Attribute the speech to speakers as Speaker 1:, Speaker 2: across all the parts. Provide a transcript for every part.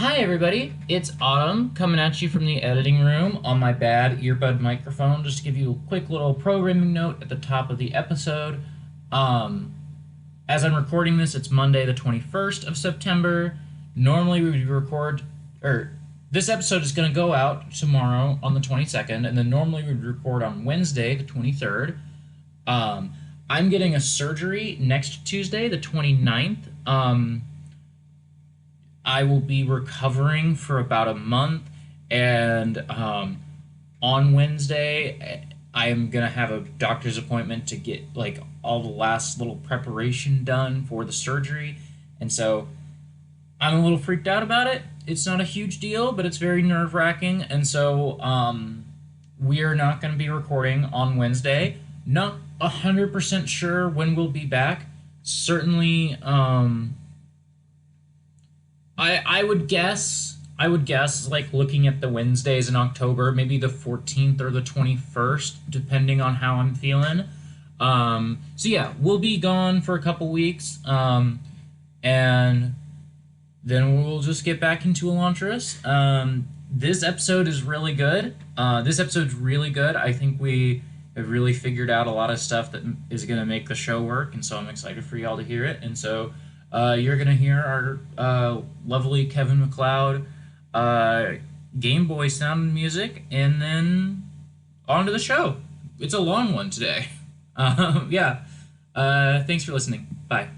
Speaker 1: Hi everybody, it's Autumn coming at you from the editing room on my bad earbud microphone. Just to give you a quick little programming note at the top of the episode. As I'm recording this, it's Monday the 21st of September. Normally we would record, this episode is going to go out tomorrow on the 22nd, and then normally we would record on Wednesday the 23rd. I'm getting a surgery next Tuesday, the 29th. I will be recovering for about a month, and on Wednesday, I am going to have a doctor's appointment to get, all the last little preparation done for the surgery, and so I'm a little freaked out about it. It's not a huge deal, but it's very nerve-wracking, and so we are not going to be recording on Wednesday. Not 100% sure when we'll be back. Certainly, I would guess, looking at the Wednesdays in October, maybe the 14th or the 21st, depending on how I'm feeling. So yeah, we'll be gone for a couple weeks, and then we'll just get back into Elantris. This episode is really good. I think we have really figured out a lot of stuff that is going to make the show work, and so I'm excited for y'all to hear it. And so you're going to hear our lovely Kevin MacLeod Game Boy sound music, and then on to the show. It's a long one today. Thanks for listening. Bye.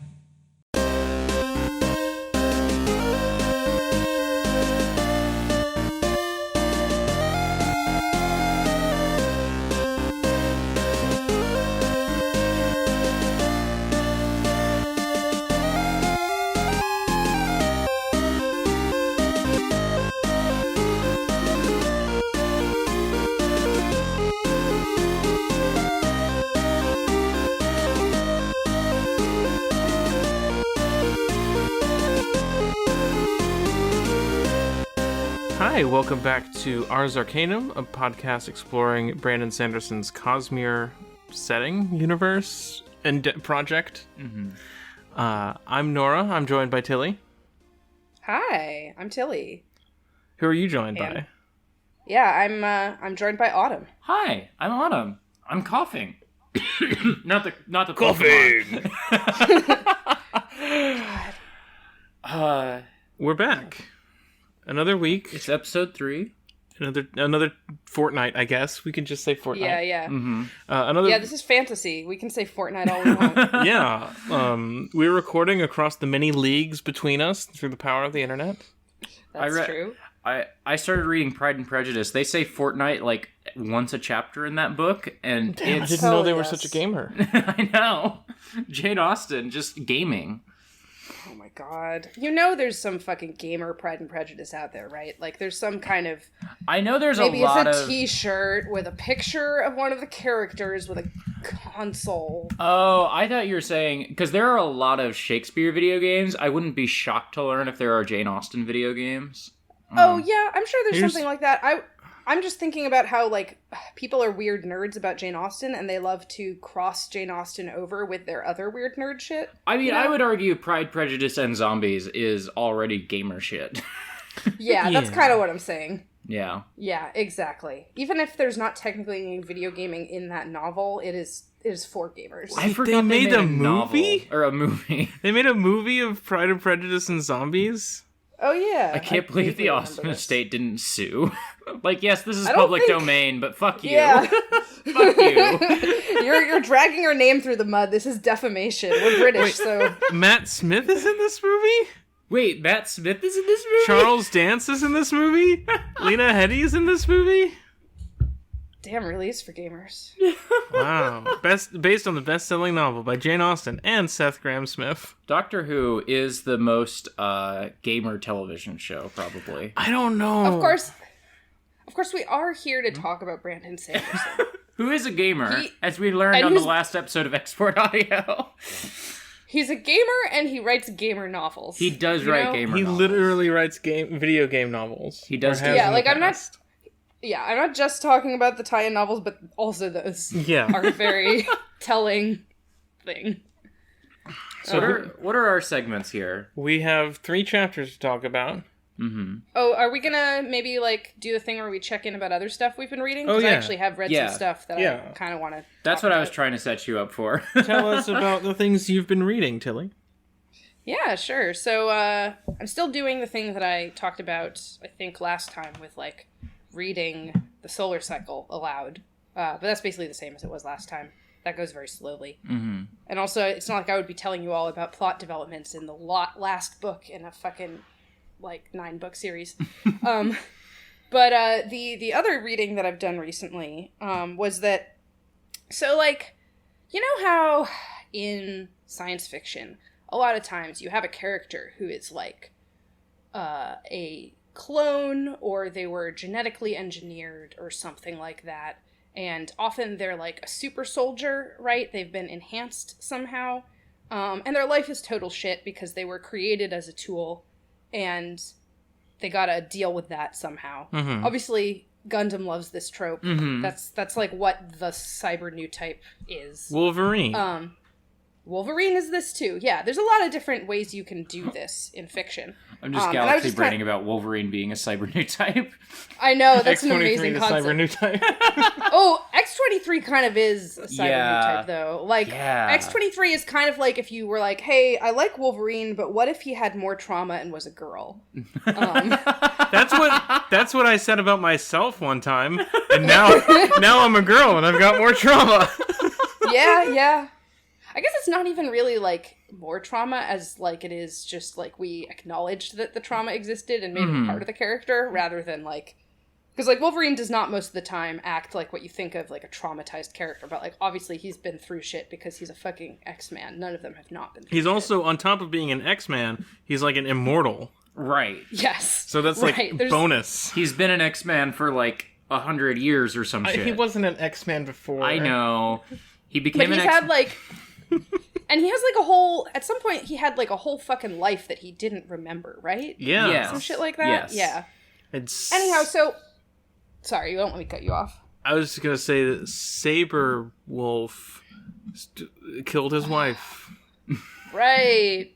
Speaker 2: Hi, welcome back to Ars Arcanum, a podcast exploring Brandon Sanderson's Cosmere setting, universe, and project. Mm-hmm. I'm Nora. I'm joined by Tilly.
Speaker 3: Hi, I'm Tilly.
Speaker 2: Who are you joined by?
Speaker 3: Yeah, I'm joined by Autumn.
Speaker 1: Hi, I'm Autumn. I'm coughing. not the
Speaker 2: coughing. We're back. Another week.
Speaker 1: It's episode 3.
Speaker 2: Another fortnight, I guess. We can just say fortnight.
Speaker 3: Yeah.
Speaker 2: Mm-hmm.
Speaker 3: This is fantasy. We can say fortnight all we want.
Speaker 2: Yeah. We're recording across the many leagues between us through the power of the internet.
Speaker 3: That's true.
Speaker 1: I started reading Pride and Prejudice. They say fortnight once a chapter in that book, and
Speaker 2: Damn, I didn't know they were such a gamer.
Speaker 1: I know. Jane Austen, just gaming.
Speaker 3: Oh my god. You know there's some fucking gamer Pride and Prejudice out there, right? There's some kind of...
Speaker 1: I know there's
Speaker 3: maybe
Speaker 1: a lot of...
Speaker 3: Maybe it's a t-shirt with a picture of one of the characters with a console.
Speaker 1: Oh, I thought you were saying... Because there are a lot of Shakespeare video games. I wouldn't be shocked to learn if there are Jane Austen video games.
Speaker 3: Oh, yeah. I'm sure there's something like that. I'm just thinking about how, people are weird nerds about Jane Austen, and they love to cross Jane Austen over with their other weird nerd shit.
Speaker 1: I mean, I would argue Pride, Prejudice, and Zombies is already gamer shit.
Speaker 3: Yeah, that's kind of what I'm saying.
Speaker 1: Yeah.
Speaker 3: Yeah, exactly. Even if there's not technically any video gaming in that novel, it is for gamers.
Speaker 2: I forgot they made a movie?
Speaker 1: Or a movie.
Speaker 2: They made a movie of Pride and Prejudice and Zombies?
Speaker 3: Oh, yeah.
Speaker 1: I can't believe the Austen estate didn't sue. Yes, this is public domain, but fuck you.
Speaker 3: Yeah.
Speaker 1: Fuck you.
Speaker 3: You're dragging our name through the mud. This is defamation. We're British, so...
Speaker 2: Matt Smith is in this movie?
Speaker 1: Wait, Matt Smith is in this movie?
Speaker 2: Charles Dance is in this movie? Lena Headey is in this movie?
Speaker 3: Damn release for gamers.
Speaker 2: Wow. Based on the best-selling novel by Jane Austen and Seth Grahame-Smith.
Speaker 1: Doctor Who is the most gamer television show, probably.
Speaker 2: I don't know.
Speaker 3: Of course, we are here to talk about Brandon Sanderson.
Speaker 1: Who is a gamer, as we learned on the last episode of Export Audio.
Speaker 3: He's a gamer, and he writes gamer novels.
Speaker 1: He does write gamer novels.
Speaker 2: He literally writes video game novels.
Speaker 1: He does.
Speaker 3: I'm not just talking about the tie-in novels, but also those are a very telling thing.
Speaker 1: So what are our segments here?
Speaker 2: We have 3 chapters to talk about.
Speaker 3: Oh, are we gonna maybe like do the thing where we check in about other stuff we've been reading? Because I actually have read some stuff that I kind of want to.
Speaker 4: That's what I was trying to set you up for.
Speaker 2: Tell us about the things you've been reading, Tilly.
Speaker 3: Yeah, sure. So I'm still doing the thing that I talked about, I think, last time with like reading the solar cycle aloud. But that's basically the same as it was last time. That goes very slowly. Mm-hmm. And also, it's not like I would be telling you all about plot developments in the last book in a fucking, 9-book series. But the other reading that I've done recently was that... So, you know how in science fiction, a lot of times you have a character who is, a clone, or they were genetically engineered, or something like that. And often they're like a super soldier, right? They've been enhanced somehow. And their life is total shit because they were created as a tool and they gotta deal with that somehow. Mm-hmm. Obviously, Gundam loves this trope. Mm-hmm. That's like what the cyber new type is.
Speaker 2: Wolverine.
Speaker 3: Wolverine is this too. Yeah, there's a lot of different ways you can do this in fiction.
Speaker 4: I'm just galaxy braining about Wolverine being a cyber new type.
Speaker 3: I know, that's an amazing
Speaker 2: X-23
Speaker 3: concept.
Speaker 2: Cyber new type.
Speaker 3: Oh, X-23 kind of is a cyber new type, though. X-23 is kind of like if you were like, hey, I like Wolverine, but what if he had more trauma and was a girl?
Speaker 2: That's what I said about myself one time, and now I'm a girl and I've got more trauma.
Speaker 3: Yeah. I guess it's not even really, more trauma as, it is just, we acknowledged that the trauma existed and made it part of the character, rather than, because, Wolverine does not most of the time act like what you think of, a traumatized character, but, obviously he's been through shit because he's a fucking X-Man. None of them have not been through shit.
Speaker 2: Also, on top of being an X-Man, he's, an immortal.
Speaker 4: Right.
Speaker 3: Yes.
Speaker 2: So that's, bonus.
Speaker 4: He's been an X-Man for, 100 years or some shit.
Speaker 2: He wasn't an X-Man before.
Speaker 4: I know. He became
Speaker 3: an X-Man. But he's had, and he has, at some point, he had, a whole fucking life that he didn't remember, right?
Speaker 2: Yeah.
Speaker 4: Yes.
Speaker 3: Some shit like that?
Speaker 4: Yes.
Speaker 3: Yeah. Anyhow, so... Sorry, you won't let me cut you off.
Speaker 2: I was just going to say that Saber Wolf killed his wife.
Speaker 3: Right.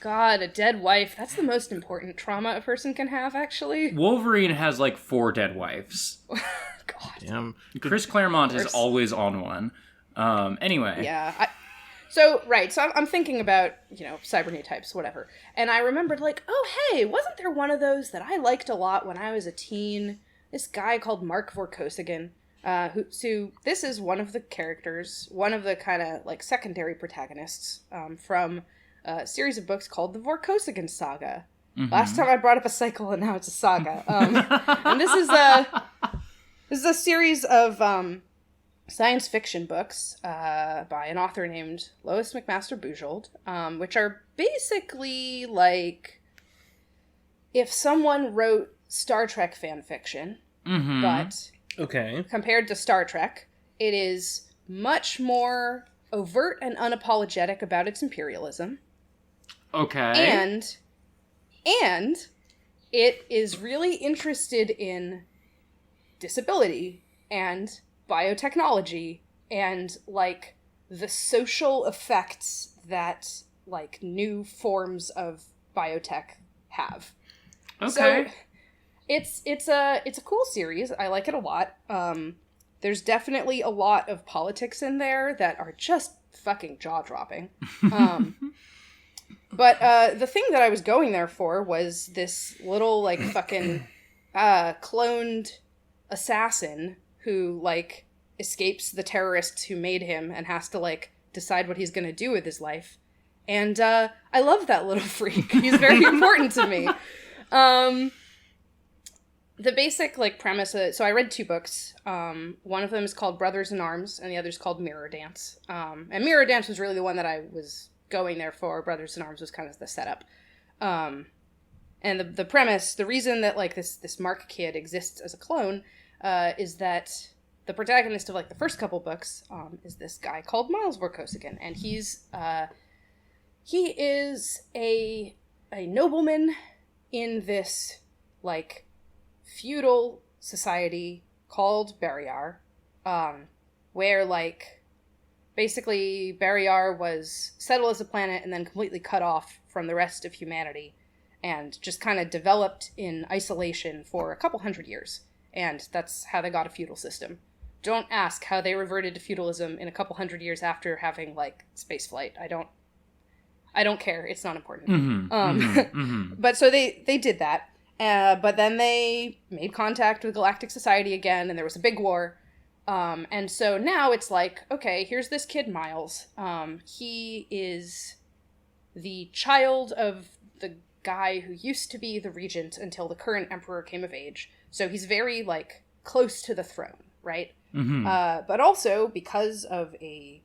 Speaker 3: God, a dead wife. That's the most important trauma a person can have, actually.
Speaker 4: Wolverine has, 4 dead wives.
Speaker 3: God.
Speaker 2: Damn.
Speaker 4: Chris Claremont is always on one. Anyway.
Speaker 3: Yeah. So I'm thinking about, cyber new types, whatever. And I remembered, oh, hey, wasn't there one of those that I liked a lot when I was a teen? This guy called Mark Vorkosigan, who this is one of the characters, one of the kind of, secondary protagonists from a series of books called the Vorkosigan Saga. Mm-hmm. Last time I brought up a cycle, and now it's a saga. And this is a series of... science fiction books by an author named Lois McMaster Bujold, which are basically if someone wrote Star Trek fan fiction, but compared to Star Trek, it is much more overt and unapologetic about its imperialism.
Speaker 4: Okay.
Speaker 3: And it is really interested in disability and biotechnology and the social effects that new forms of biotech have.
Speaker 4: Okay.
Speaker 3: So it's a cool series. I like it a lot. There's definitely a lot of politics in there that are just fucking jaw-dropping. But the thing that I was going there for was this little fucking cloned assassin who, escapes the terrorists who made him and has to, decide what he's gonna do with his life. And, I love that little freak. He's very important to me. The basic, premise... so I read 2 books. One of them is called Brothers in Arms, and the other is called Mirror Dance. And Mirror Dance was really the one that I was going there for. Brothers in Arms was kind of the setup. And the premise, the reason that, this Mark kid exists as a clone, is that the protagonist of the first couple books is this guy called Miles Vorkosigan, and he is a nobleman in this feudal society called Barrayar, where basically Barrayar was settled as a planet and then completely cut off from the rest of humanity, and just kind of developed in isolation for a couple hundred years. And that's how they got a feudal system. Don't ask how they reverted to feudalism in a couple hundred years after having, like, space flight. I don't care. It's not important. But so they did that. But then they made contact with Galactic Society again, and there was a big war. And so now it's like, okay, here's this kid, Miles. He is the child of the guy who used to be the regent until the current emperor came of age. So he's very, like, close to the throne, right? But also because of a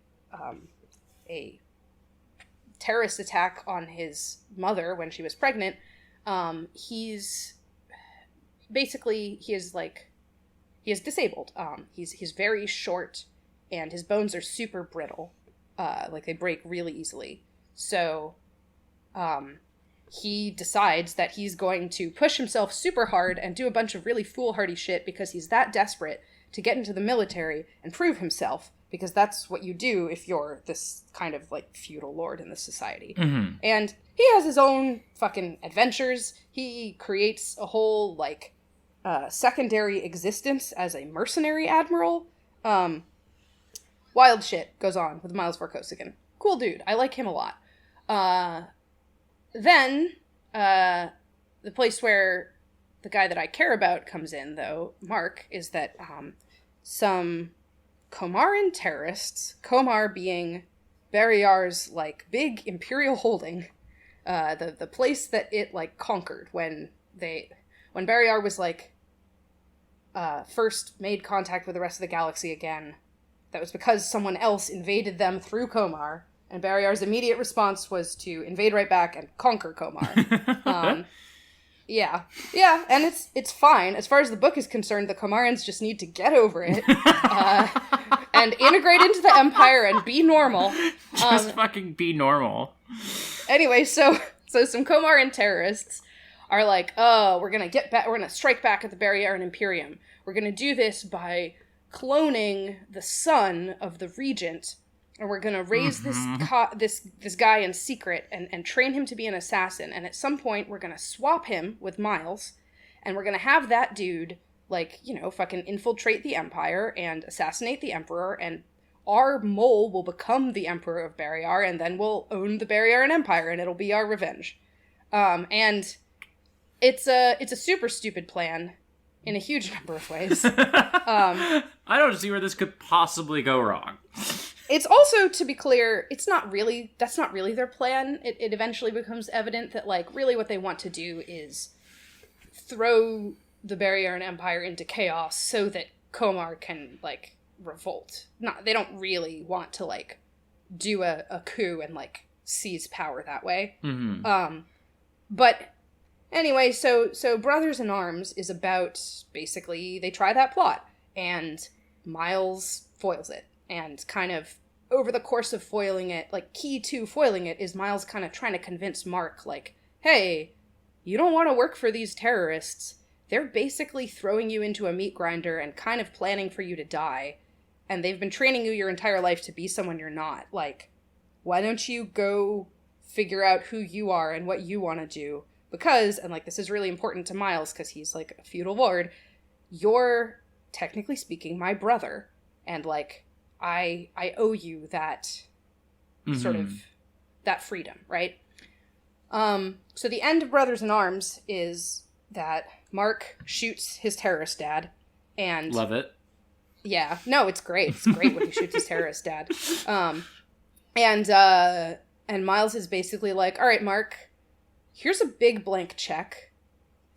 Speaker 3: terrorist attack on his mother when she was pregnant, he's disabled. He's very short, and his bones are super brittle. Like, they break really easily. So, he decides that he's going to push himself super hard and do a bunch of really foolhardy shit because he's that desperate to get into the military and prove himself, because that's what you do if you're this kind of, like, feudal lord in this society. And he has his own fucking adventures. He creates a whole, like, secondary existence as a mercenary admiral. Wild shit goes on with Miles Vorkosigan. Cool dude. I like him a lot. Then, the place where the guy that I care about comes in, though, Mark, is that some Komaran terrorists, Komar being Barrayar's, like, big imperial holding, the place that it, like, conquered when Barrayar was, like, first made contact with the rest of the galaxy again. That was because someone else invaded them through Komar, and Barrayar's immediate response was to invade right back and conquer Komar. Yeah, and it's fine. As far as the book is concerned, the Komarans just need to get over it, and integrate into the Empire and be normal.
Speaker 4: Just fucking be normal.
Speaker 3: Anyway, so some Komaran terrorists are like, oh, we're gonna strike back at the Barrayaran Imperium. We're gonna do this by cloning the son of the regent, and we're gonna raise this guy in secret and train him to be an assassin. And at some point, we're gonna swap him with Miles, and we're gonna have that dude, like, you know, fucking infiltrate the Empire and assassinate the Emperor, and our mole will become the Emperor of Barrayar, and then we'll own the Barrayaran Empire, and it'll be our revenge. And it's a super stupid plan in a huge number of ways.
Speaker 4: I don't see where this could possibly go wrong.
Speaker 3: It's also, to be clear, that's not really their plan. It eventually becomes evident that, like, really what they want to do is throw the Barrayaran Empire into chaos so that Komar can, like, revolt. They don't really want to, like, do a coup and, like, seize power that way. But anyway, so Brothers in Arms is about, basically, they try that plot, and Miles foils it. And kind of, over the course of foiling it, like, key to foiling it is Miles kind of trying to convince Mark, like, hey, you don't want to work for these terrorists. They're basically throwing you into a meat grinder and kind of planning for you to die. And they've been training you your entire life to be someone you're not. Like, why don't you go figure out who you are and what you want to do? Because, and, like, this is really important to Miles because he's, like, a feudal lord, you're, technically speaking, my brother. And, like, I owe you that sort of, that freedom, right? So the end of Brothers in Arms is that Mark shoots his terrorist dad, and...
Speaker 4: Love it.
Speaker 3: Yeah. No, it's great. It's great when he shoots his terrorist dad. And Miles is basically like, all right, Mark, here's a big blank check.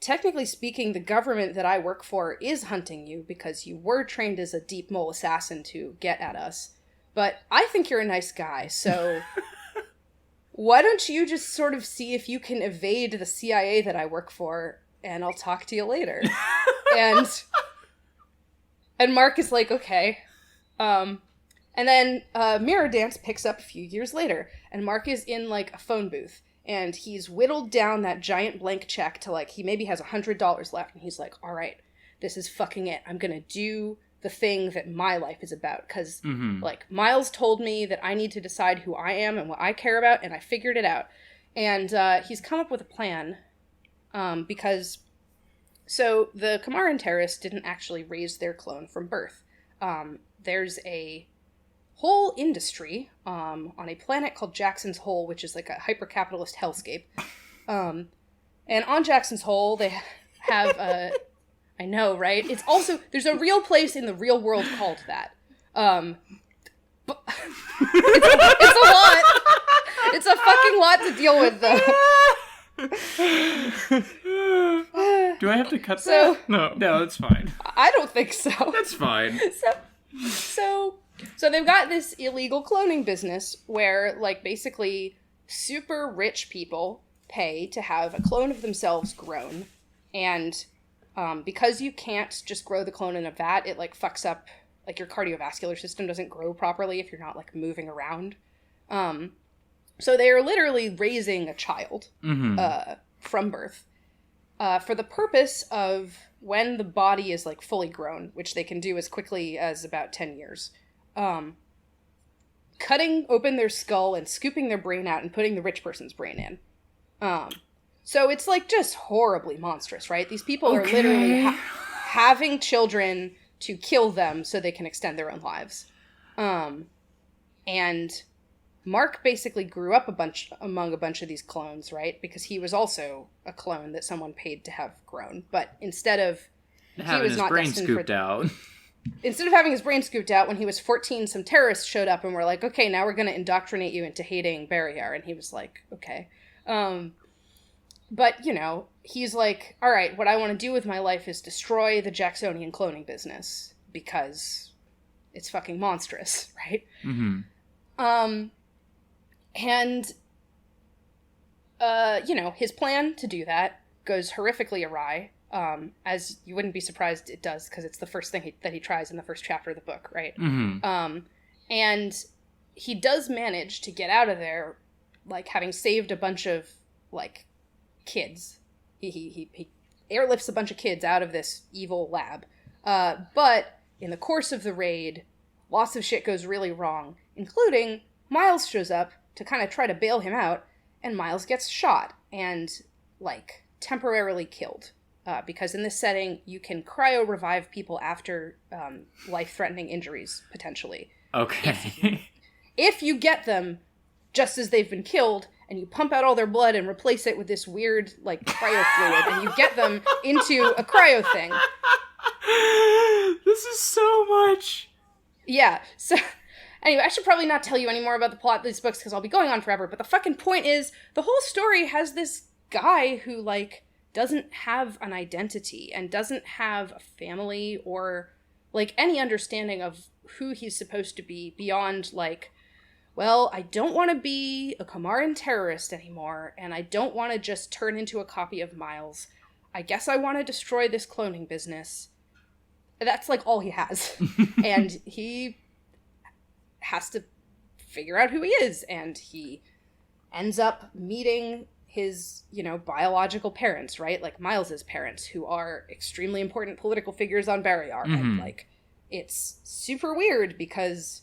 Speaker 3: Technically speaking, the government that I work for is hunting you because you were trained as a deep mole assassin to get at us. But I think you're a nice guy, so why don't you just sort of see if you can evade the CIA that I work for, and I'll talk to you later. and Mark is like, okay. And then Mirror Dance picks up a few years later, and Mark is in, like, a phone booth. And he's whittled down that giant blank check to, like, he maybe has $100 left. And he's like, all right, this is fucking it. I'm going to do the thing that my life is about. Because, like, Miles told me that I need to decide who I am and what I care about. And I figured it out. And he's come up with a plan because so the Kamaran terrorists didn't actually raise their clone from birth. There's a whole industry on a planet called Jackson's Hole, which is like a hyper-capitalist hellscape. And on Jackson's Hole, they have I know, right? It's also, there's a real place in the real world called that. But it's a lot. It's a fucking lot to deal with, though.
Speaker 4: Do I have to cut that? No, it's fine.
Speaker 3: I don't think so.
Speaker 4: That's fine.
Speaker 3: So they've got this illegal cloning business where, like, basically super rich people pay to have a clone of themselves grown, and because you can't just grow the clone in a vat, it, like, fucks up, like, your cardiovascular system doesn't grow properly if you're not, like, moving around. So they are literally raising a child from birth for the purpose of when the body is, like, fully grown, which they can do as quickly as about 10 years, cutting open their skull and scooping their brain out and putting the rich person's brain in. So it's, like, just horribly monstrous, right? These people are literally having children to kill them so they can extend their own lives. And Mark basically grew up among a bunch of these clones, right? Because he was also a clone that someone paid to have grown. But instead of
Speaker 4: having his brain scooped out.
Speaker 3: Instead of having his brain scooped out, when he was 14, some terrorists showed up and were like, okay, now we're going to indoctrinate you into hating Barrier. And he was like, okay. But, you know, he's like, all right, what I want to do with my life is destroy the Jacksonian cloning business because it's fucking monstrous, right? And, you know, his plan to do that goes horrifically awry, as you wouldn't be surprised it does, because it's the first thing that he tries in the first chapter of the book, right? And he does manage to get out of there, like, having saved a bunch of, like, kids. He airlifts a bunch of kids out of this evil lab. But in the course of the raid, lots of shit goes really wrong, including Miles shows up to kind of try to bail him out, and Miles gets shot and, like, temporarily killed. Because in this setting, you can cryo-revive people after life-threatening injuries, potentially.
Speaker 4: Okay.
Speaker 3: If you get them just as they've been killed, and you pump out all their blood and replace it with this weird, like, cryo fluid, and you get them into a cryo thing.
Speaker 4: This is so much.
Speaker 3: Yeah, so... Anyway, I should probably not tell you any more about the plot of these books, because I'll be going on forever, but the fucking point is, the whole story has this guy who, like, doesn't have an identity, and doesn't have a family, or, like, any understanding of who he's supposed to be, beyond, like, well, I don't want to be a Kamaran terrorist anymore, and I don't want to just turn into a copy of Miles. I guess I want to destroy this cloning business. That's, like, all he has. And he has to figure out who he is, and he ends up meeting his, you know, biological parents, right? Like, Miles's parents, who are extremely important political figures on Barrier. And, like, it's super weird because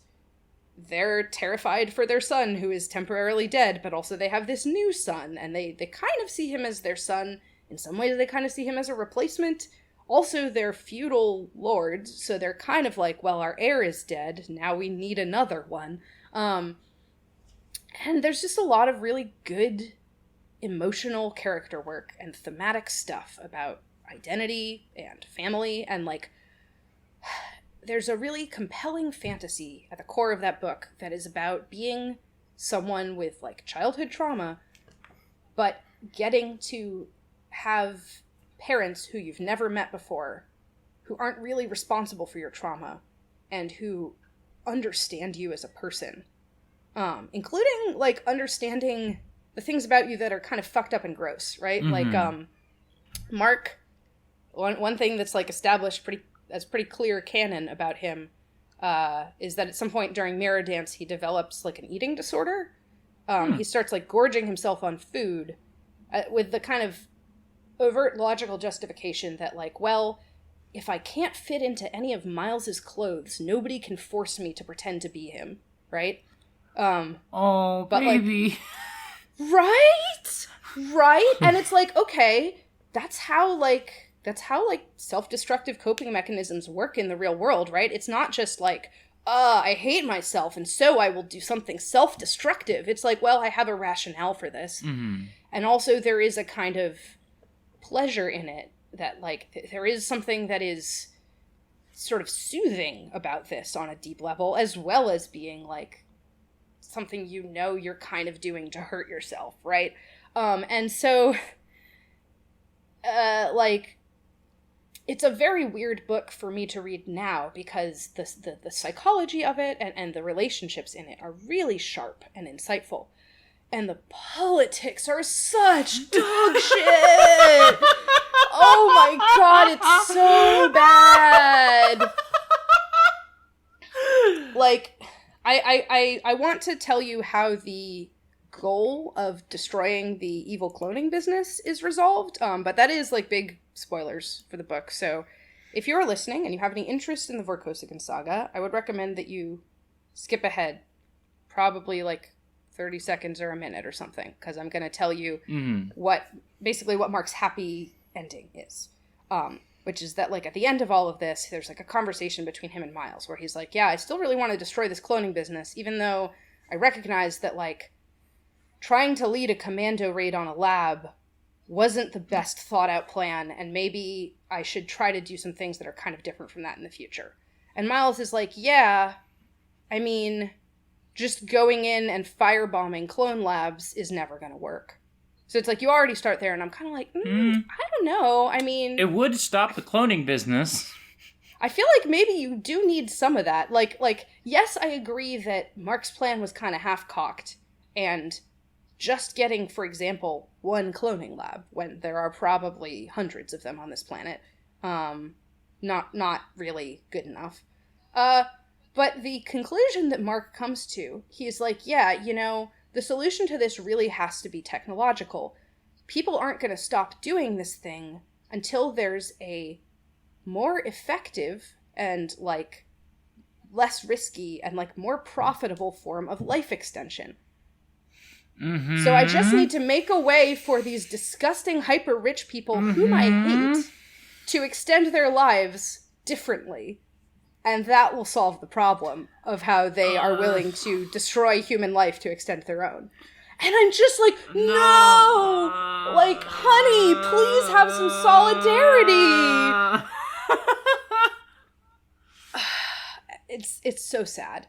Speaker 3: they're terrified for their son who is temporarily dead, but also they have this new son, and they kind of see him as their son. In some ways, they kind of see him as a replacement. Also, they're feudal lords, so they're kind of like, well, our heir is dead, now we need another one. And there's just a lot of really good emotional character work and thematic stuff about identity and family, and, like, there's a really compelling fantasy at the core of that book that is about being someone with, like, childhood trauma, but getting to have parents who you've never met before, who aren't really responsible for your trauma, and who understand you as a person. Including, like, understanding the things about you that are kind of fucked up and gross, right? Like, Mark, one thing that's, like, established pretty clear canon about him is that at some point during Mirror Dance he develops, like, an eating disorder. He starts, like, gorging himself on food with the kind of overt logical justification that, like, well, if I can't fit into any of Miles's clothes, nobody can force me to pretend to be him, right?
Speaker 4: Oh,
Speaker 3: but,
Speaker 4: baby.
Speaker 3: Like, right? And it's like, okay, that's how self-destructive coping mechanisms work in the real world, right? It's not just like, I hate myself, and so I will do something self-destructive. It's like, well, I have a rationale for this.
Speaker 4: Mm-hmm.
Speaker 3: And also there is a kind of pleasure in it that, like, there is something that is sort of soothing about this on a deep level, as well as being, like, something you're kind of doing to hurt yourself, right? And so, like, it's a very weird book for me to read now because the psychology of it and the relationships in it are really sharp and insightful. And the politics are such dog shit! Oh my god, it's so bad! Like, I want to tell you how the goal of destroying the evil cloning business is resolved, but that is, like, big spoilers for the book. So if you're listening and you have any interest in the Vorkosigan saga, I would recommend that you skip ahead probably, like, 30 seconds or a minute or something, because I'm going to tell you what Mark's happy ending is. Which is that, like, at the end of all of this, there's, like, a conversation between him and Miles where he's like, yeah, I still really want to destroy this cloning business, even though I recognize that, like, trying to lead a commando raid on a lab wasn't the best thought out plan, and maybe I should try to do some things that are kind of different from that in the future. And Miles is like, yeah, I mean, just going in and firebombing clone labs is never going to work. So it's like, you already start there, and I'm kind of like, I don't know. I mean,
Speaker 4: it would stop the cloning business.
Speaker 3: I feel like maybe you do need some of that. Like, yes, I agree that Mark's plan was kind of half-cocked, and just getting, for example, one cloning lab, when there are probably hundreds of them on this planet, not really good enough. But the conclusion that Mark comes to, he's like, yeah, you know, the solution to this really has to be technological. People aren't going to stop doing this thing until there's a more effective and, like, less risky and, like, more profitable form of life extension.
Speaker 4: Mm-hmm.
Speaker 3: So I just need to make a way for these disgusting hyper-rich people whom I hate to extend their lives differently. And that will solve the problem of how they are willing to destroy human life to extend their own. And I'm just like, no! Like, honey, please have some solidarity! It's so sad.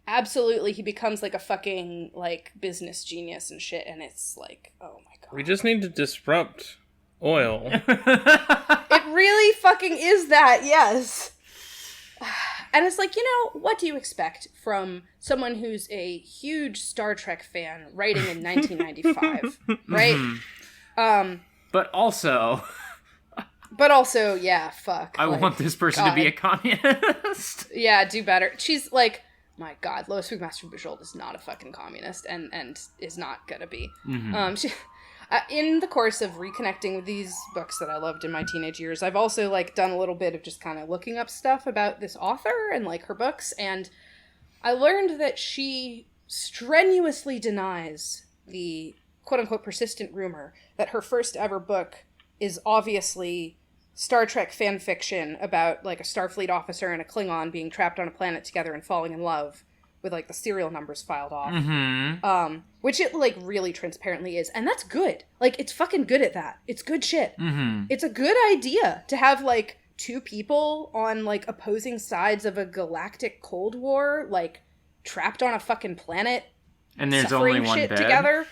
Speaker 3: Absolutely, he becomes, like, a fucking, like, business genius and shit, and it's like, oh my god.
Speaker 2: We just need to disrupt oil.
Speaker 3: It really fucking is that, yes. And it's like, you know, what do you expect from someone who's a huge Star Trek fan writing in 1995, right?
Speaker 4: But also,
Speaker 3: yeah, fuck.
Speaker 4: I want this person to be a communist.
Speaker 3: Yeah, do better. She's like, my god, Lois Wigmaster Bujold is not a fucking communist, and is not gonna be. She, in the course of reconnecting with these books that I loved in my teenage years, I've also, like, done a little bit of just kind of looking up stuff about this author and, like, her books, and I learned that she strenuously denies the quote-unquote persistent rumor that her first ever book is obviously Star Trek fan fiction about, like, a Starfleet officer and a Klingon being trapped on a planet together and falling in love with, like, the serial numbers filed off. Which it, like, really transparently is. And that's good. Like, it's fucking good at that. It's good shit. It's a good idea to have, like, two people on, like, opposing sides of a galactic Cold War, like, trapped on a fucking planet.
Speaker 4: And there's only one
Speaker 3: shit
Speaker 4: bed.
Speaker 3: Together.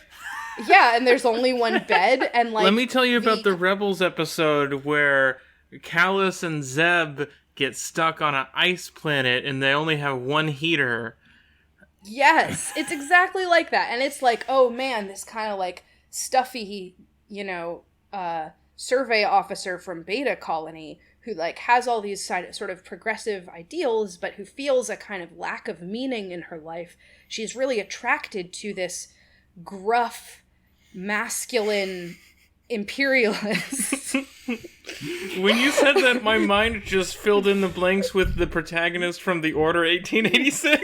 Speaker 3: Yeah, and there's only one bed, and, like...
Speaker 2: Let me tell you about the Rebels episode where Callus and Zeb get stuck on an ice planet and they only have one heater.
Speaker 3: Yes, it's exactly like that. And it's like, oh man, this kind of, like, stuffy, you know, survey officer from Beta Colony who, like, has all these sort of progressive ideals, but who feels a kind of lack of meaning in her life. She's really attracted to this gruff, masculine imperialist.
Speaker 2: When you said that, my mind just filled in the blanks with the protagonist from The Order 1886.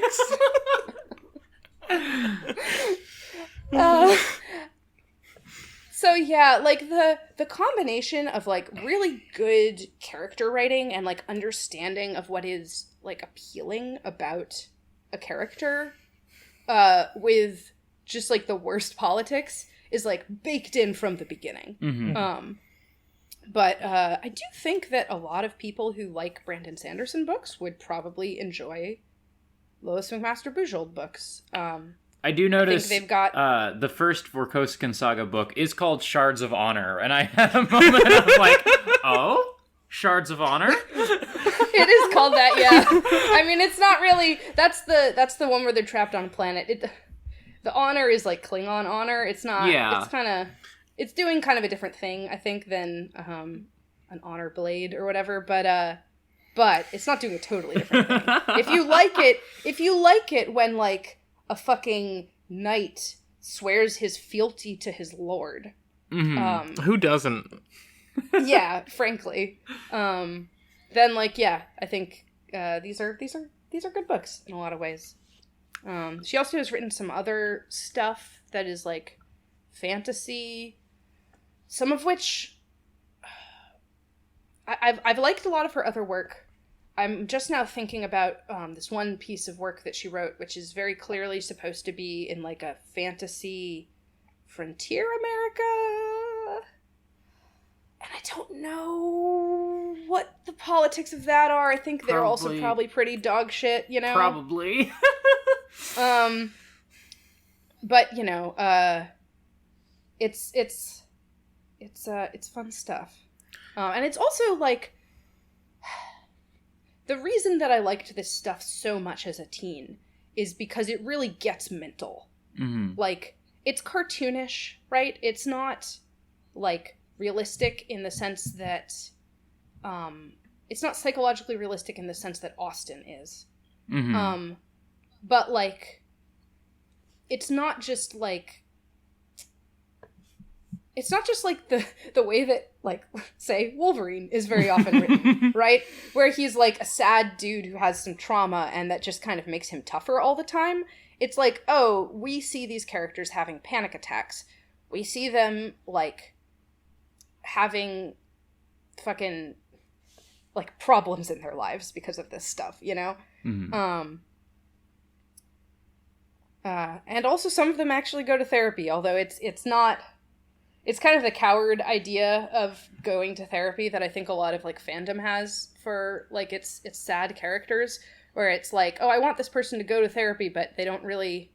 Speaker 3: So yeah, like the combination of like really good character writing and like understanding of what is like appealing about a character with just like the worst politics is like baked in from the beginning.
Speaker 4: Mm-hmm.
Speaker 3: But I do think that a lot of people who like Brandon Sanderson books would probably enjoy Lois McMaster Bujold books.
Speaker 4: I do notice
Speaker 3: they've got
Speaker 4: the first Vorkoskin Saga book is called Shards of Honor, and I had a moment of like, oh, Shards of Honor?
Speaker 3: It is called that, yeah. I mean, it's not really. That's the one where they're trapped on a planet. The honor is like Klingon honor. It's not.
Speaker 4: Yeah.
Speaker 3: It's kind of. It's doing kind of a different thing, I think, than an honor blade or whatever. But it's not doing a totally different thing. If you like it when like a fucking knight swears his fealty to his lord.
Speaker 4: Mm-hmm.
Speaker 2: Who doesn't?
Speaker 3: Yeah, frankly. Then like, yeah, I think these are good books in a lot of ways. She also has written some other stuff that is like fantasy, some of which I've liked a lot of her other work. I'm just now thinking about this one piece of work that she wrote, which is very clearly supposed to be in like a fantasy frontier America. And I don't know what the politics of that are. I think they're also probably pretty dog shit, you know?
Speaker 4: Probably.
Speaker 3: But, you know, it's fun stuff. And it's also like, the reason that I liked this stuff so much as a teen is because it really gets mental.
Speaker 4: Mm-hmm.
Speaker 3: Like, it's cartoonish, right? It's not, like, realistic in the sense that, it's not psychologically realistic in the sense that Austen is.
Speaker 4: Mm-hmm.
Speaker 3: But, like, it's not just, like, the way that, like, say, Wolverine is very often written, right? Where he's, like, a sad dude who has some trauma and that just kind of makes him tougher all the time. It's like, oh, we see these characters having panic attacks. We see them, like, having fucking, like, problems in their lives because of this stuff, you know?
Speaker 4: Mm-hmm.
Speaker 3: And also some of them actually go to therapy, although it's not... It's kind of the coward idea of going to therapy that I think a lot of, like, fandom has for, like, its sad characters, where it's like, oh, I want this person to go to therapy, but they don't really...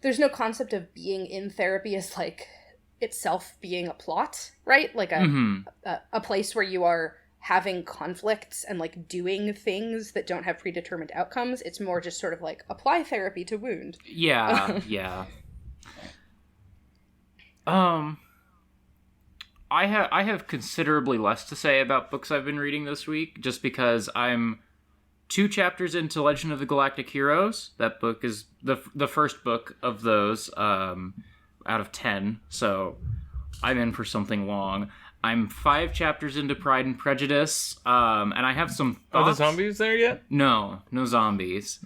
Speaker 3: There's no concept of being in therapy as, like, itself being a plot, right? Like, a place where you are having conflicts and, like, doing things that don't have predetermined outcomes. It's more just sort of, like, apply therapy to wound.
Speaker 4: Yeah, yeah. I have considerably less to say about books I've been reading this week, just because I'm 2 chapters into Legend of the Galactic Heroes. That book is the first book of those, out of 10, so I'm in for something long. I'm 5 chapters into Pride and Prejudice, and I have some thoughts.
Speaker 2: Are the zombies there yet?
Speaker 4: No zombies.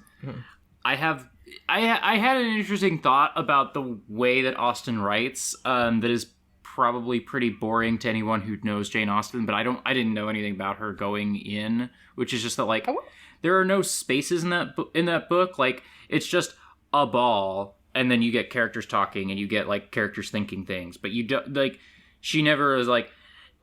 Speaker 4: I had an interesting thought about the way that Austen writes, that is probably pretty boring to anyone who knows Jane Austen, but I didn't know anything about her going in, which is just that, like, there are no spaces in that book. Like, it's just a ball, and then you get characters talking, and you get, like, characters thinking things, but you don't, like, she never was like,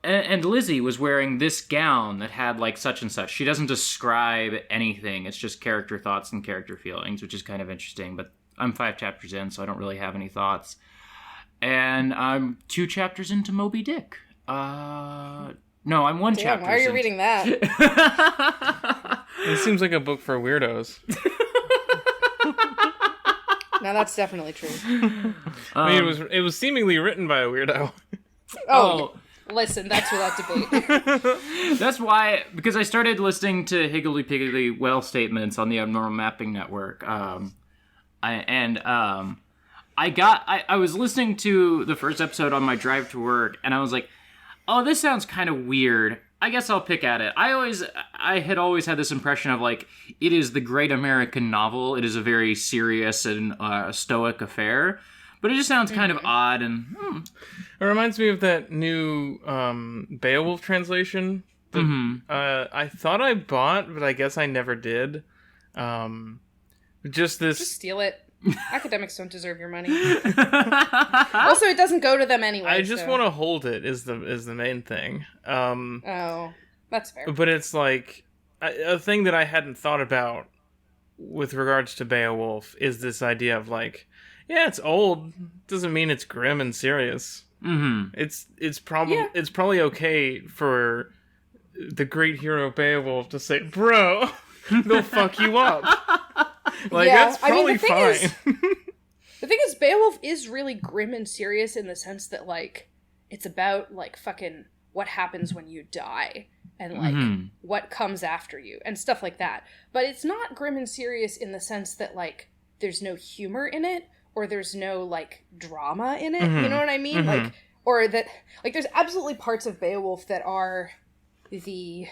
Speaker 4: and Lizzie was wearing this gown that had, like, such and such. She doesn't describe anything. It's just character thoughts and character feelings, which is kind of interesting, but I'm 5 chapters in, so I don't really have any thoughts. And I'm 2 chapters into Moby Dick. No, I'm 1 chapter.
Speaker 3: Why are you reading that?
Speaker 2: It seems like a book for weirdos.
Speaker 3: Now that's definitely true.
Speaker 2: I mean, it was seemingly written by a weirdo.
Speaker 3: Oh. Listen, that's without debate.
Speaker 4: That's why, because I started listening to higgledy-piggledy well statements on the Abnormal Mapping Network. I was listening to the first episode on my drive to work, and I was like, oh, this sounds kind of weird. I guess I'll pick at it. I had always had this impression of, like, it is the great American novel. It is a very serious and stoic affair. But it just sounds kind of odd and...
Speaker 2: It reminds me of that new Beowulf translation that I thought I bought, but I guess I never did. Just
Speaker 3: steal it. Academics don't deserve your money. Also, it doesn't go to them anyway.
Speaker 2: I just want to hold it is the main thing.
Speaker 3: Oh, that's fair.
Speaker 2: But it's like a thing that I hadn't thought about with regards to Beowulf is this idea of like, yeah, it's old. Doesn't mean it's grim and serious.
Speaker 4: Mm-hmm.
Speaker 2: It's probably okay for the great hero Beowulf to say, bro, they'll fuck you up. Like, that's probably fine.
Speaker 3: The thing is, Beowulf is really grim and serious in the sense that, like, it's about, like, fucking what happens when you die and, like, what comes after you and stuff like that. But it's not grim and serious in the sense that, like, there's no humor in it or there's no, like, drama in it. You know what I mean? Like, or that, like, there's absolutely parts of Beowulf that are the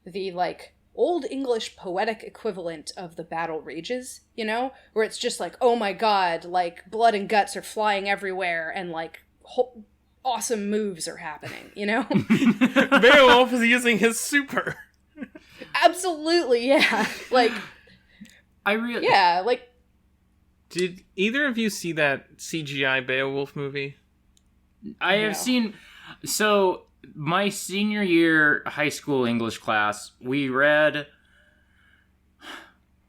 Speaker 3: like, Old English poetic equivalent of the battle rages, you know? Where it's just like, oh my god, like, blood and guts are flying everywhere, and, like, awesome moves are happening, you know?
Speaker 2: Beowulf is using his super.
Speaker 3: Absolutely, yeah. Like... Yeah, like...
Speaker 2: Did either of you see that CGI Beowulf movie?
Speaker 4: I have seen... So... My senior year high school English class, we read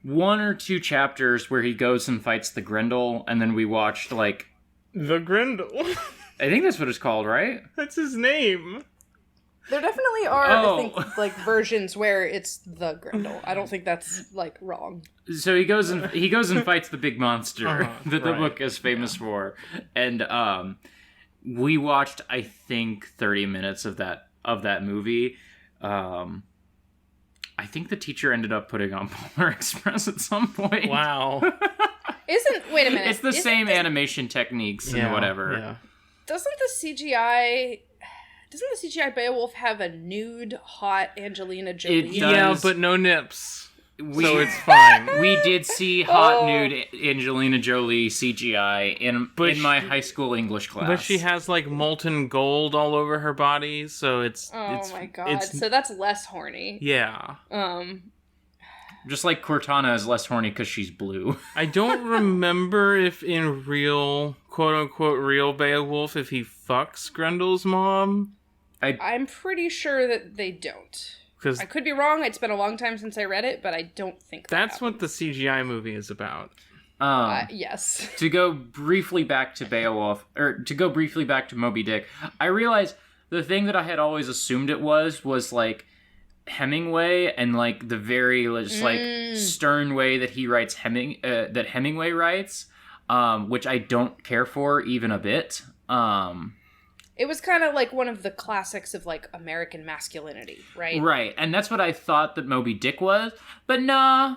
Speaker 4: 1 or 2 chapters where he goes and fights the Grendel, and then we watched, like...
Speaker 2: The Grendel?
Speaker 4: I think that's what it's called, right?
Speaker 2: That's his name.
Speaker 3: There definitely are, I think, like, versions where it's the Grendel. I don't think that's, like, wrong.
Speaker 4: So he goes and fights the big monster that the book is famous for. And, we watched, I think, 30 minutes of that movie. I think the teacher ended up putting on Polar Express at some point.
Speaker 2: Wow.
Speaker 3: Wait a minute.
Speaker 4: It's the same animation techniques and whatever. Yeah.
Speaker 3: Doesn't the CGI Beowulf have a nude, hot Angelina Jolie?
Speaker 4: It does.
Speaker 2: Yeah, but no nips. So it's fine.
Speaker 4: We did see hot nude Angelina Jolie CGI in my high school English class.
Speaker 2: But she has, like, molten gold all over her body, so it's...
Speaker 3: Oh my god, so that's less horny.
Speaker 2: Yeah.
Speaker 4: Just like Cortana is less horny because she's blue.
Speaker 2: I don't remember if in real, quote-unquote, real Beowulf, if he fucks Grendel's mom.
Speaker 3: I'm pretty sure that they don't. I could be wrong. It's been a long time since I read it, but I don't think
Speaker 2: that's what the CGI movie is about.
Speaker 3: Yes.
Speaker 4: To go briefly back to Beowulf, or to go briefly back to Moby Dick, I realized the thing that I had always assumed it was like Hemingway and like the very just like stern way that he writes that Hemingway writes, which I don't care for even a bit.
Speaker 3: It was kind of like one of the classics of, like, American masculinity, right?
Speaker 4: Right, and that's what I thought that Moby Dick was, but nah,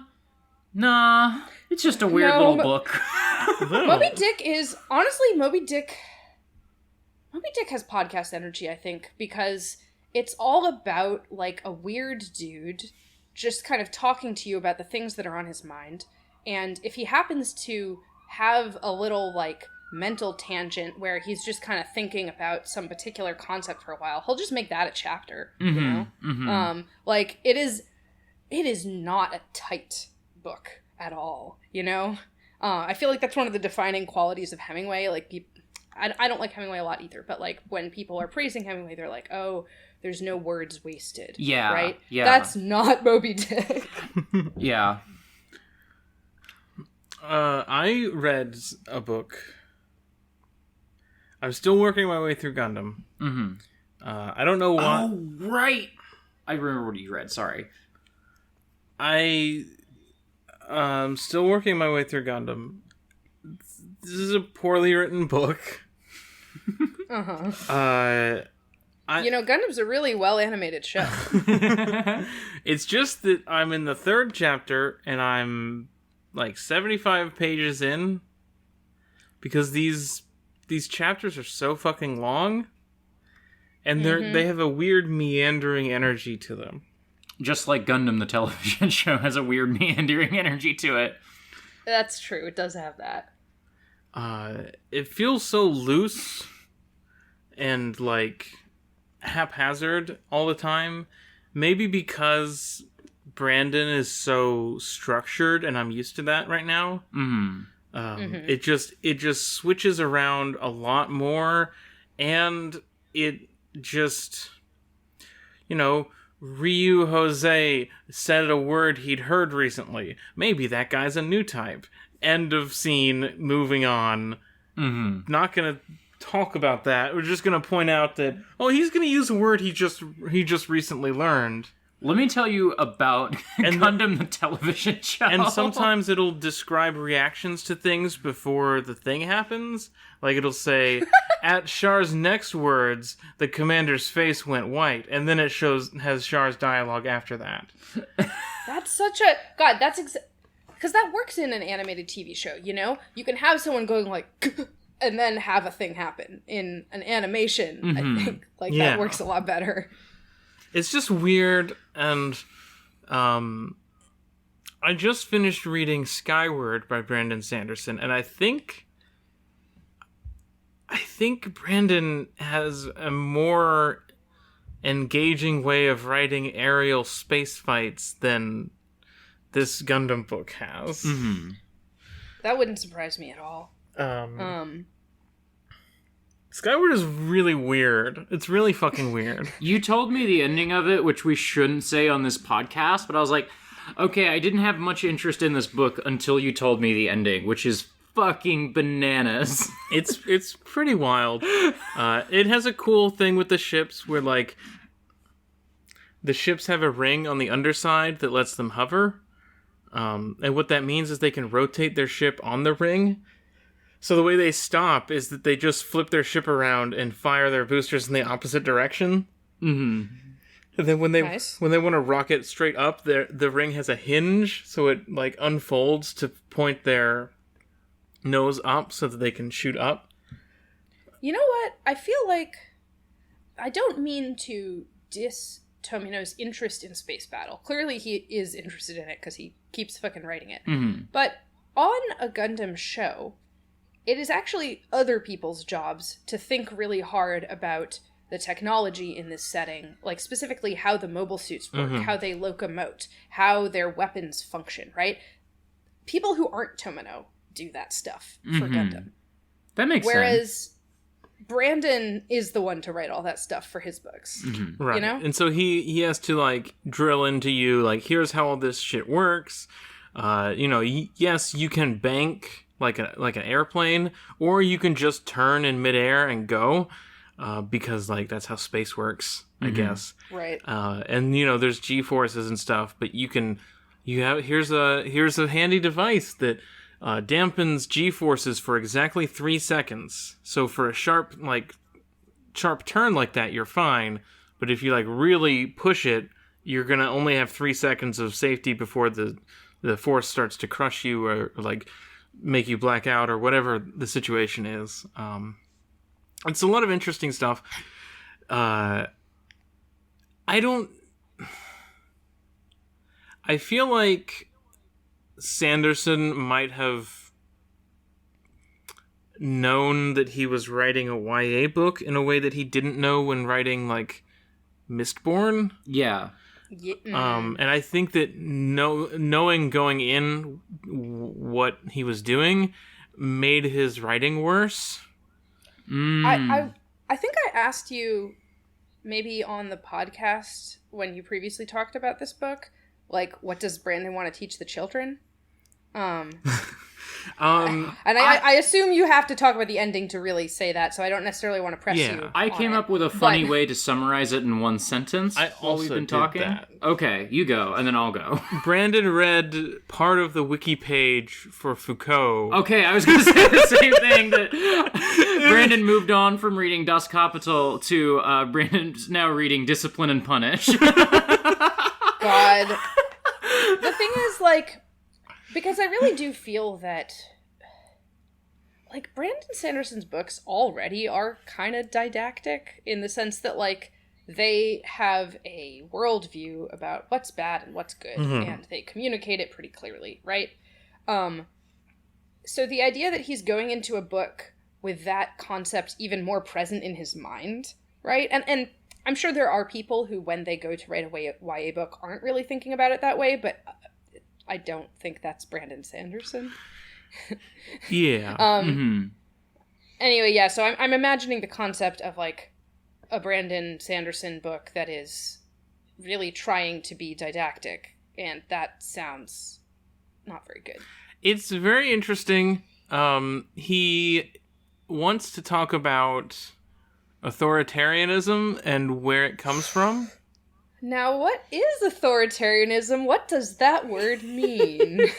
Speaker 4: it's just a weird little book.
Speaker 3: Moby Dick is, honestly, Moby Dick has podcast energy, I think, because it's all about, like, a weird dude just kind of talking to you about the things that are on his mind, and if he happens to have a little, like, mental tangent where he's just kind of thinking about some particular concept for a while, he'll just make that a chapter, you know? Like, it is not a tight book at all, you know? I feel like that's one of the defining qualities of Hemingway. Like, I don't like Hemingway a lot either, but, like, when people are praising Hemingway, they're like, oh, there's no words wasted.
Speaker 4: Yeah.
Speaker 3: Right?
Speaker 4: Yeah.
Speaker 3: That's not Moby Dick.
Speaker 4: Yeah.
Speaker 2: I read a book. I'm still working my way through Gundam. I don't know why.
Speaker 4: Oh, right! I remember what you read, sorry.
Speaker 2: I'm still working my way through Gundam. This is a poorly written book.
Speaker 3: Gundam's a really well-animated show.
Speaker 2: It's just that I'm in the 3rd chapter, and I'm, like, 75 pages in. Because these chapters are so fucking long, and they have a weird meandering energy to them.
Speaker 4: Just like Gundam, the television show, has a weird meandering energy to it.
Speaker 3: That's true. It does have that.
Speaker 2: it feels so loose and like haphazard all the time. Maybe because Brandon is so structured and I'm used to that right now. It just switches around a lot more, and it just, Ryu Jose said a word he'd heard recently. Maybe that guy's a new type. End of scene, moving on. Not gonna talk about that. We're just gonna point out that, he's gonna use a word he just recently learned.
Speaker 4: Let me tell you about Gundam the television show.
Speaker 2: And sometimes it'll describe reactions to things before the thing happens. Like it'll say, at Char's next words, the commander's face went white. And then it has Char's dialogue after that.
Speaker 3: That's such a... God, that's... Because that works in an animated TV show, You can have someone going like... and then have a thing happen. In an animation, I think. That works a lot better.
Speaker 2: It's just weird, and I just finished reading Skyward by Brandon Sanderson, and I think Brandon has a more engaging way of writing aerial space fights than this Gundam book has.
Speaker 3: That wouldn't surprise me at all.
Speaker 2: Skyward is really weird. It's really fucking weird.
Speaker 4: You told me the ending of it, which we shouldn't say on this podcast, but I was like, okay, I didn't have much interest in this book until you told me the ending, which is fucking bananas.
Speaker 2: It's pretty wild. It has a cool thing with the ships where, like, the ships have a ring on the underside that lets them hover. And what that means is they can rotate their ship on the ring. So the way they stop is that they just flip their ship around and fire their boosters in the opposite direction. And then when they want to rocket straight up, the ring has a hinge, so it like unfolds to point their nose up so that they can shoot up.
Speaker 3: You know what? I feel like I don't mean to diss Tomino's interest in space battle. Clearly he is interested in it because he keeps fucking writing it. But on a Gundam show, it is actually other people's jobs to think really hard about the technology in this setting, like specifically how the mobile suits work, how they locomote, how their weapons function, right? People who aren't Tomino do that stuff for Gundam.
Speaker 4: That makes sense.
Speaker 3: Whereas Brandon is the one to write all that stuff for his books.
Speaker 2: Right. And so he has to like drill into you, like, here's how all this shit works. Yes, you can bank like an airplane, or you can just turn in midair and go, because like that's how space works, I guess.
Speaker 3: Right.
Speaker 2: And there's G-forces and stuff, but here's a handy device that dampens G-forces for exactly 3 seconds. So for a sharp turn like that, you're fine. But if you like really push it, you're gonna only have 3 seconds of safety before the force starts to crush you or like make you black out or whatever the situation is. It's a lot of interesting stuff. I feel like Sanderson might have known that he was writing a YA book in a way that he didn't know when writing like Mistborn.
Speaker 4: Yeah.
Speaker 2: And I think that knowing going in what he was doing made his writing worse.
Speaker 3: I think I asked you maybe on the podcast when you previously talked about this book, like, what does Brandon want to teach the children? I assume you have to talk about the ending to really say that, so I don't necessarily want to press you.
Speaker 4: I came up with a funny way to summarize it in one sentence while we've been talking.
Speaker 2: That.
Speaker 4: Okay, you go, and then I'll go.
Speaker 2: Brandon read part of the wiki page for Foucault.
Speaker 4: Okay, I was going to say the same thing, that Brandon moved on from reading Das Kapital to Brandon's now reading Discipline and Punish.
Speaker 3: God. The thing is, like, because I really do feel that, like, Brandon Sanderson's books already are kind of didactic in the sense that, like, they have a worldview about what's bad and what's good, and they communicate it pretty clearly, right? So the idea that he's going into a book with that concept even more present in his mind, right? And I'm sure there are people who, when they go to write a YA book, aren't really thinking about it that way, but I don't think that's Brandon Sanderson.
Speaker 2: Yeah.
Speaker 3: Anyway, yeah, so I'm imagining the concept of, like, a Brandon Sanderson book that is really trying to be didactic, and that sounds not very good.
Speaker 2: It's very interesting. He wants to talk about authoritarianism and where it comes from.
Speaker 3: Now, what is authoritarianism? What does that word mean?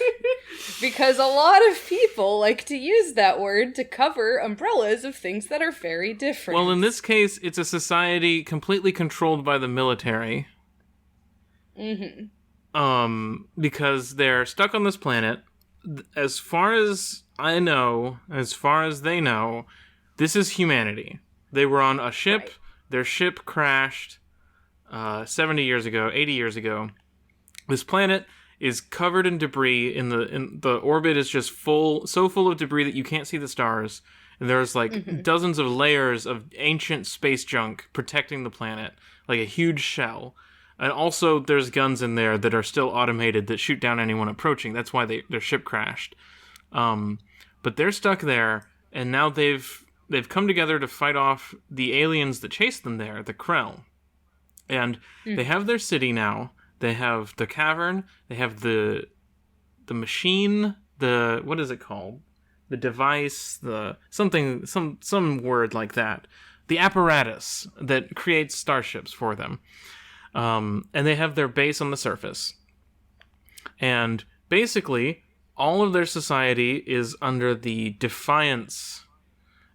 Speaker 3: Because a lot of people like to use that word to cover umbrellas of things that are very different.
Speaker 2: Well, in this case, it's a society completely controlled by the military. Because they're stuck on this planet. As far as I know, as far as they know, this is humanity. They were on a ship. Right. Their ship crashed 70 years ago, 80 years ago. This planet is covered in debris. In the orbit is just so full of debris that you can't see the stars. And there's like dozens of layers of ancient space junk protecting the planet, like a huge shell. And also, there's guns in there that are still automated that shoot down anyone approaching. That's why their ship crashed. But they're stuck there, and now they've come together to fight off the aliens that chased them there, the Krell. And they have their city now. They have the cavern. They have the machine. What is it called? The device. Some word like that. The apparatus that creates starships for them. And they have their base on the surface. And basically, all of their society is under the Defiance.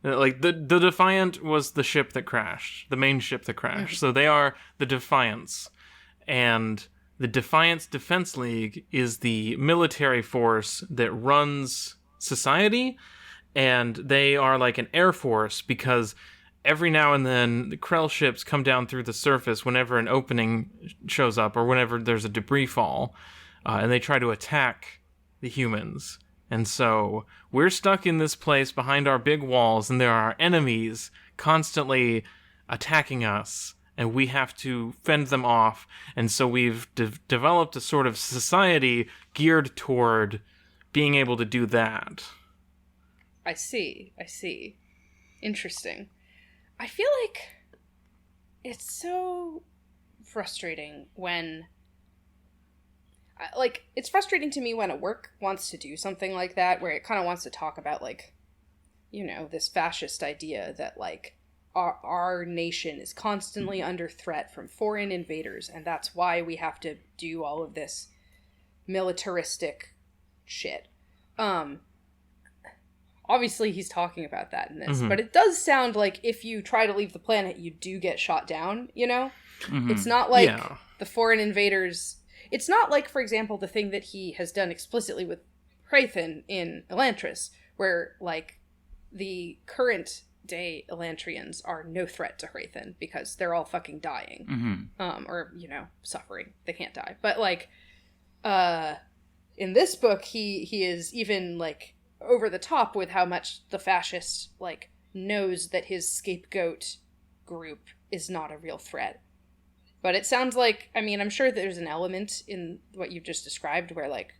Speaker 2: Like, the Defiant was the ship that crashed. The main ship that crashed. So they are the Defiance. And the Defiance Defense League is the military force that runs society. And they are like an air force because every now and then, the Krell ships come down through the surface whenever an opening shows up or whenever there's a debris fall, and they try to attack the humans. And so we're stuck in this place behind our big walls, and there are enemies constantly attacking us, and we have to fend them off. And so we've developed a sort of society geared toward being able to do that.
Speaker 3: I see. Interesting. I feel like it's so frustrating when... Like, it's frustrating to me when a work wants to do something like that, where it kind of wants to talk about, like, you know, this fascist idea that, like, our nation is constantly under threat from foreign invaders, and that's why we have to do all of this militaristic shit. Obviously, he's talking about that in this, but it does sound like if you try to leave the planet, you do get shot down, you know? It's not like the foreign invaders... It's not like, for example, the thing that he has done explicitly with Hrathen in Elantris, where, like, the current day Elantrians are no threat to Hrathen because they're all fucking dying. Or, you know, suffering. They can't die. But, like, in this book, he is even, like, over the top with how much the fascist, like, knows that his scapegoat group is not a real threat. But it sounds like, I mean, I'm sure there's an element in what you've just described where, like,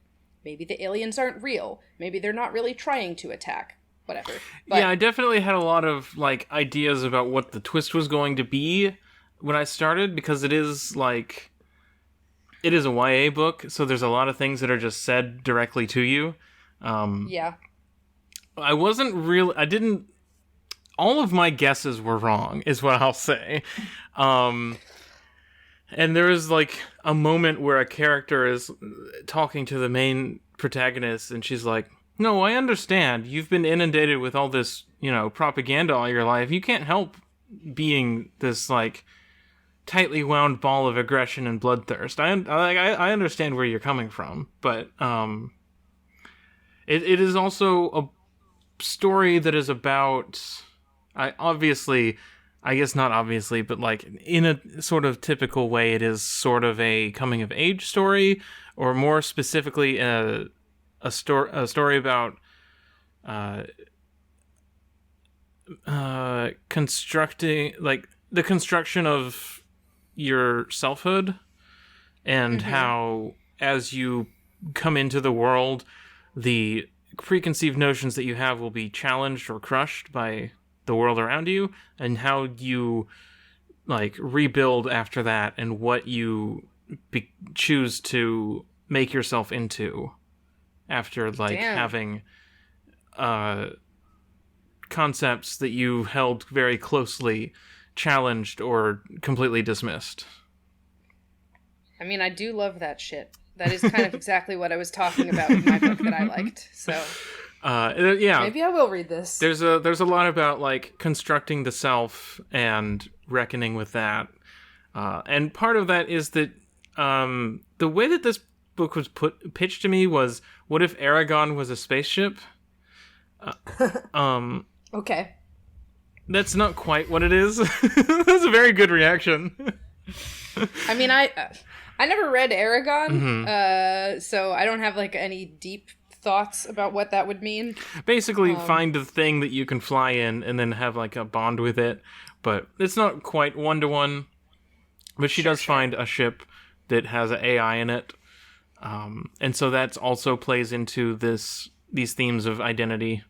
Speaker 3: maybe the aliens aren't real. Maybe they're not really trying to attack. Whatever. But...
Speaker 2: Yeah, I definitely had a lot of, like, ideas about what the twist was going to be when I started, because it is, like... It is a YA book, so there's a lot of things that are just said directly to you.
Speaker 3: Yeah.
Speaker 2: I wasn't really... I didn't... All of my guesses were wrong, is what I'll say. And there is, like, a moment where a character is talking to the main protagonist, and she's like, no, I understand. You've been inundated with all this, you know, propaganda all your life. You can't help being this, like, tightly wound ball of aggression and bloodthirst. I understand where you're coming from, but it is also a story that is about... I guess not obviously, but, like, in a sort of typical way, it is sort of a coming-of-age story, or more specifically, a story about constructing, like, the construction of your selfhood, and how, as you come into the world, the preconceived notions that you have will be challenged or crushed by the world around you, and how you, like, rebuild after that, and what you choose to make yourself into after, like, having concepts that you held very closely challenged or completely dismissed.
Speaker 3: I mean, I do love that shit. That is kind of exactly what I was talking about with my book that I liked. So,
Speaker 2: yeah,
Speaker 3: maybe I will read this.
Speaker 2: There's a lot about, like, constructing the self and reckoning with that, and part of that is that the way that this book was pitched to me was, what if Aragon was a spaceship?
Speaker 3: Okay.
Speaker 2: That's not quite what it is. That's a very good reaction.
Speaker 3: I mean, I never read Aragon, so I don't have, like, any deep thoughts about what that would mean.
Speaker 2: Basically, find a thing that you can fly in and then have, like, a bond with it, but it's not quite one-to-one. But she does find a ship that has an AI in it, and so that also plays into these themes of identity,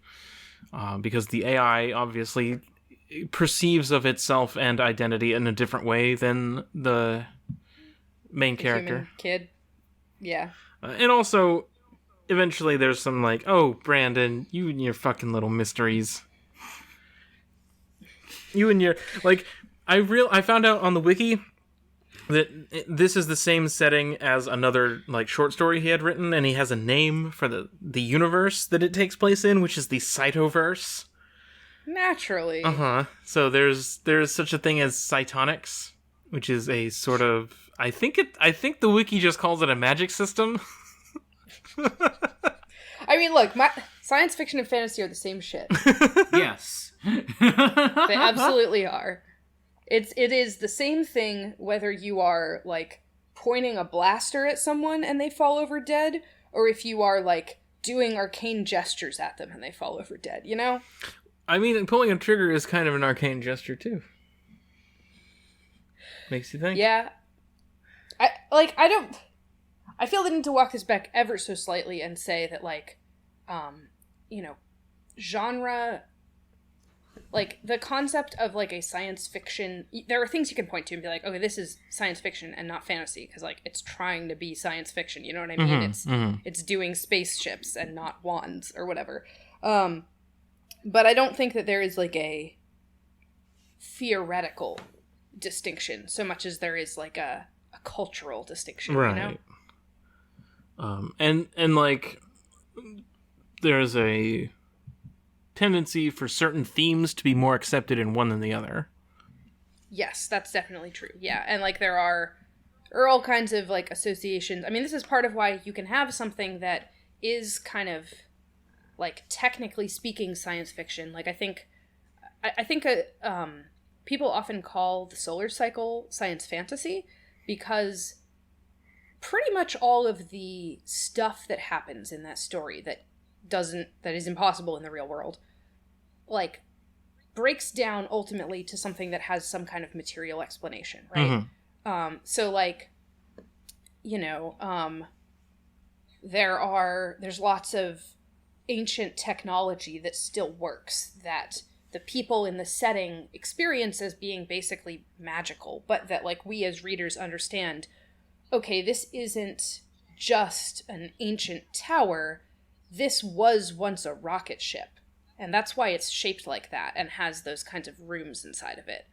Speaker 2: because the AI obviously perceives of itself and identity in a different way than the main character.
Speaker 3: Human kid. Yeah.
Speaker 2: And also, eventually there's some, like, oh, Brandon, you and your fucking little mysteries. You and your, like, I found out on the wiki that this is the same setting as another, like, short story he had written, and he has a name for the universe that it takes place in, which is the Cytoverse.
Speaker 3: Naturally.
Speaker 2: So there's such a thing as cytonics, which is a sort of, I think the wiki just calls it a magic system.
Speaker 3: I mean, look, science fiction and fantasy are the same shit.
Speaker 4: Yes.
Speaker 3: They absolutely are. It is the same thing whether you are, like, pointing a blaster at someone and they fall over dead, or if you are, like, doing arcane gestures at them and they fall over dead, you know?
Speaker 2: I mean, pulling a trigger is kind of an arcane gesture, too. Makes you think.
Speaker 3: Yeah. I feel the need to walk this back ever so slightly and say that, like, genre, like, the concept of, like, a science fiction, there are things you can point to and be like, okay, this is science fiction and not fantasy, because, like, it's trying to be science fiction, you know what I mean? It's doing spaceships and not wands or whatever. But I don't think that there is, like, a theoretical distinction so much as there is, like, a cultural distinction,
Speaker 2: right?
Speaker 3: You know?
Speaker 2: And like, there's a tendency for certain themes to be more accepted in one than the other.
Speaker 3: Yes, that's definitely true. Yeah, and, like, there are all kinds of, like, associations. I mean, this is part of why you can have something that is kind of, like, technically speaking, science fiction. Like, I think people often call the solar cycle science fantasy because pretty much all of the stuff that happens in that story that is impossible in the real world, like, breaks down ultimately to something that has some kind of material explanation, right? So, like, you know, there's lots of ancient technology that still works, that the people in the setting experience as being basically magical, but that, like, we as readers understand, okay, this isn't just an ancient tower, this was once a rocket ship, and that's why it's shaped like that and has those kinds of rooms inside of it.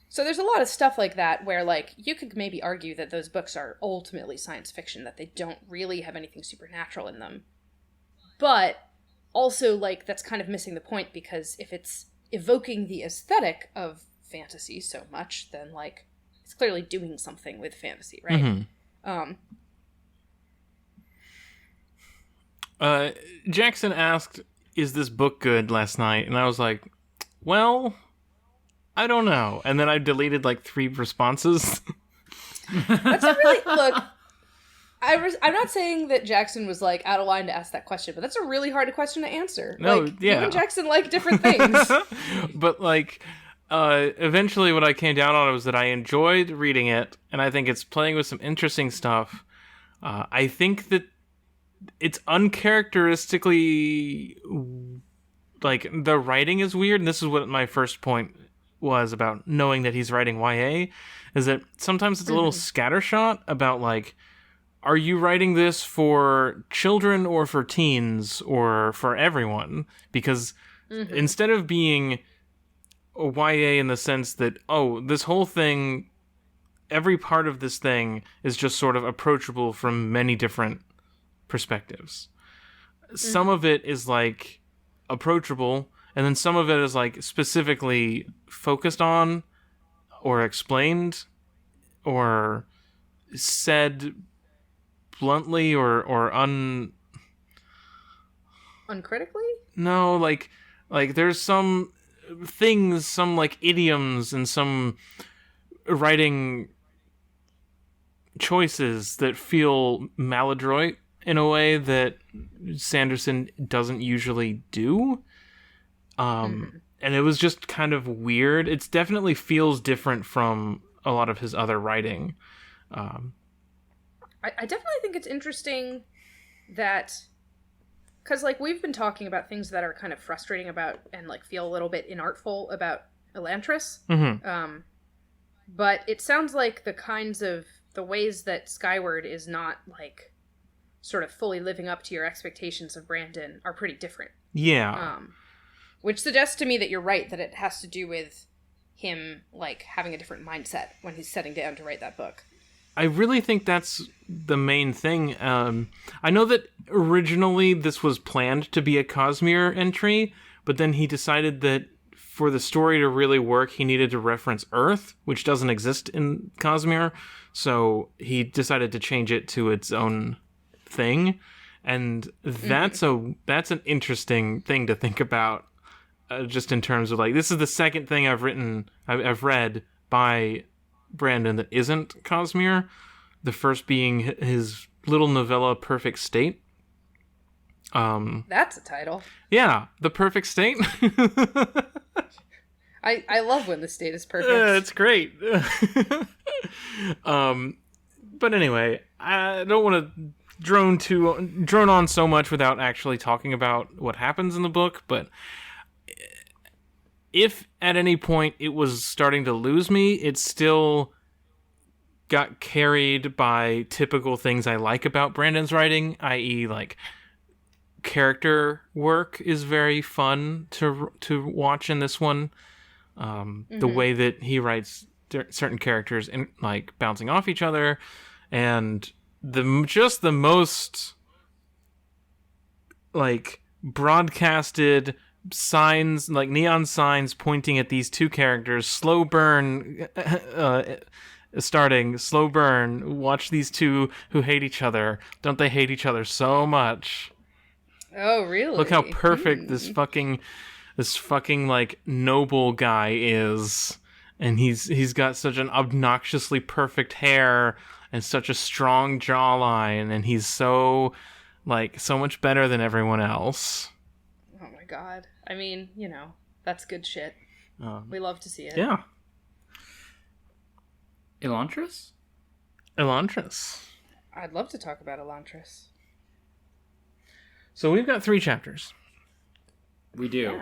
Speaker 3: So there's a lot of stuff like that where, like, you could maybe argue that those books are ultimately science fiction, that they don't really have anything supernatural in them. But also, like, that's kind of missing the point, because if it's evoking the aesthetic of fantasy so much, then, like, it's clearly doing something with fantasy, right?
Speaker 2: Jackson asked, is this book good, last night? And I was like, well, I don't know. And then I deleted, like, 3 responses.
Speaker 3: That's a really, look, I'm not saying that Jackson was like out of line to ask that question, but that's a really hard question to answer.
Speaker 2: No,
Speaker 3: like,
Speaker 2: yeah.
Speaker 3: You and Jackson like different things.
Speaker 2: But like, eventually what I came down on was that I enjoyed reading it, and I think it's playing with some interesting stuff. I think that it's uncharacteristically, like, the writing is weird, and this is what my first point was about knowing that he's writing YA, is that sometimes it's a little scattershot about, like, are you writing this for children or for teens or for everyone? Because instead of being a YA in the sense that, oh, this whole thing, every part of this thing is just sort of approachable from many different perspectives. Some of it is, like, approachable, and then some of it is, like, specifically focused on or explained or said bluntly or
Speaker 3: uncritically?
Speaker 2: No, like there's some things, some, like, idioms and some writing choices that feel maladroit in a way that Sanderson doesn't usually do. And it was just kind of weird. It definitely feels different from a lot of his other writing.
Speaker 3: I definitely think it's interesting that, because, like, we've been talking about things that are kind of frustrating about and, like, feel a little bit inartful about Elantris. But it sounds like the ways that Skyward is not, like, sort of fully living up to your expectations of Brandon are pretty different.
Speaker 2: Yeah.
Speaker 3: Which suggests to me that you're right, that it has to do with him, like, having a different mindset when he's setting down to write that book.
Speaker 2: I really think that's the main thing. I know that originally this was planned to be a Cosmere entry, but then he decided that for the story to really work, he needed to reference Earth, which doesn't exist in Cosmere, so he decided to change it to its own thing, and that's an interesting thing to think about, just in terms of, like, this is the second thing I've read by Brandon that isn't Cosmere, the first being his little novella Perfect State.
Speaker 3: That's a title.
Speaker 2: Yeah, The Perfect State.
Speaker 3: I love when the state is perfect.
Speaker 2: It's great. But anyway, I don't want to drone on so much without actually talking about what happens in the book, but if at any point it was starting to lose me, it still got carried by typical things I like about Brandon's writing, i.e., like, character work is very fun to watch in this one. The way that he writes certain characters in, like, bouncing off each other, and the most, like, broadcasted signs, like neon signs pointing at these two characters, slow burn, starting, slow burn, watch these two who hate each other. Don't they hate each other so much?
Speaker 3: Oh, really?
Speaker 2: Look how perfect this fucking, like, noble guy is. And he's got such an obnoxiously perfect hair and such a strong jawline, and he's so, like, so much better than everyone else.
Speaker 3: Oh my god. I mean, you know, that's good shit. We love to see it.
Speaker 2: Yeah.
Speaker 4: Elantris?
Speaker 2: Elantris.
Speaker 3: I'd love to talk about Elantris.
Speaker 2: So we've got 3 chapters.
Speaker 4: We do.
Speaker 3: Yeah.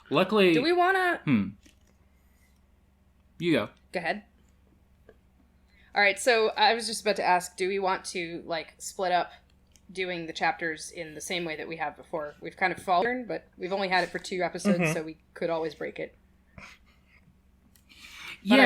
Speaker 4: Luckily...
Speaker 3: Do we want to...
Speaker 4: You go.
Speaker 3: Go ahead. All right, so I was just about to ask, do we want to, like, split up doing the chapters in the same way that we have before? We've kind of fallen, but we've only had it for 2 episodes, so we could always break it. But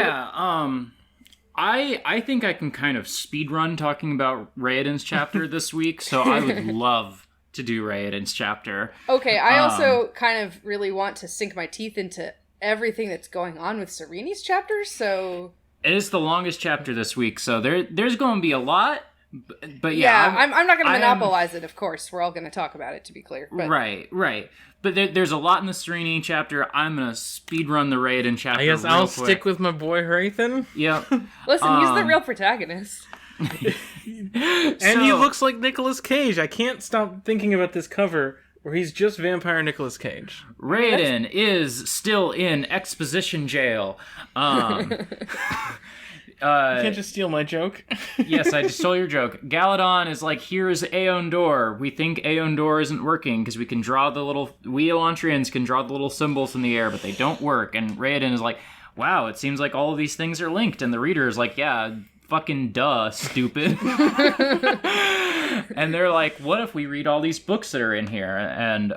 Speaker 4: I think I can kind of speedrun talking about Raoden's chapter this week, so I would love to do Raoden's chapter.
Speaker 3: Okay, I also kind of really want to sink my teeth into everything that's going on with Serene's chapter, so...
Speaker 4: It is the longest chapter this week, so there's going to be a lot, but yeah.
Speaker 3: I'm not going to monopolize it, of course. We're all going to talk about it, to be clear. But...
Speaker 4: Right. But there's a lot in the Serene chapter. I'm going to speedrun the Raoden chapter.
Speaker 2: I guess I'll stick with my boy Hrathen.
Speaker 4: Yep.
Speaker 3: Listen, he's the real protagonist.
Speaker 2: And he looks like Nicolas Cage. I can't stop thinking about this cover where he's just vampire Nicolas Cage.
Speaker 4: Raiden is still in exposition jail.
Speaker 2: You can't just steal my joke.
Speaker 4: Yes, I just stole your joke. Galadon is like, here's Aeon Door. We think Aeon Door isn't working because we Elantrians can draw the little symbols in the air, but they don't work. And Raiden is like, wow, it seems like all of these things are linked. And the reader is like, yeah, fucking duh, stupid. And they're like, what if we read all these books that are in here? And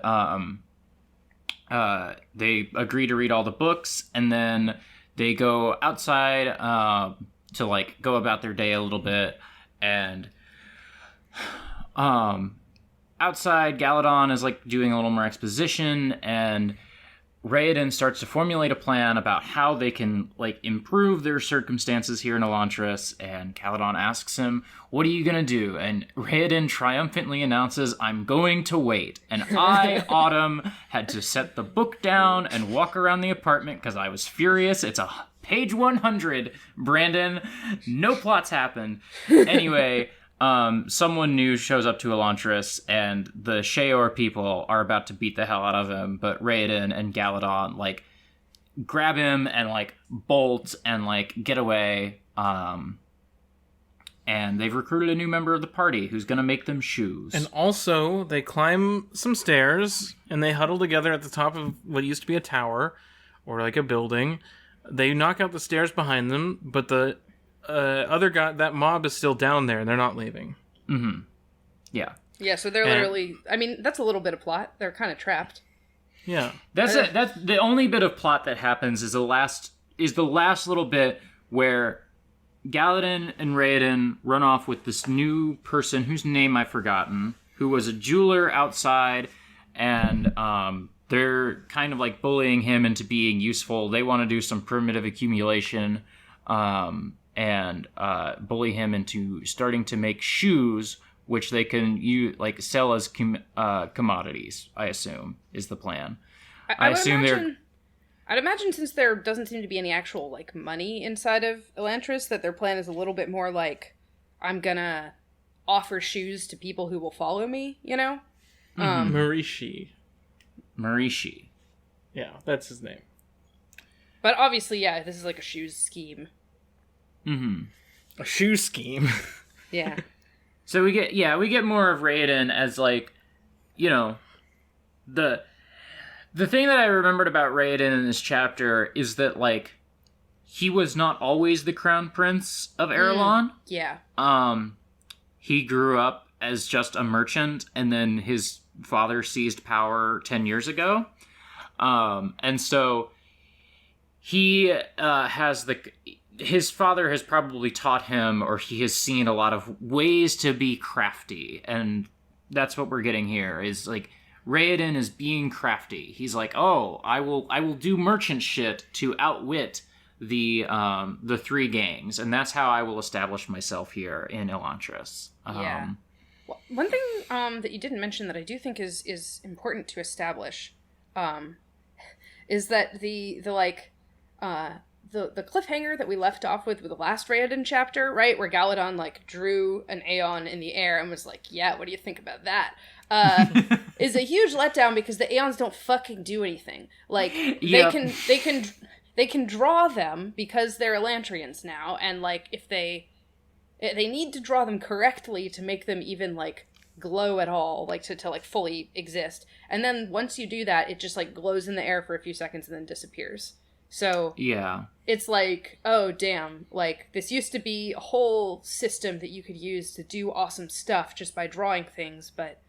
Speaker 4: they agree to read all the books, and then they go outside to like go about their day a little bit. And outside, Galadon is like doing a little more exposition, and Raiden starts to formulate a plan about how they can like improve their circumstances here in Elantris, and Galadon asks him, what are you gonna do? And Raiden triumphantly announces, I'm going to wait. And I, Autumn, had to set the book down and walk around the apartment because I was furious. It's a page 100, Brandon. No plots happened. Anyway, someone new shows up to Elantris, and the Sheor people are about to beat the hell out of him, but Raiden and Galadon, like, grab him and, like, bolt and, like, get away, and they've recruited a new member of the party who's gonna make them shoes.
Speaker 2: And also, they climb some stairs, and they huddle together at the top of what used to be a tower, or, like, a building. They knock out the stairs behind them, but the other guy, that mob is still down there, and they're not leaving.
Speaker 4: Mm-hmm. Yeah.
Speaker 3: Yeah, so they're literally... I mean, that's a little bit of plot. They're kind of trapped.
Speaker 2: Yeah.
Speaker 4: That's the only bit of plot that happens is the last little bit where Galadon and Raiden run off with this new person whose name I've forgotten, who was a jeweler outside, and they're kind of like bullying him into being useful. They want to do some primitive accumulation, and bully him into starting to make shoes, which they can sell as commodities. I assume is the plan.
Speaker 3: I'd imagine since there doesn't seem to be any actual like money inside of Elantris, that their plan is a little bit more like, I'm gonna offer shoes to people who will follow me. You know,
Speaker 2: Marishi. Yeah, that's his name.
Speaker 3: But obviously, yeah, this is like a shoes scheme.
Speaker 4: Mm-hmm.
Speaker 2: A shoe scheme.
Speaker 3: Yeah.
Speaker 4: So we get more of Raiden as like, you know, the thing that I remembered about Raiden in this chapter is that like he was not always the crown prince of Arelon.
Speaker 3: Yeah.
Speaker 4: He grew up as just a merchant, and then his father seized power 10 years ago. And so he his father has probably taught him, or he has seen a lot of ways to be crafty, and that's what we're getting here, is like Raiden is being crafty. He's like, oh, I will do merchant shit to outwit the three gangs, and that's how I will establish myself here in Elantris.
Speaker 3: Yeah. Well, one thing that you didn't mention that I do think is important to establish, is that the cliffhanger that we left off with the last Raiden chapter, right, where Galadon like drew an Aeon in the air and was like, yeah, what do you think about that? Is a huge letdown because the Aeons don't fucking do anything. Like they can draw them because they're Elantrians now, and like if they need to draw them correctly to make them even like glow at all, like to like fully exist. And then once you do that, it just like glows in the air for a few seconds and then disappears. So
Speaker 4: yeah,
Speaker 3: it's like, oh damn, like this used to be a whole system that you could use to do awesome stuff just by drawing things, but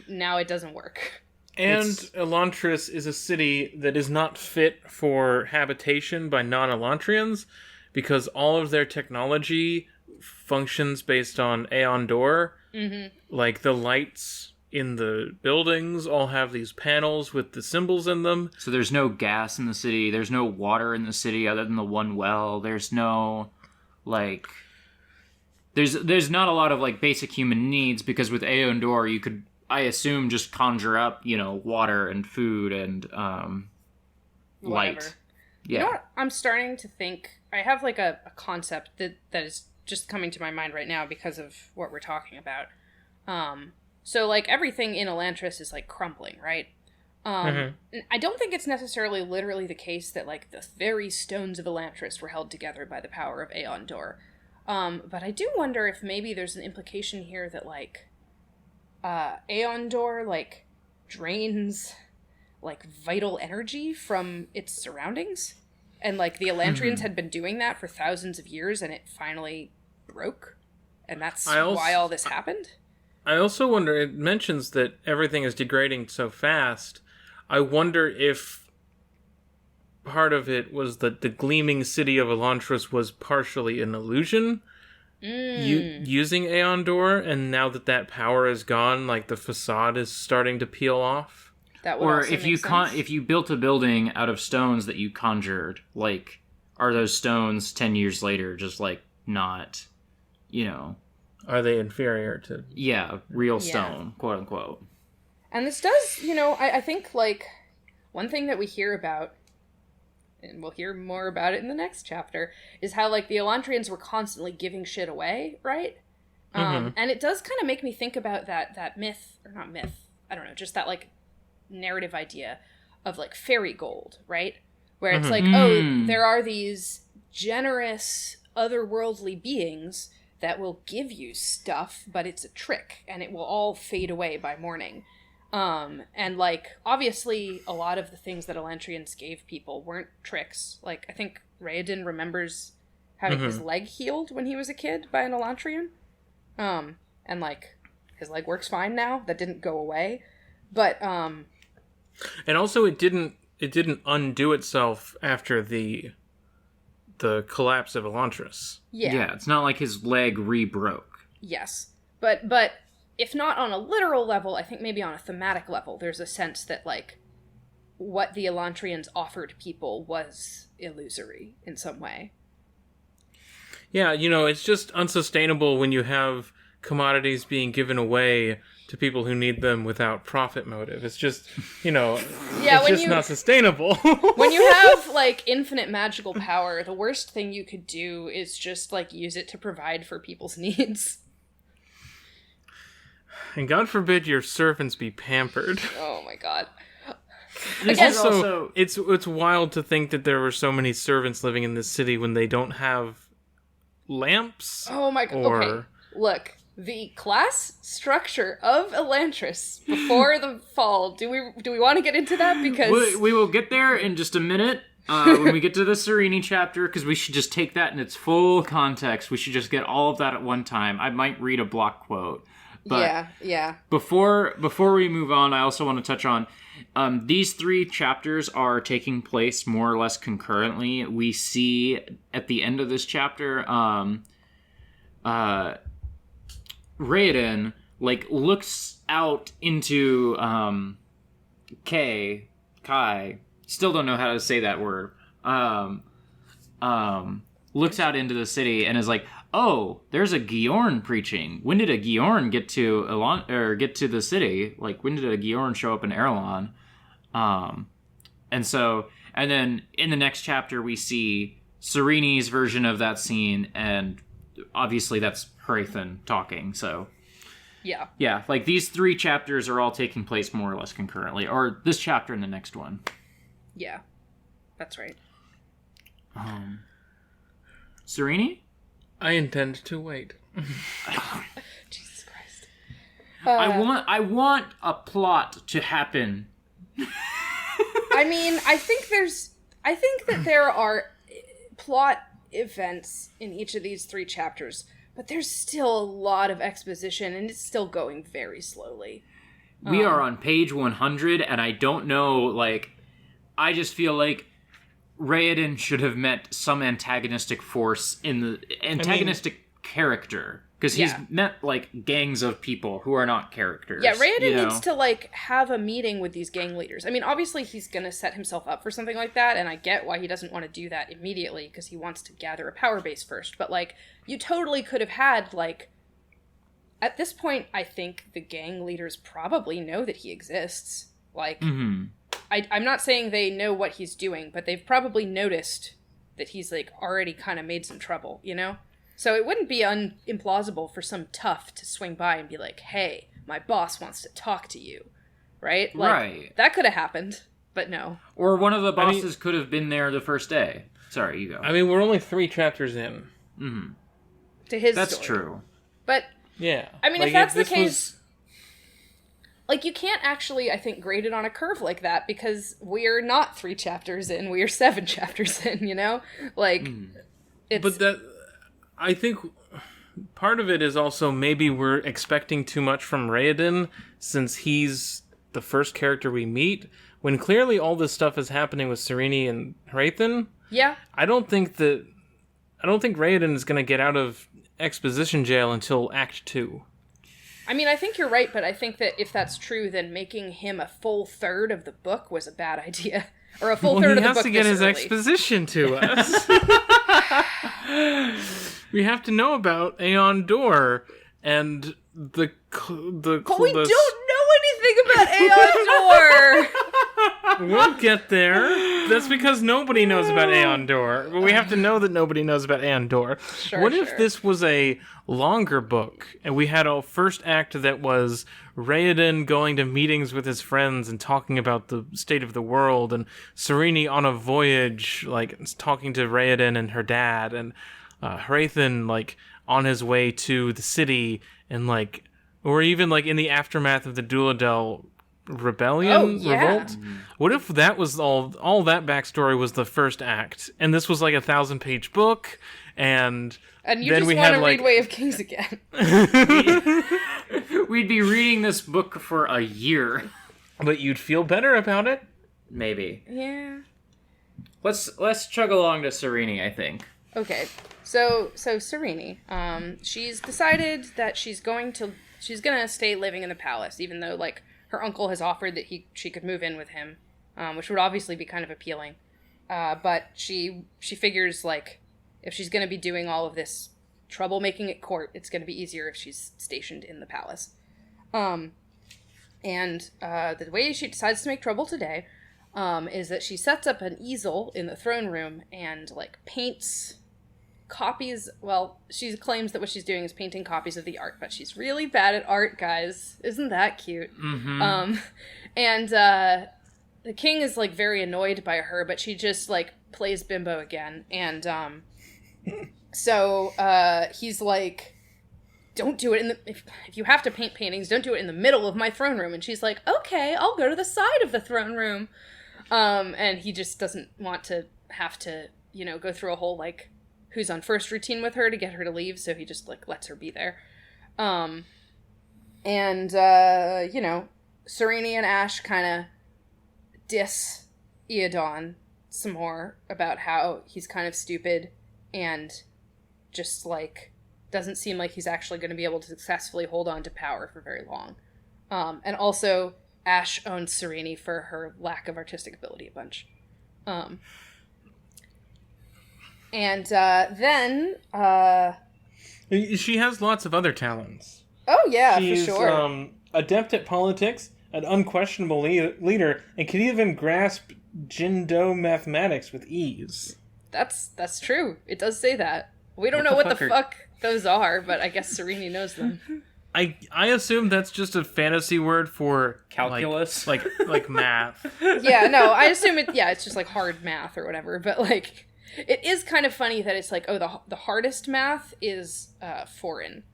Speaker 3: now it doesn't work.
Speaker 2: And Elantris is a city that is not fit for habitation by non-Elantrians because all of their technology functions based on Aeon Door. Mm-hmm. Like the lights in the buildings all have these panels with the symbols in them.
Speaker 4: So there's no gas in the city. There's no water in the city other than the one well. There's no, like... There's not a lot of, like, basic human needs, because with Aeon Door, you could, I assume, just conjure up, you know, water and food and light.
Speaker 3: Yeah. You know what? I'm starting to think... I have, like, a concept that is just coming to my mind right now because of what we're talking about. So, like, everything in Elantris is, like, crumbling, right? I don't think it's necessarily literally the case that, like, the very stones of Elantris were held together by the power of Aeon Door. But I do wonder if maybe there's an implication here that, like, Aeon Door, like, drains, like, vital energy from its surroundings. And, like, the Elantrians had been doing that for thousands of years, and it finally broke. And that's why all this happened.
Speaker 2: I also wonder, it mentions that everything is degrading so fast. I wonder if part of it was that the gleaming city of Elantris was partially an illusion, using Aeon Door, and now that power is gone, like, the facade is starting to peel off.
Speaker 3: That would
Speaker 4: or
Speaker 3: also
Speaker 4: if
Speaker 3: make
Speaker 4: you
Speaker 3: sense.
Speaker 4: if you built a building out of stones that you conjured, like, are those stones 10 years later just, like, not, you know...
Speaker 2: Are they inferior to...
Speaker 4: Yeah, real stone, quote unquote.
Speaker 3: And this does, you know, I think, like, one thing that we hear about, and we'll hear more about it in the next chapter, is how, like, the Elantrians were constantly giving shit away, right? And it does kind of make me think about that myth, or not myth, I don't know, just that, like, narrative idea of, like, fairy gold, right? Where it's like, oh, there are these generous, otherworldly beings that will give you stuff, but it's a trick, and it will all fade away by morning. And, like, obviously, a lot of the things that Elantrians gave people weren't tricks. Like, I think Raoden remembers having his leg healed when he was a kid by an Elantrian. And, like, his leg works fine now. That didn't go away. But,
Speaker 2: And also, it didn't undo itself after the collapse of Elantris.
Speaker 3: yeah.
Speaker 4: It's not like his leg re-broke.
Speaker 3: Yes. But if not on a literal level, I think maybe on a thematic level, there's a sense that, like, what the Elantrians offered people was illusory in some way.
Speaker 2: Yeah, you know, it's just unsustainable when you have commodities being given away to people who need them without profit motive. It's just, you know, it's just not sustainable.
Speaker 3: When you have, like, infinite magical power, the worst thing you could do is just, like, use it to provide for people's needs.
Speaker 2: And God forbid your servants be pampered.
Speaker 3: Oh my god.
Speaker 2: Also, it's wild to think that there were so many servants living in this city when they don't have lamps.
Speaker 3: Oh my god. Okay, look. The class structure of Elantris before the fall. Do we want to get into that? Because
Speaker 4: we will get there in just a minute when we get to the Sereni chapter, because we should just take that in its full context. We should just get all of that at one time. I might read a block quote. But
Speaker 3: yeah.
Speaker 4: Before we move on, I also want to touch on these 3 chapters are taking place more or less concurrently. We see at the end of this chapter, Raoden, like, looks out into Kai, still don't know how to say that word. Looks out into the city and is like, oh, there's a Giorn preaching. When did a Giorn get to get to the city? Like, when did a Giorn show up in Arelon? And then in the next chapter we see Sereni's version of that scene, and obviously that's Hrathen talking, so... Yeah, like, these 3 chapters are all taking place more or less concurrently, or this chapter and the next one.
Speaker 3: Yeah, that's right.
Speaker 4: Sereni?
Speaker 2: I intend to wait.
Speaker 3: Jesus Christ.
Speaker 4: I want a plot to happen.
Speaker 3: I mean, I think that there are plot events in each of these 3 chapters, but there's still a lot of exposition, and it's still going very slowly.
Speaker 4: We are on page 100, and I don't know, like, I just feel like Raoden should have met some antagonistic force in the character, because he's met, like, gangs of people who are not characters.
Speaker 3: Yeah, Raoden needs to, like, have a meeting with these gang leaders. I mean, obviously he's gonna set himself up for something like that, and I get why he doesn't want to do that immediately, because he wants to gather a power base first, but, like, you totally could have had, like... At this point, I think the gang leaders probably know that he exists. Like, I'm not saying they know what he's doing, but they've probably noticed that he's, like, already kind of made some trouble, you know? So it wouldn't be implausible for some tough to swing by and be like, hey, my boss wants to talk to you. Right? Like,
Speaker 4: right.
Speaker 3: That could have happened, but no.
Speaker 4: Or one of the bosses could have been there the first day. Sorry, you go.
Speaker 2: I mean, we're only 3 chapters in.
Speaker 4: Mm-hmm.
Speaker 3: To his
Speaker 4: That's
Speaker 3: story.
Speaker 4: true.
Speaker 3: But,
Speaker 2: yeah.
Speaker 3: I mean, if that's the case... Like, you can't actually, I think, grade it on a curve like that, because we're not 3 chapters in, we are 7 chapters in, you know? Like, it's...
Speaker 2: But that... I think part of it is also maybe we're expecting too much from Raoden, since he's the first character we meet, when clearly all this stuff is happening with Serene and Hrathen.
Speaker 3: Yeah.
Speaker 2: I don't think Raoden is going to get out of exposition jail until Act 2.
Speaker 3: I mean, I think you're right, but I think that if that's true, then making him a full third of the book was a bad idea. Or a full third of the book
Speaker 2: he has to get his
Speaker 3: early.
Speaker 2: exposition to us. We have to know about Aeon Door and the
Speaker 3: But we don't know anything about Aeon Door!
Speaker 2: We'll get there. That's because nobody knows about Aeon Door. But we have to know that nobody knows about Aeon Door. What if this was a longer book, and we had a first act that was Raoden going to meetings with his friends and talking about the state of the world, and Serene on a voyage, like, talking to Raoden and her dad, and Hrathen, like, on his way to the city, and, like, or even, like, in the aftermath of the Duladel revolt. What if that was all that backstory was the first act, and this was like a 1,000-page book, and
Speaker 3: you
Speaker 2: then
Speaker 3: just
Speaker 2: we
Speaker 3: want
Speaker 2: had
Speaker 3: to
Speaker 2: like
Speaker 3: read Way of Kings again.
Speaker 4: We'd be reading this book for a year.
Speaker 2: But you'd feel better about it.
Speaker 4: Maybe.
Speaker 3: Yeah.
Speaker 4: Let's chug along to Serene, I think.
Speaker 3: Okay. So Serene, she's decided that she's gonna stay living in the palace, even though, like, her uncle has offered that she could move in with him, which would obviously be kind of appealing. But she figures, like, if she's going to be doing all of this troublemaking at court, it's going to be easier if she's stationed in the palace. And the way she decides to make trouble today is that she sets up an easel in the throne room and, like, paints copies. Well, she claims that what she's doing is painting copies of the art, but she's really bad at art, guys. Isn't that cute?
Speaker 4: Mm-hmm.
Speaker 3: And the king is, like, very annoyed by her, but she just, like, plays bimbo again. And so he's like, don't do it if you have to paint paintings, don't do it in the middle of my throne room. And she's like, okay, I'll go to the side of the throne room. And he just doesn't want to have to, you know, go through a whole, like, who's on first routine with her to get her to leave, so he just, like, lets her be there. You know, Serene and Ash kind of diss Eodon some more about how he's kind of stupid and just, like, doesn't seem like he's actually going to be able to successfully hold on to power for very long. And also, Ash owns Serene for her lack of artistic ability a bunch. Then
Speaker 2: she has lots of other talents.
Speaker 3: Oh, yeah,
Speaker 2: She's,
Speaker 3: for sure.
Speaker 2: Adept at politics, an unquestionable leader, and can even grasp Jindo mathematics with ease.
Speaker 3: That's true. It does say that. We don't know what the fuck those are, but I guess Serene knows them.
Speaker 2: I assume that's just a fantasy word for
Speaker 4: calculus,
Speaker 2: like math.
Speaker 3: Yeah, no, I assume it's just like hard math or whatever, but like it is kind of funny that it's like, oh, the hardest math is foreign.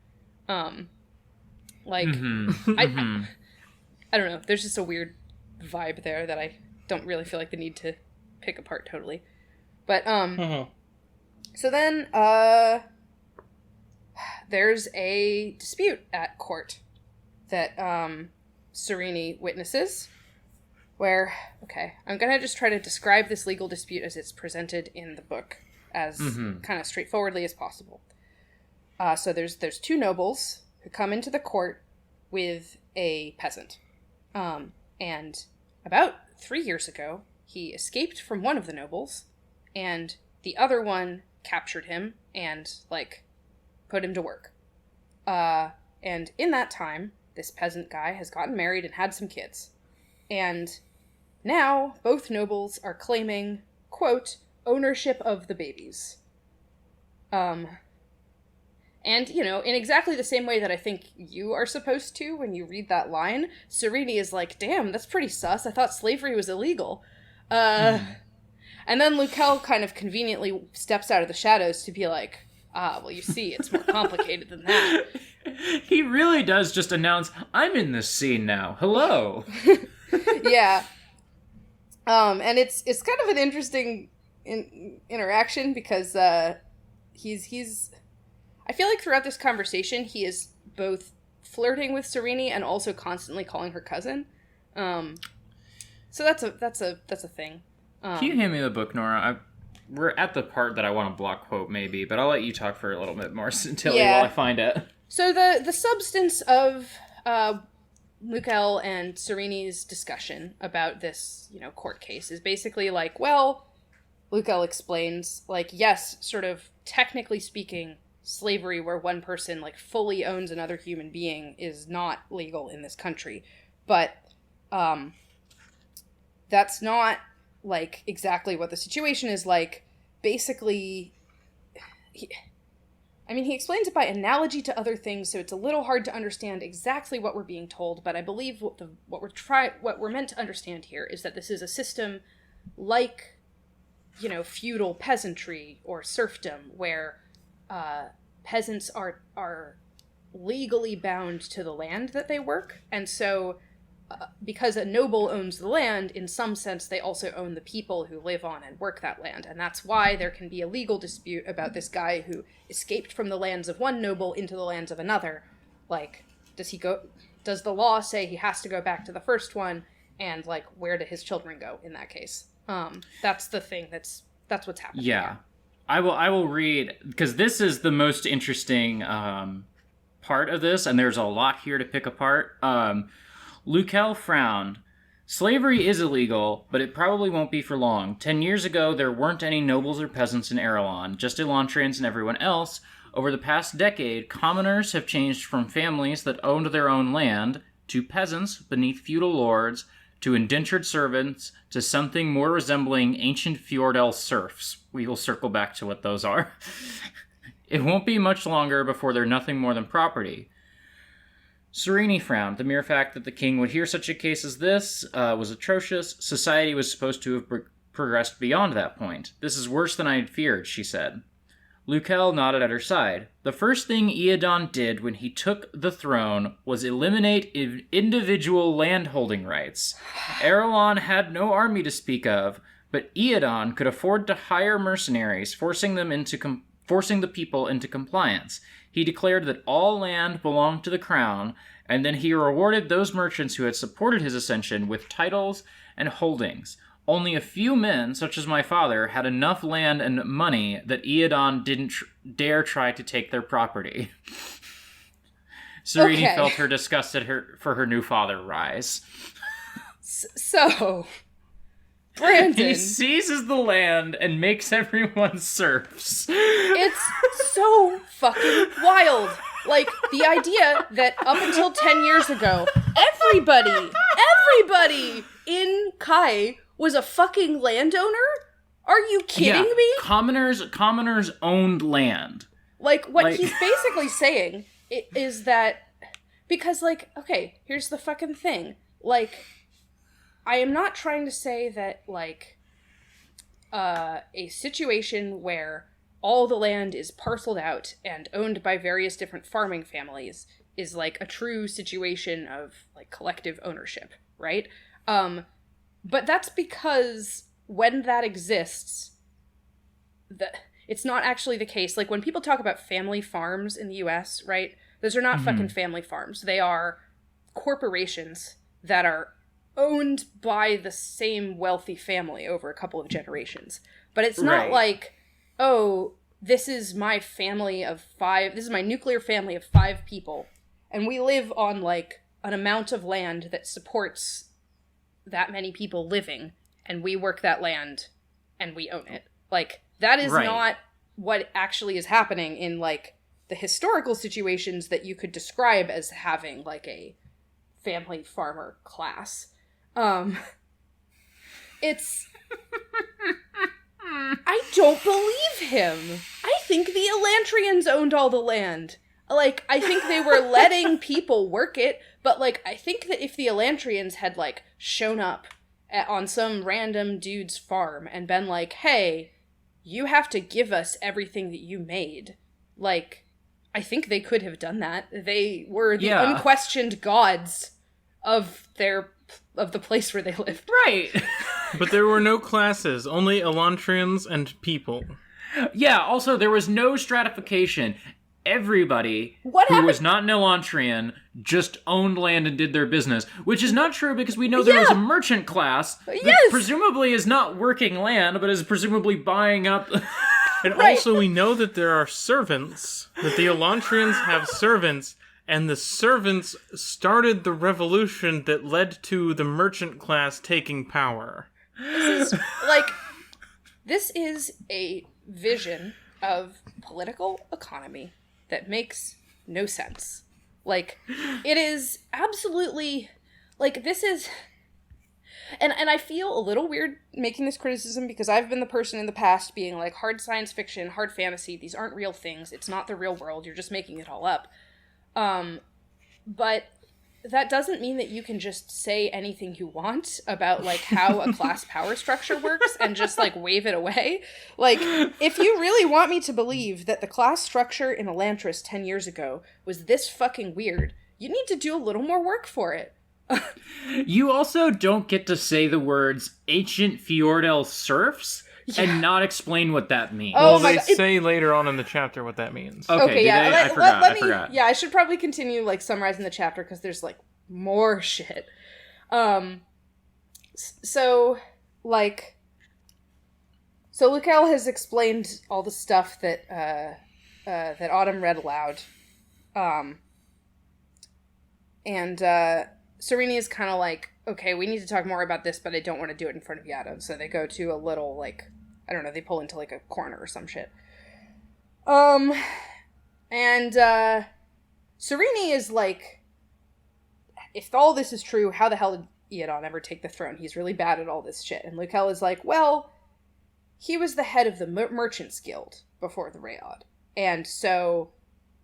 Speaker 3: Like I don't know, there's just a weird vibe there that I don't really feel like the need to pick apart totally. But so then there's a dispute at court that Serene witnesses, where, okay, I'm gonna just try to describe this legal dispute as it's presented in the book as kind of straightforwardly as possible. So there's two nobles who come into the court with a peasant. And about 3 years ago, he escaped from one of the nobles, and the other one captured him and, like, put him to work. And in that time, this peasant guy has gotten married and had some kids. And now both nobles are claiming, quote, ownership of the babies. And, you know, in exactly the same way that I think you are supposed to when you read that line, Sereni is like, damn, that's pretty sus. I thought slavery was illegal. And then Lukel kind of conveniently steps out of the shadows to be like, well, you see, it's more complicated than that.
Speaker 4: He really does just announce, I'm in this scene now. Hello.
Speaker 3: Yeah. And it's kind of an interesting interaction because he's I feel like throughout this conversation he is both flirting with Sereni and also constantly calling her cousin. So that's a thing.
Speaker 4: Can you hand me the book, Nora? We're at the part that I want to block quote maybe, but I'll let you talk for a little bit more until while I find it. So
Speaker 3: the substance of Lukel and Sereni's discussion about this, you know, court case is basically like, well, Lukel explains, like, yes, sort of technically speaking, slavery where one person, like, fully owns another human being is not legal in this country. But that's not, like, exactly what the situation is like. Basically, he explains it by analogy to other things, so it's a little hard to understand exactly what we're being told, but I believe what we're meant to understand here is that this is a system like, you know, feudal peasantry or serfdom, where peasants are legally bound to the land that they work, and so because a noble owns the land, in some sense they also own the people who live on and work that land, and that's why there can be a legal dispute about this guy who escaped from the lands of one noble into the lands of another. Like, does the law say he has to go back to the first one, and, like, where do his children go in that case? That's the thing, that's what's happening.
Speaker 4: Yeah. Here. I will read, because this is the most interesting part of this, and there's a lot here to pick apart. Lukel frowned. Slavery is illegal, but it probably won't be for long. 10 years ago, there weren't any nobles or peasants in Arelon, just Elantrians and everyone else. Over the past decade, commoners have changed from families that owned their own land, to peasants beneath feudal lords, to indentured servants, to something more resembling ancient feudal serfs. We will circle back to what those are. It won't be much longer before they're nothing more than property. Sereni frowned. The mere fact that the king would hear such a case as this was atrocious. Society was supposed to have progressed beyond that point. This is worse than I had feared, she said. Lukel nodded at her side. The first thing Iadon did when he took the throne was eliminate individual landholding rights. Arelon had no army to speak of, but Iadon could afford to hire mercenaries, forcing the people into compliance. He declared that all land belonged to the crown, and then he rewarded those merchants who had supported his ascension with titles and holdings. Only a few men, such as my father, had enough land and money that Iadon didn't dare try to take their property. Sereni felt her disgust for her new father rise.
Speaker 3: So, Brandon.
Speaker 4: He seizes the land and makes everyone serfs.
Speaker 3: It's so fucking wild. Like, the idea that up until 10 years ago, everybody in Kai was a fucking landowner? Are you kidding me?
Speaker 4: Commoners owned land.
Speaker 3: Like, what he's basically saying is that, because, like, okay, here's the fucking thing. Like, I am not trying to say that, like, a situation where all the land is parceled out and owned by various different farming families is, like, a true situation of, like, collective ownership, right? But that's because when that exists, it's not actually the case. Like, when people talk about family farms in the US, right, those are not fucking family farms. They are corporations that are owned by the same wealthy family over a couple of generations. But it's not like, oh, this is my family of 5, this is my nuclear family of 5 people, and we live on, like, an amount of land that supports that many people living, and we work that land, and we own it. Like, that is not what actually is happening in, like, the historical situations that you could describe as having, like, a family farmer class. It's I don't believe him. I think the Elantrians owned all the land. Like, I think they were letting people work it, but, like, I think that if the Elantrians had, like, shown up on some random dude's farm and been like, hey, you have to give us everything that you made, like, I think they could have done that. They were the unquestioned gods of the place where they lived.
Speaker 4: Right.
Speaker 2: But there were no classes, only Elantrians and people.
Speaker 4: Yeah, also, there was no stratification. Everybody who was not an Elantrian just owned land and did their business, which is not true because we know there was a merchant class that presumably is not working land, but is presumably buying up...
Speaker 2: And also we know that there are servants, that the Elantrians have servants, and the servants started the revolution that led to the merchant class taking power.
Speaker 3: This is a vision of political economy that makes no sense. Like, it is absolutely, like, this is, and I feel a little weird making this criticism because I've been the person in the past being like, hard science fiction, hard fantasy, these aren't real things, it's not the real world, you're just making it all up. But that doesn't mean that you can just say anything you want about, like, how a class power structure works and just, like, wave it away. Like, if you really want me to believe that the class structure in Elantris 10 years ago was this fucking weird, you need to do a little more work for it.
Speaker 4: You also don't get to say the words ancient Fjordell serfs and not explain what that means.
Speaker 2: Well, they say later on in the chapter what that means.
Speaker 4: Okay, yeah. I forgot.
Speaker 3: Yeah, I should probably continue, like, summarizing the chapter because there's, like, more shit. So Lukel has explained all the stuff that that Autumn read aloud. And Sereni is kind of like, okay, we need to talk more about this, but I don't want to do it in front of Yada. So they go to a little, like, I don't know, they pull into, like, a corner or some shit. And Sereni is like, if all this is true, how the hell did Iadon ever take the throne? He's really bad at all this shit. And Lukel is like, well, he was the head of the Merchants Guild before the Rayod. And so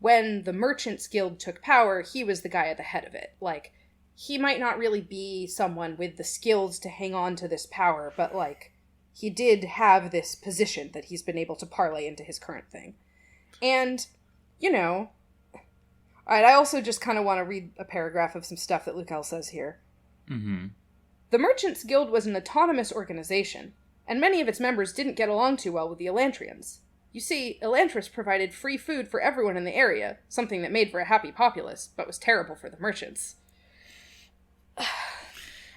Speaker 3: when the Merchants Guild took power, he was the guy at the head of it. Like, he might not really be someone with the skills to hang on to this power, but, like, he did have this position that he's been able to parlay into his current thing. And, you know, alright, I also just kind of want to read a paragraph of some stuff that Lukel says here.
Speaker 4: Mm-hmm.
Speaker 3: The Merchants Guild was an autonomous organization, and many of its members didn't get along too well with the Elantrians. You see, Elantris provided free food for everyone in the area, something that made for a happy populace, but was terrible for the merchants.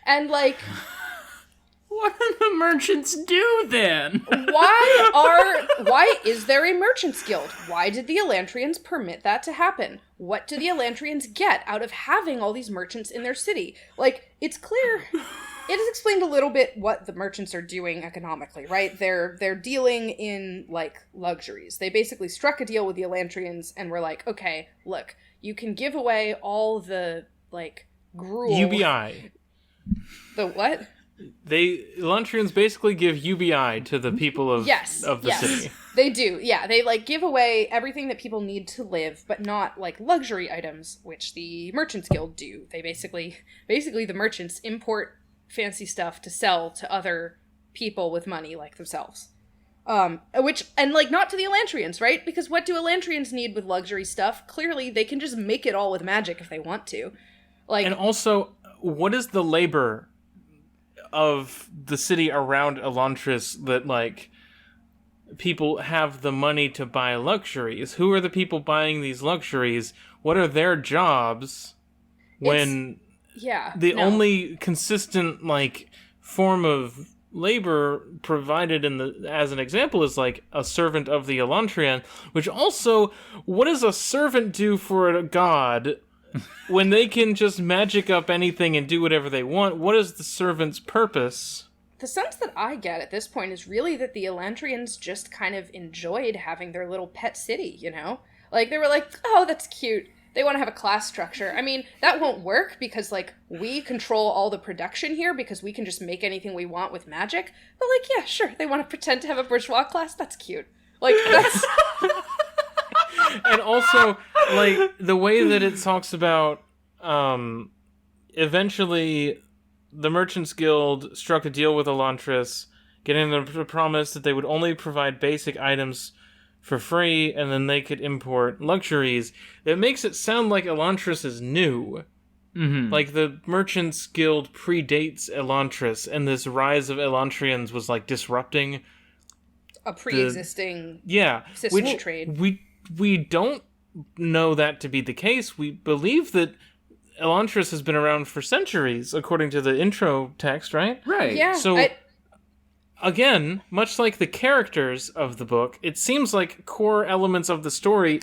Speaker 3: And, like...
Speaker 4: What do the merchants do, then?
Speaker 3: Why is there a merchants guild? Why did the Elantrians permit that to happen? What do the Elantrians get out of having all these merchants in their city? Like, it's clear... It has explained a little bit what the merchants are doing economically, right? They're dealing in, like, luxuries. They basically struck a deal with the Elantrians and were like, okay, look, you can give away all the, like, gruel...
Speaker 2: UBI.
Speaker 3: The what?
Speaker 2: Elantrians basically give UBI to the people of the city.
Speaker 3: They do, yeah. They, like, give away everything that people need to live, but not, like, luxury items, which the Merchants Guild do. They basically the merchants import fancy stuff to sell to other people with money like themselves. And, like, not to the Elantrians, right? Because what do Elantrians need with luxury stuff? Clearly, they can just make it all with magic if they want to. Like,
Speaker 2: and also, what is the labor of the city around Elantris that, like, people have the money to buy luxuries? Who are the people buying these luxuries? What are their jobs when only consistent, like, form of labor provided as an example is, like, a servant of the Elantrian, which also, what does a servant do for a god when they can just magic up anything and do whatever they want? What is the servant's purpose?
Speaker 3: The sense that I get at this point is really that the Elantrians just kind of enjoyed having their little pet city, you know? Like, they were like, oh, that's cute. they want to have a class structure. I mean, that won't work because, like, we control all the production here because we can just make anything we want with magic. But, like, yeah, sure, they want to pretend to have a bourgeois class. That's cute. Like, that's...
Speaker 2: And also, like, the way that it talks about, eventually, the Merchants Guild struck a deal with Elantris, getting them to promise that they would only provide basic items for free, and then they could import luxuries. It makes it sound like Elantris is new.
Speaker 4: Mm-hmm.
Speaker 2: Like, the Merchants Guild predates Elantris, and this rise of Elantrians was, like, disrupting
Speaker 3: a pre-existing system of trade.
Speaker 2: We don't know that to be the case. We believe that Elantris has been around for centuries, according to the intro text, right?
Speaker 4: Right.
Speaker 3: Yeah.
Speaker 2: So, again, much like the characters of the book, it seems like core elements of the story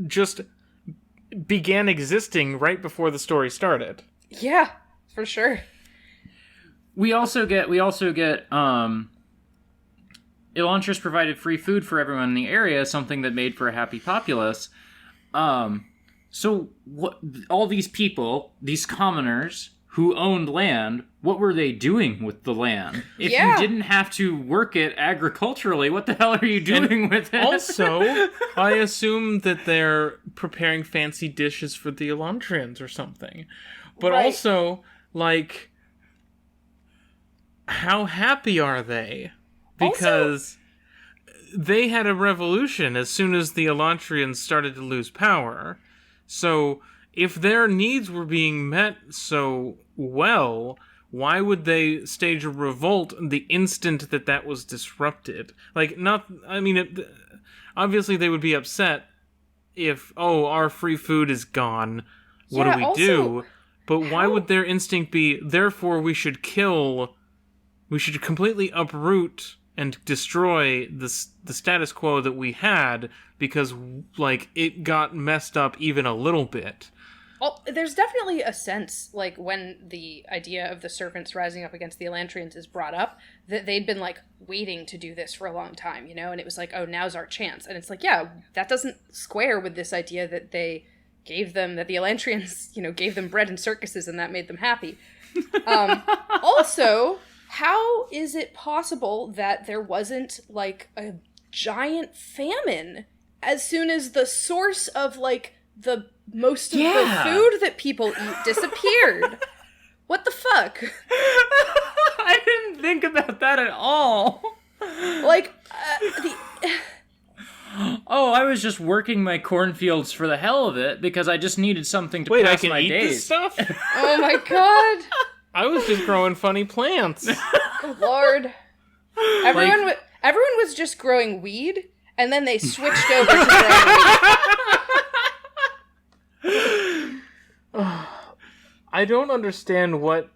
Speaker 2: just began existing right before the story started.
Speaker 3: Yeah, for sure.
Speaker 4: We also get Elantris provided free food for everyone in the area, something that made for a happy populace. So what, all these people, these commoners who owned land, what were they doing with the land? If you didn't have to work it agriculturally, what the hell are you doing with it?
Speaker 2: Also, I assume that they're preparing fancy dishes for the Elantrians or something. But also, like, how happy are they? Because they had a revolution as soon as the Elantrians started to lose power. So, if their needs were being met so well, why would they stage a revolt the instant that was disrupted? Like, obviously they would be upset if, our free food is gone. What do we do? But why would their instinct be, therefore we should completely uproot and destroy the status quo that we had because, like, it got messed up even a little bit.
Speaker 3: Well, there's definitely a sense, like, when the idea of the servants rising up against the Elantrians is brought up, that they'd been, like, waiting to do this for a long time, you know? And it was like, oh, now's our chance. And it's like, yeah, that doesn't square with this idea that the Elantrians, gave them bread and circuses and that made them happy. Also, how is it possible that there wasn't, like, a giant famine as soon as the source of, like, the most of the food that people eat disappeared? What the fuck?
Speaker 4: I didn't think about that at all.
Speaker 3: Like,
Speaker 4: I was just working my cornfields for the hell of it because I just needed something to pass my days. Wait, I can eat this
Speaker 2: stuff?
Speaker 3: Oh my god.
Speaker 2: I was just growing funny plants.
Speaker 3: Oh, Lord. Everyone was just growing weed, and then they switched over to growing weed.
Speaker 2: I don't understand what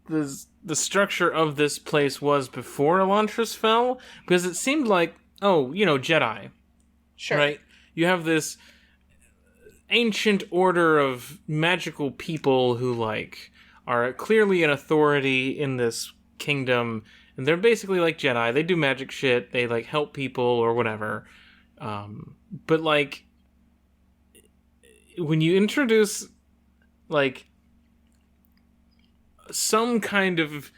Speaker 2: the structure of this place was before Elantris fell, because it seemed like, Jedi.
Speaker 3: Sure.
Speaker 2: Right? You have this ancient order of magical people who, like, are clearly an authority in this kingdom, and they're basically like Jedi. They do magic shit, they, like, help people or whatever. But, like, when you introduce, like, some kind of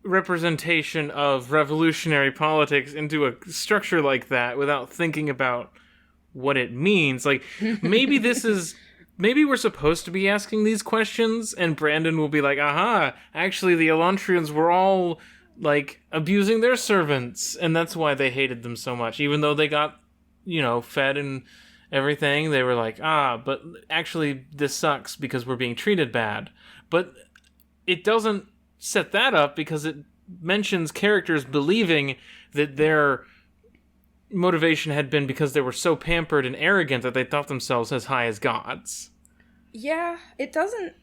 Speaker 2: representation of revolutionary politics into a structure like that without thinking about what it means, like, maybe we're supposed to be asking these questions, and Brandon will be like, aha, actually the Elantrians were all, like, abusing their servants, and that's why they hated them so much. Even though they got, fed and everything, they were like, but actually this sucks because we're being treated bad. But it doesn't set that up because it mentions characters believing that their motivation had been because they were so pampered and arrogant that they thought themselves as high as gods.
Speaker 3: Yeah, it doesn't...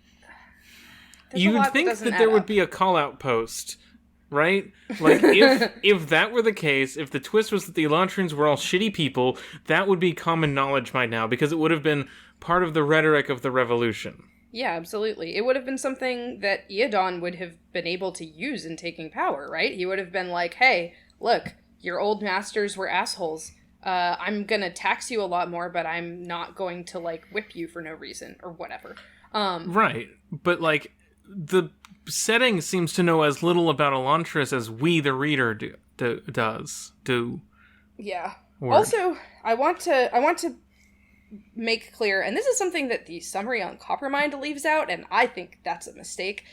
Speaker 2: You'd think that there would be a call-out post, right? Like, if that were the case, if the twist was that the Elantrians were all shitty people, that would be common knowledge by now, because it would have been part of the rhetoric of the revolution.
Speaker 3: Yeah, absolutely. It would have been something that Eodon would have been able to use in taking power, right? He would have been like, hey, look, your old masters were assholes. I'm gonna tax you a lot more, but I'm not going to, like, whip you for no reason, or whatever.
Speaker 2: Right. But, like, the setting seems to know as little about Elantris as we, the reader, do.
Speaker 3: Yeah.
Speaker 2: Word.
Speaker 3: Also, I want to make clear, and this is something that the summary on Coppermind leaves out, and I think that's a mistake.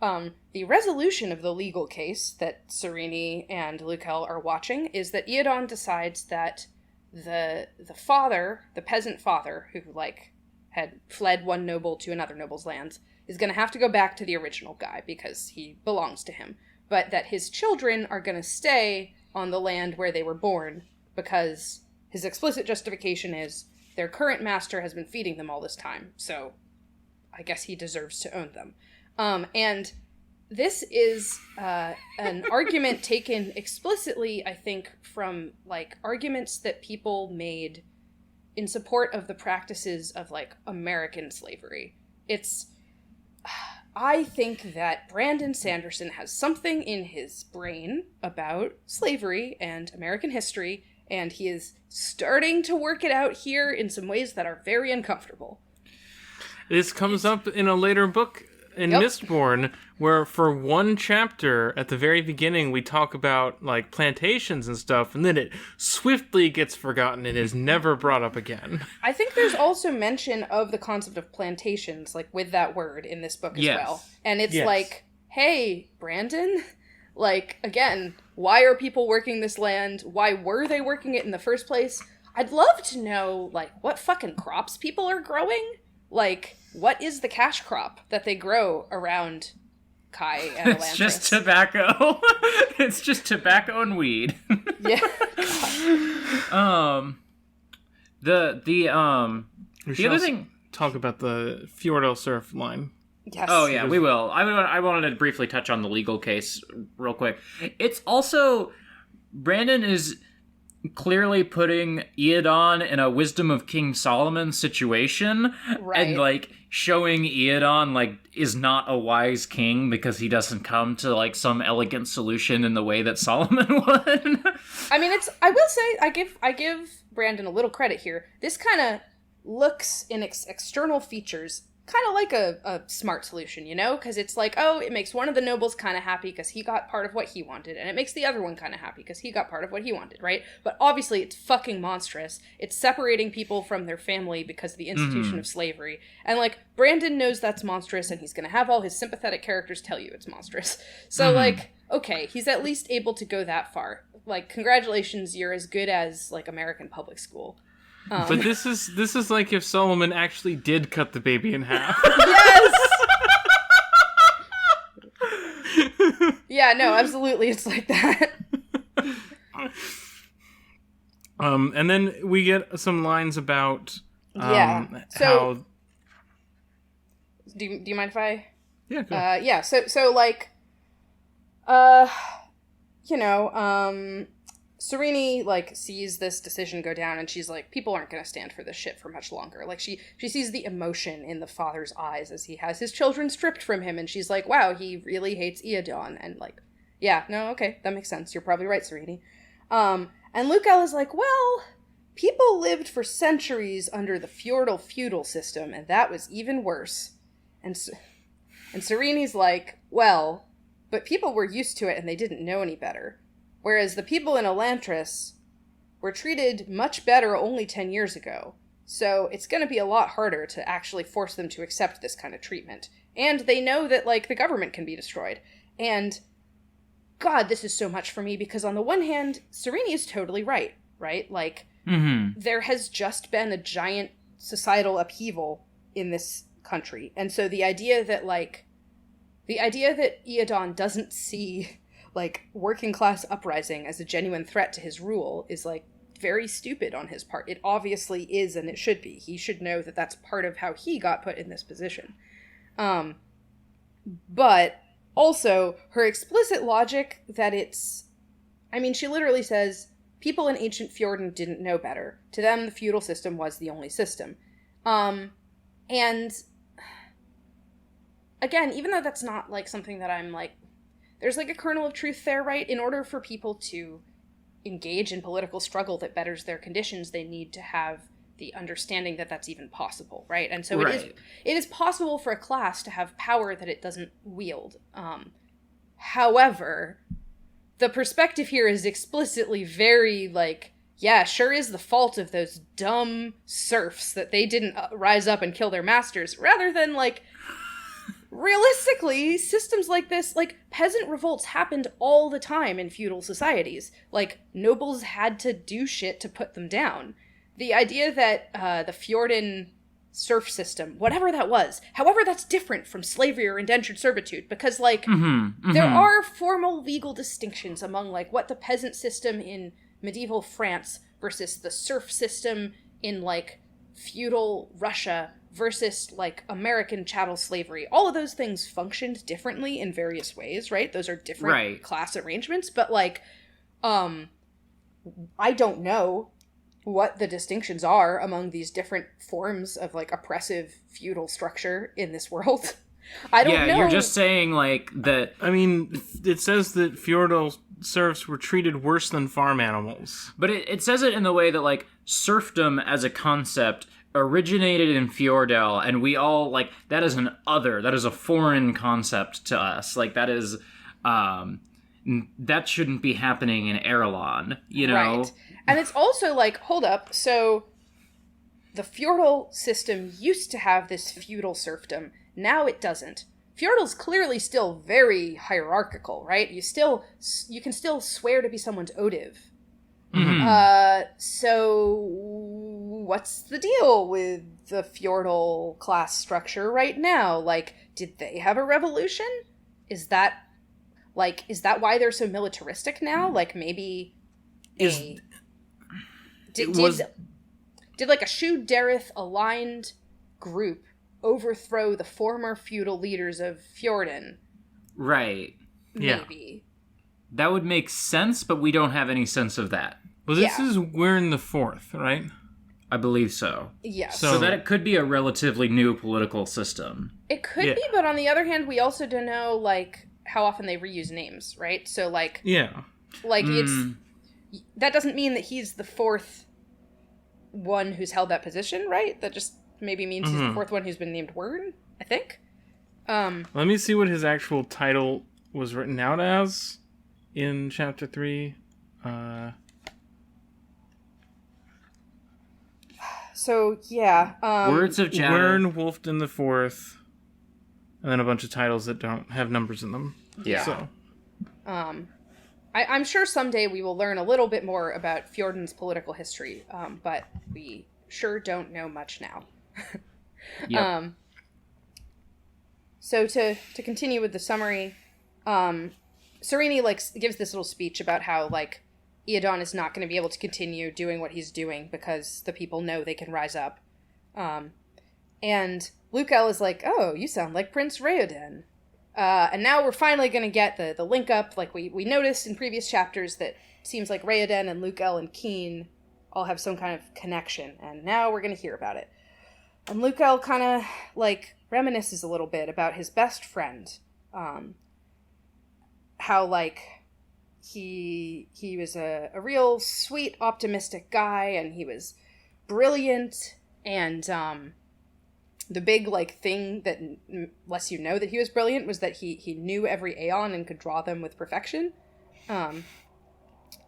Speaker 3: The resolution of the legal case that Sereni and Lukel are watching is that Iadon decides that the father, the peasant father, who, like, had fled one noble to another noble's lands, is going to have to go back to the original guy because he belongs to him. But that his children are going to stay on the land where they were born because his explicit justification is their current master has been feeding them all this time, so I guess he deserves to own them. And this is an argument taken explicitly, I think, from, like, arguments that people made in support of the practices of, like, American slavery. I think that Brandon Sanderson has something in his brain about slavery and American history, and he is starting to work it out here in some ways that are very uncomfortable.
Speaker 2: This comes up in a later book in Mistborn, where for one chapter at the very beginning we talk about, like, plantations and stuff, and then it swiftly gets forgotten and is never brought up again.
Speaker 3: I think there's also mention of the concept of plantations, like, with that word in this book as well. And it's like, hey, Brandon, like, again, why are people working this land? Why were they working it in the first place? I'd love to know, like, what fucking crops people are growing. Like, what is the cash crop that they grow around Kai and Elantris?
Speaker 4: It's just tobacco. It's just tobacco and weed.
Speaker 3: Yeah.
Speaker 2: The other
Speaker 4: other
Speaker 2: thing, talk about the Fjordell Surf line.
Speaker 3: Yes.
Speaker 4: Oh yeah, we will. I wanted to briefly touch on the legal case real quick. It's also, Brandon is clearly putting Iadon in a Wisdom of King Solomon situation,
Speaker 3: right.
Speaker 4: And, like, showing Iadon, like, is not a wise king because he doesn't come to, like, some elegant solution in the way that Solomon would.
Speaker 3: I mean, I will say, I give Brandon a little credit here. This kind of looks in external features kind of like a smart solution, you know? Because it's like, oh, it makes one of the nobles kind of happy because he got part of what he wanted, and it makes the other one kind of happy because he got part of what he wanted, right? But obviously it's fucking monstrous. It's separating people from their family because of the institution of slavery. And, like, Brandon knows that's monstrous, and he's going to have all his sympathetic characters tell you it's monstrous. So, like, okay, he's at least able to go that far. Like, congratulations, you're as good as, like, American public school.
Speaker 2: But this is like if Solomon actually did cut the baby in half.
Speaker 3: Yes! Yeah, no, absolutely, it's like that.
Speaker 2: And then we get some lines about
Speaker 3: So,
Speaker 2: how...
Speaker 3: Do you mind if I...
Speaker 2: Yeah, go.
Speaker 3: Yeah, so like, you know, Sereni, like, sees this decision go down, and she's like, people aren't going to stand for this shit for much longer. Like, she sees the emotion in the father's eyes as he has his children stripped from him, and she's like, wow, he really hates Iadon, and, like, yeah, no, okay, that makes sense. You're probably right, Sereni. And Lukel is like, well, people lived for centuries under the feudal system, and that was even worse. And Sereni's like, well, but people were used to it, and they didn't know any better. Whereas the people in Elantris were treated much better only 10 years ago. So it's going to be a lot harder to actually force them to accept this kind of treatment. And they know that, like, the government can be destroyed. And, God, this is so much for me, because on the one hand, Sereni is totally right? Like, there has just been a giant societal upheaval in this country. And so the idea that Iadon doesn't see, like, working class uprising as a genuine threat to his rule is, like, very stupid on his part. It obviously is, and it should be. He should know that that's part of how he got put in this position. But also, her explicit logic that it's... I mean, she literally says, people in ancient Fjorden didn't know better. To them, the feudal system was the only system. And... again, even though that's not, like, something that I'm, like... There's, like, a kernel of truth there, right? In order for people to engage in political struggle that betters their conditions, they need to have the understanding that that's even possible, right? And so it is possible for a class to have power that it doesn't wield. However, the perspective here is explicitly very, like, yeah, sure is the fault of those dumb serfs that they didn't rise up and kill their masters, rather than, like, realistically, systems like this, like, peasant revolts happened all the time in feudal societies. Like, nobles had to do shit to put them down. The idea that the Fjorden serf system, whatever that was, however that's different from slavery or indentured servitude, because, like, there are formal legal distinctions among, like, what the peasant system in medieval France versus the serf system in, like, feudal Russia versus, like, American chattel slavery. All of those things functioned differently in various ways, right? Those are different class arrangements, but, like, I don't know what the distinctions are among these different forms of, like, oppressive feudal structure in this world. I don't know. Yeah,
Speaker 4: you're just saying, like, that...
Speaker 2: I mean, it says that feudal serfs were treated worse than farm animals.
Speaker 4: But it says it in the way that, like, serfdom as a concept originated in Fjordell, and we all, like, that is an other, that is a foreign concept to us. Like, that is, that shouldn't be happening in Arelon, you know? Right.
Speaker 3: And it's also, like, hold up, so the feudal system used to have this feudal serfdom. Now it doesn't. Feudal's clearly still very hierarchical, right? You can still swear to be someone's odiv. So what's the deal with the feudal class structure right now? Like, did they have a revolution? Is that why they're so militaristic now? Like, maybe did like a Shu Dareth aligned group overthrow the former feudal leaders of Fjorden?
Speaker 4: Right.
Speaker 3: Maybe.
Speaker 4: That would make sense, but we don't have any sense of that.
Speaker 2: Well, this is we're in the 4th, right?
Speaker 4: I believe so.
Speaker 3: Yes.
Speaker 4: So that it could be a relatively new political system.
Speaker 3: It could be, but on the other hand, we also don't know, like, how often they reuse names, right? So, like...
Speaker 2: Yeah.
Speaker 3: Like, that doesn't mean that he's the 4th one who's held that position, right? That just maybe means he's the 4th one who's been named Word, I think.
Speaker 2: Let me see what his actual title was written out as in Chapter 3.
Speaker 3: So, yeah.
Speaker 4: Words of Chatter.
Speaker 2: Wern, Wolfden the 4th, and then a bunch of titles that don't have numbers in them.
Speaker 3: Yeah.
Speaker 2: So.
Speaker 3: I'm sure someday we will learn a little bit more about Fjorden's political history, but we sure don't know much now.
Speaker 4: Yep.
Speaker 3: So to continue with the summary, Sereni, like, gives this little speech about how, like, Eodon is not going to be able to continue doing what he's doing because the people know they can rise up. And Lukel is like, oh, you sound like Prince Raoden. And now we're finally going to get the link up. Like, we noticed in previous chapters that it seems like Raoden and Lukel and Keen all have some kind of connection. And now we're going to hear about it. And Lukel kind of, like, reminisces a little bit about his best friend. How, like, he was a real sweet, optimistic guy, and he was brilliant, and the big, like, thing that lets you know that he was brilliant was that he knew every Aeon and could draw them with perfection.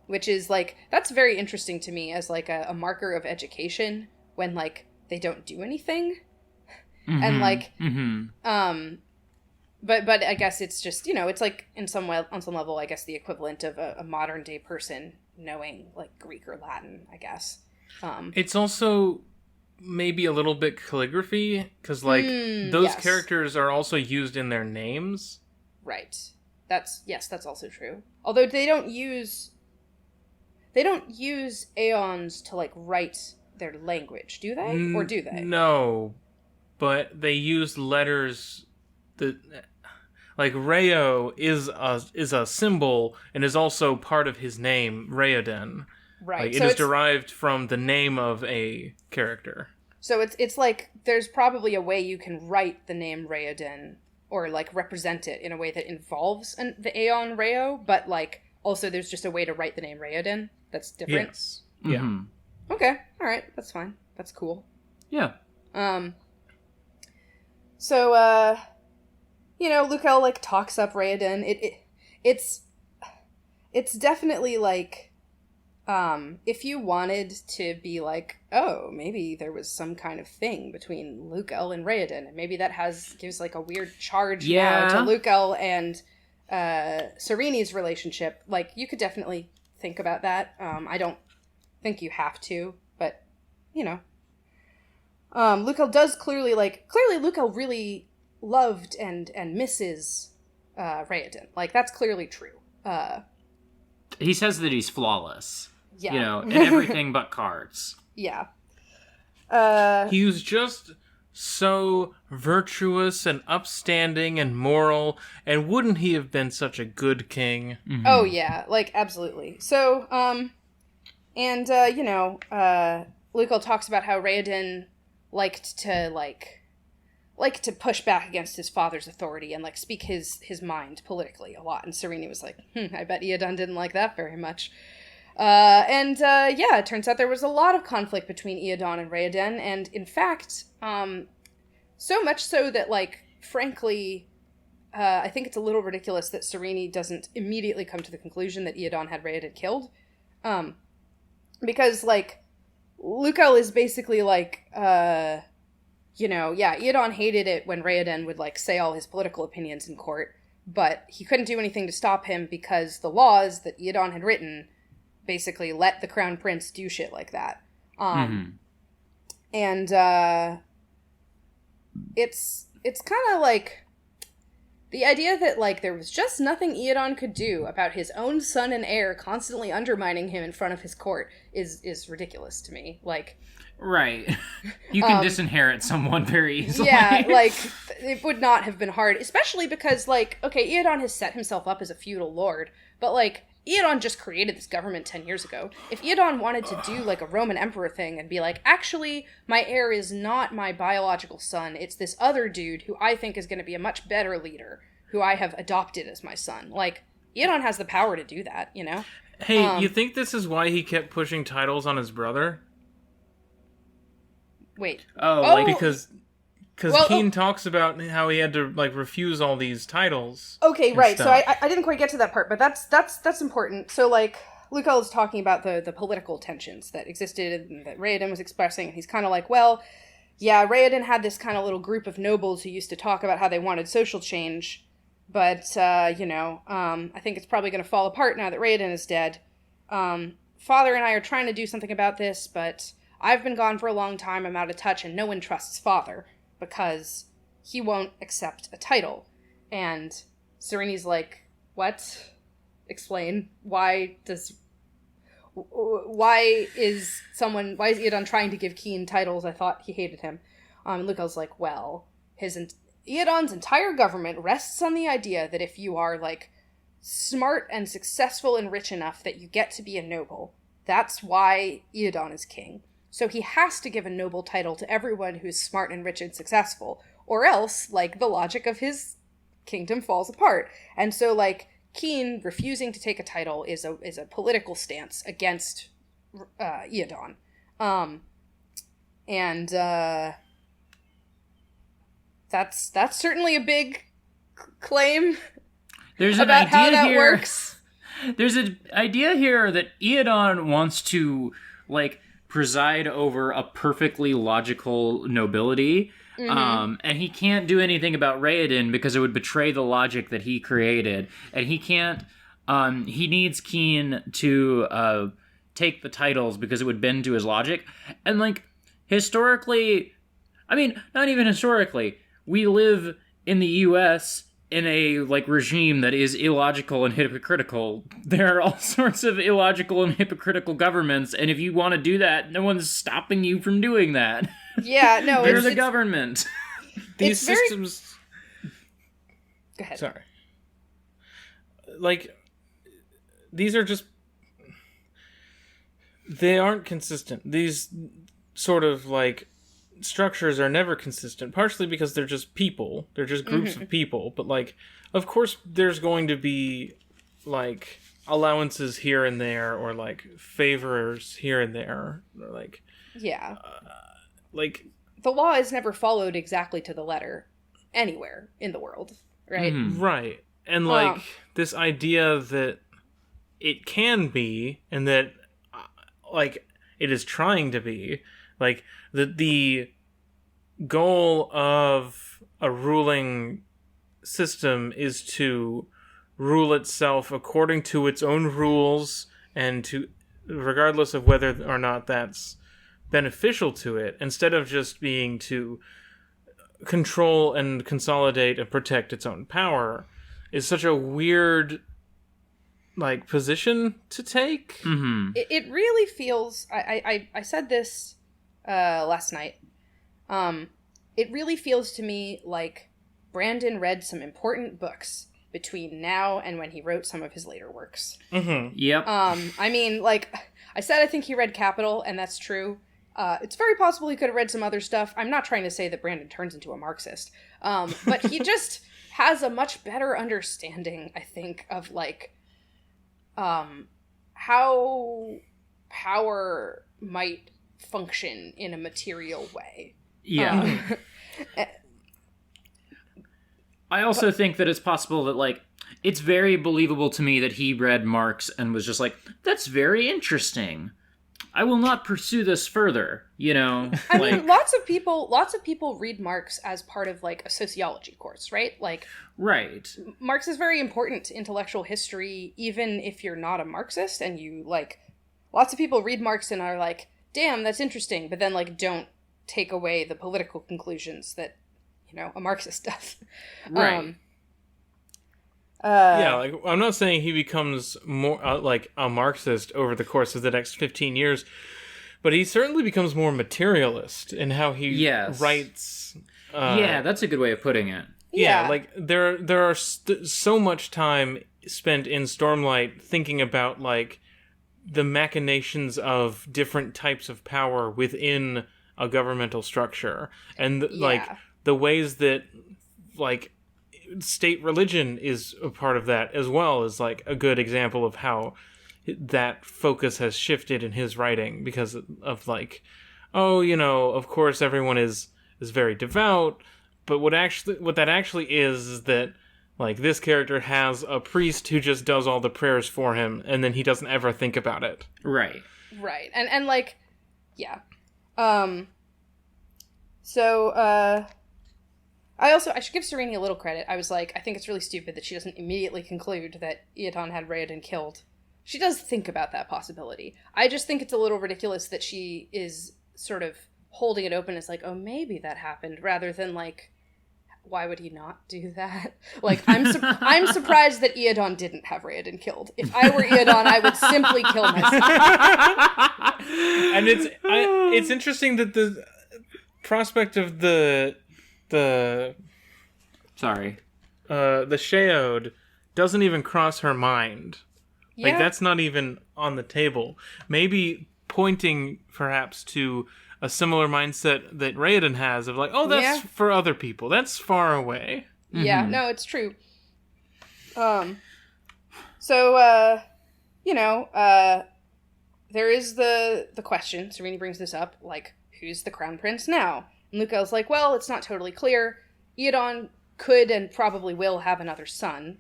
Speaker 3: Which is, like, that's very interesting to me as, like, a marker of education when, like, they don't do anything. And, like, But I guess it's just, you know, it's like on some level, I guess the equivalent of a modern day person knowing, like, Greek or Latin, I guess.
Speaker 2: It's also maybe a little bit calligraphy, because, like, those characters are also used in their names.
Speaker 3: Right. That's also true. Although they don't use Aeons to, like, write their language, do they? Or do they?
Speaker 2: No, but they use letters that, like, Reo is a symbol and is also part of his name, Raoden.
Speaker 3: Right.
Speaker 2: Like, it is derived from the name of a character.
Speaker 3: So it's like there's probably a way you can write the name Raoden or, like, represent it in a way that involves the Aeon Reo, but, like, also there's just a way to write the name Raoden that's different.
Speaker 2: Yes.
Speaker 4: Yeah.
Speaker 3: Okay, all right, that's fine. That's cool.
Speaker 4: Yeah.
Speaker 3: So, Lukel, like, talks up Raoden. It's definitely, like, if you wanted to be like, oh, maybe there was some kind of thing between Lukel and Raoden, and maybe that gives, like, a weird charge now to Lukel and Serene's relationship, like, you could definitely think about that. I don't think you have to, but, Lukel does clearly Lukel really loved and misses Raoden. Like, that's clearly true.
Speaker 4: He says that he's flawless.
Speaker 3: Yeah.
Speaker 4: In everything but cards.
Speaker 3: Yeah.
Speaker 2: He was just so virtuous and upstanding and moral, and wouldn't he have been such a good king?
Speaker 4: Mm-hmm.
Speaker 3: Oh, yeah, like, absolutely. So, Lukel talks about how Raoden liked to push back against his father's authority and, like, speak his mind politically a lot. And Serene was like, I bet Eodon didn't like that very much. It turns out there was a lot of conflict between Eodon and Raoden, and in fact, so much so that, like, frankly, I think it's a little ridiculous that Serene doesn't immediately come to the conclusion that Eodon had Raoden killed. Because, like, Lukel is basically like, Eodon hated it when Raoden would, like, say all his political opinions in court, but he couldn't do anything to stop him because the laws that Eodon had written basically let the crown prince do shit like that. And it's kind of like the idea that, like, there was just nothing Eodon could do about his own son and heir constantly undermining him in front of his court is ridiculous to me. Like,
Speaker 4: right. You can disinherit someone very easily.
Speaker 3: Yeah, like, it would not have been hard, especially because, like, okay, Eodon has set himself up as a feudal lord, but, like, Eodon just created this government 10 years ago. If Eodon wanted to do, like, a Roman emperor thing and be like, actually, my heir is not my biological son, it's this other dude who I think is going to be a much better leader, who I have adopted as my son. Like, Eodon has the power to do that, you know?
Speaker 2: Hey, you think this is why he kept pushing titles on his brother?
Speaker 3: Wait.
Speaker 2: Because Keen talks about how he had to, like, refuse all these titles.
Speaker 3: Okay, right. So I didn't quite get to that part, but that's important. So, like, Lukel is talking about the political tensions that existed and that Raoden was expressing, and he's kind of like, well, yeah, Raoden had this kind of little group of nobles who used to talk about how they wanted social change, but, I think it's probably going to fall apart now that Raoden is dead. Father and I are trying to do something about this, but I've been gone for a long time, I'm out of touch, and no one trusts Father, because he won't accept a title. And Serene's like, what? Explain. Why is Eodon trying to give Keen titles? I thought he hated him. Lukel's like, well, Eodon's entire government rests on the idea that if you are, like, smart and successful and rich enough that you get to be a noble, that's why Eodon is king. So he has to give a noble title to everyone who's smart and rich and successful, or else, like, the logic of his kingdom falls apart. And so, like, Keen refusing to take a title is a political stance against Eodon. That's certainly a big claim.
Speaker 4: There's an
Speaker 3: about
Speaker 4: idea
Speaker 3: how that
Speaker 4: here.
Speaker 3: Works.
Speaker 4: There's an idea here that Eodon wants to, like, preside over a perfectly logical nobility, and he can't do anything about Raoden because it would betray the logic that he created, and he can't. He needs Keen to take the titles because it would bend to his logic, and, like, historically, I mean, not even historically, we live in the U.S. in a, like, regime that is illogical and hypocritical. There are all sorts of illogical and hypocritical governments, and if you want to do that, no one's stopping you from doing that.
Speaker 3: Yeah, no,
Speaker 4: There's a government.
Speaker 2: These systems...
Speaker 3: Go ahead.
Speaker 2: Sorry. Like, these are just... They aren't consistent. These sort of, like, structures are never consistent, partially because they're just groups of people, but, like, of course there's going to be, like, allowances here and there, or like favors here and there, or like like
Speaker 3: the law is never followed exactly to the letter anywhere in the world, right?
Speaker 2: Right. And like this idea that it can be, and that like it is trying to be, like the goal of a ruling system is to rule itself according to its own rules, and to, regardless of whether or not that's beneficial to it, instead of just being to control and consolidate and protect its own power, is such a weird like position to take.
Speaker 3: It really feels, I said this last night, it really feels to me like Brandon read some important books between now and when he wrote some of his later works.
Speaker 4: Yep.
Speaker 3: I mean, like I said, I think he read Capital, and that's true. It's very possible he could have read some other stuff. I'm not trying to say that Brandon turns into a Marxist, but he just has a much better understanding, I think, of like how power might function in a material way.
Speaker 4: Yeah. I also think that it's possible that, like, it's very believable to me that he read Marx and was just like, that's very interesting. I will not pursue this further, you know?
Speaker 3: I mean, lots of people read Marx as part of, like, a sociology course, right? Like,
Speaker 4: right.
Speaker 3: Marx is very important to intellectual history, even if you're not a Marxist, and you, like, lots of people read Marx and are like, damn, that's interesting, but then, like, don't take away the political conclusions that, you know, a Marxist does.
Speaker 4: Right.
Speaker 2: Yeah, like, I'm not saying he becomes more like a Marxist over the course of the next 15 years, but he certainly becomes more materialist in how he writes.
Speaker 4: Yeah, that's a good way of putting it.
Speaker 3: Yeah,
Speaker 2: like there are so much time spent in Stormlight thinking about like the machinations of different types of power within a governmental structure, and like the ways that like state religion is a part of that as well, is like a good example of how that focus has shifted in his writing, because of like, oh, you know, of course everyone is very devout, but what that actually is that like this character has a priest who just does all the prayers for him, and then he doesn't ever think about it.
Speaker 4: Right.
Speaker 3: And like, yeah. So I should give Serene a little credit. I was like, I think it's really stupid that she doesn't immediately conclude that Eoton had Raoden killed. She does think about that possibility. I just think it's a little ridiculous that she is sort of holding it open as like, oh, maybe that happened, rather than like, why would he not do that? Like, I'm surprised that Eoton didn't have Raoden killed. If I were Eoton, I would simply kill myself.
Speaker 2: And it's interesting that the prospect of the Sheod doesn't even cross her mind.
Speaker 3: Yeah.
Speaker 2: Like, that's not even on the table. Maybe pointing perhaps to a similar mindset that Raoden has of like, oh, that's for other people. That's far away.
Speaker 3: Yeah, no, it's true. So, you know, there is the question, Serene brings this up, like, who's the crown prince now? And Luca's like, well, it's not totally clear. Eoton could and probably will have another son.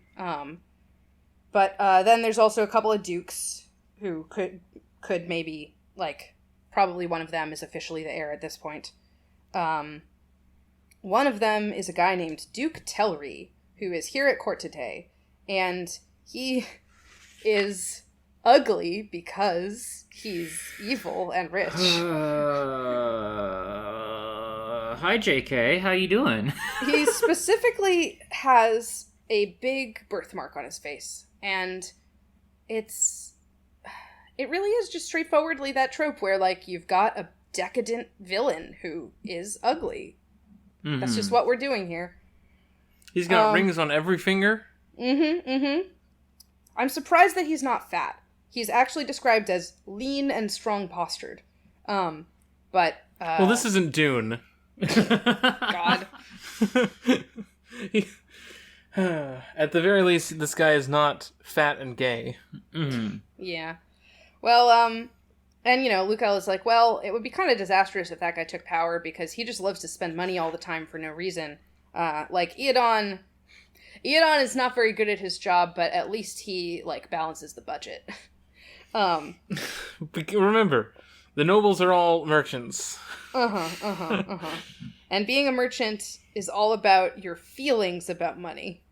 Speaker 3: But then there's also a couple of dukes who could maybe, like, probably one of them is officially the heir at this point. One of them is a guy named Duke Tellery, who is here at court today. And he is ugly because he's evil and rich.
Speaker 4: Hi, JK. How you doing?
Speaker 3: He specifically has a big birthmark on his face. And it really is just straightforwardly that trope where, like, you've got a decadent villain who is ugly. Mm-hmm. That's just what we're doing here.
Speaker 2: He's got rings on every finger?
Speaker 3: I'm surprised that he's not fat. He's actually described as lean and strong-postured. But...
Speaker 2: well, this isn't Dune.
Speaker 3: God.
Speaker 2: At the very least, this guy is not fat and gay.
Speaker 4: Mm-hmm.
Speaker 3: Yeah. Well, and, Lukel is like, well, it would be kind of disastrous if that guy took power because he just loves to spend money all the time for no reason. Iadon is not very good at his job, but at least he, balances the budget.
Speaker 2: Remember, the nobles are all merchants.
Speaker 3: And being a merchant is all about your feelings about money.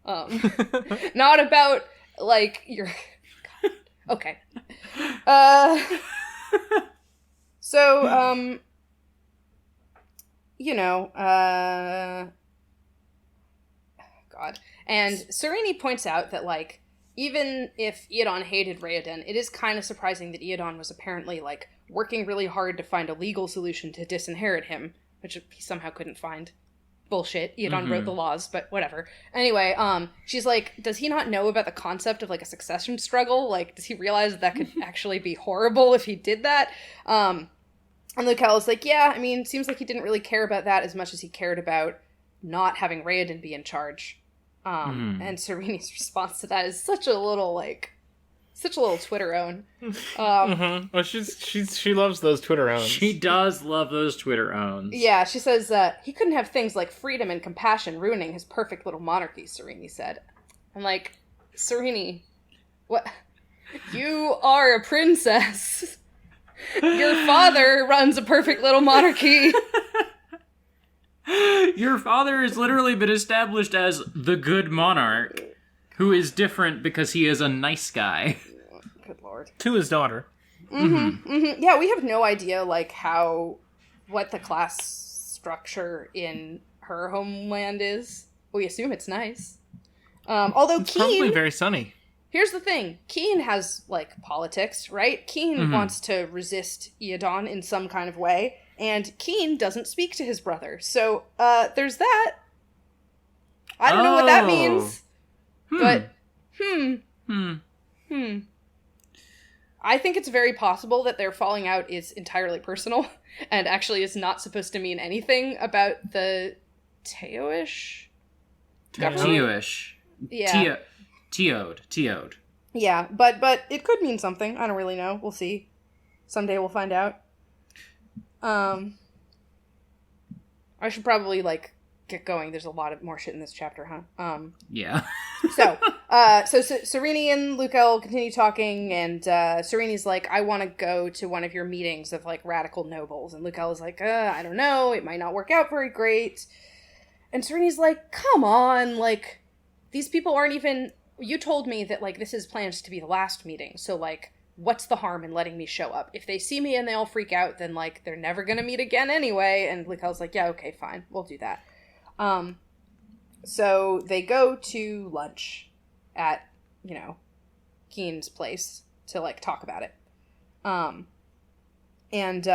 Speaker 3: Not about, your... God. Okay. So, God. And Sereni points out that, even if Iadon hated Raoden, it is kind of surprising that Iadon was apparently, working really hard to find a legal solution to disinherit him, which he somehow couldn't find. Bullshit. Iadon wrote the laws, but whatever. Anyway, she's like, does he not know about the concept of, a succession struggle? Does he realize that could actually be horrible if he did that? And Lukel is like, yeah, I mean, seems like he didn't really care about that as much as he cared about not having Raoden be in charge. And Sereni's response to that is such a little Twitter own.
Speaker 2: Well, she loves those Twitter owns.
Speaker 4: She does love those Twitter owns.
Speaker 3: Yeah, she says he couldn't have things like freedom and compassion ruining his perfect little monarchy, Sereni said. I'm like, Sereni, what? You are a princess. Your father runs a perfect little monarchy.
Speaker 4: Your father has literally been established as the good monarch, who is different because he is a nice guy.
Speaker 3: Good lord.
Speaker 2: To his daughter.
Speaker 3: Yeah, we have no idea, what the class structure in her homeland is. We assume it's nice. Although
Speaker 2: It's
Speaker 3: Keen...
Speaker 2: probably very sunny.
Speaker 3: Here's the thing. Keen has, politics, right? Keen wants to resist Iadon in some kind of way, and Keen doesn't speak to his brother. So, there's that. I don't know what that means. But, I think it's very possible that their falling out is entirely personal, and actually is not supposed to mean anything about the Teoish government.
Speaker 4: Teoish.
Speaker 3: Yeah.
Speaker 4: Teod.
Speaker 3: Yeah, but it could mean something. I don't really know. We'll see. Someday we'll find out. I should probably, get going. There's a lot of more shit in this chapter, huh?
Speaker 4: Yeah.
Speaker 3: So Sereni and Lukel continue talking, and Sereni's like, I want to go to one of your meetings of, radical nobles. And Lukel is like, I don't know. It might not work out very great. And Sereni's like, come on, these people aren't even... You told me that, this is planned to be the last meeting, so, what's the harm in letting me show up? If they see me and they all freak out, then, they're never gonna meet again anyway. And Lukel's like, yeah, okay, fine, we'll do that. So they go to lunch at, Keen's place to, talk about it. And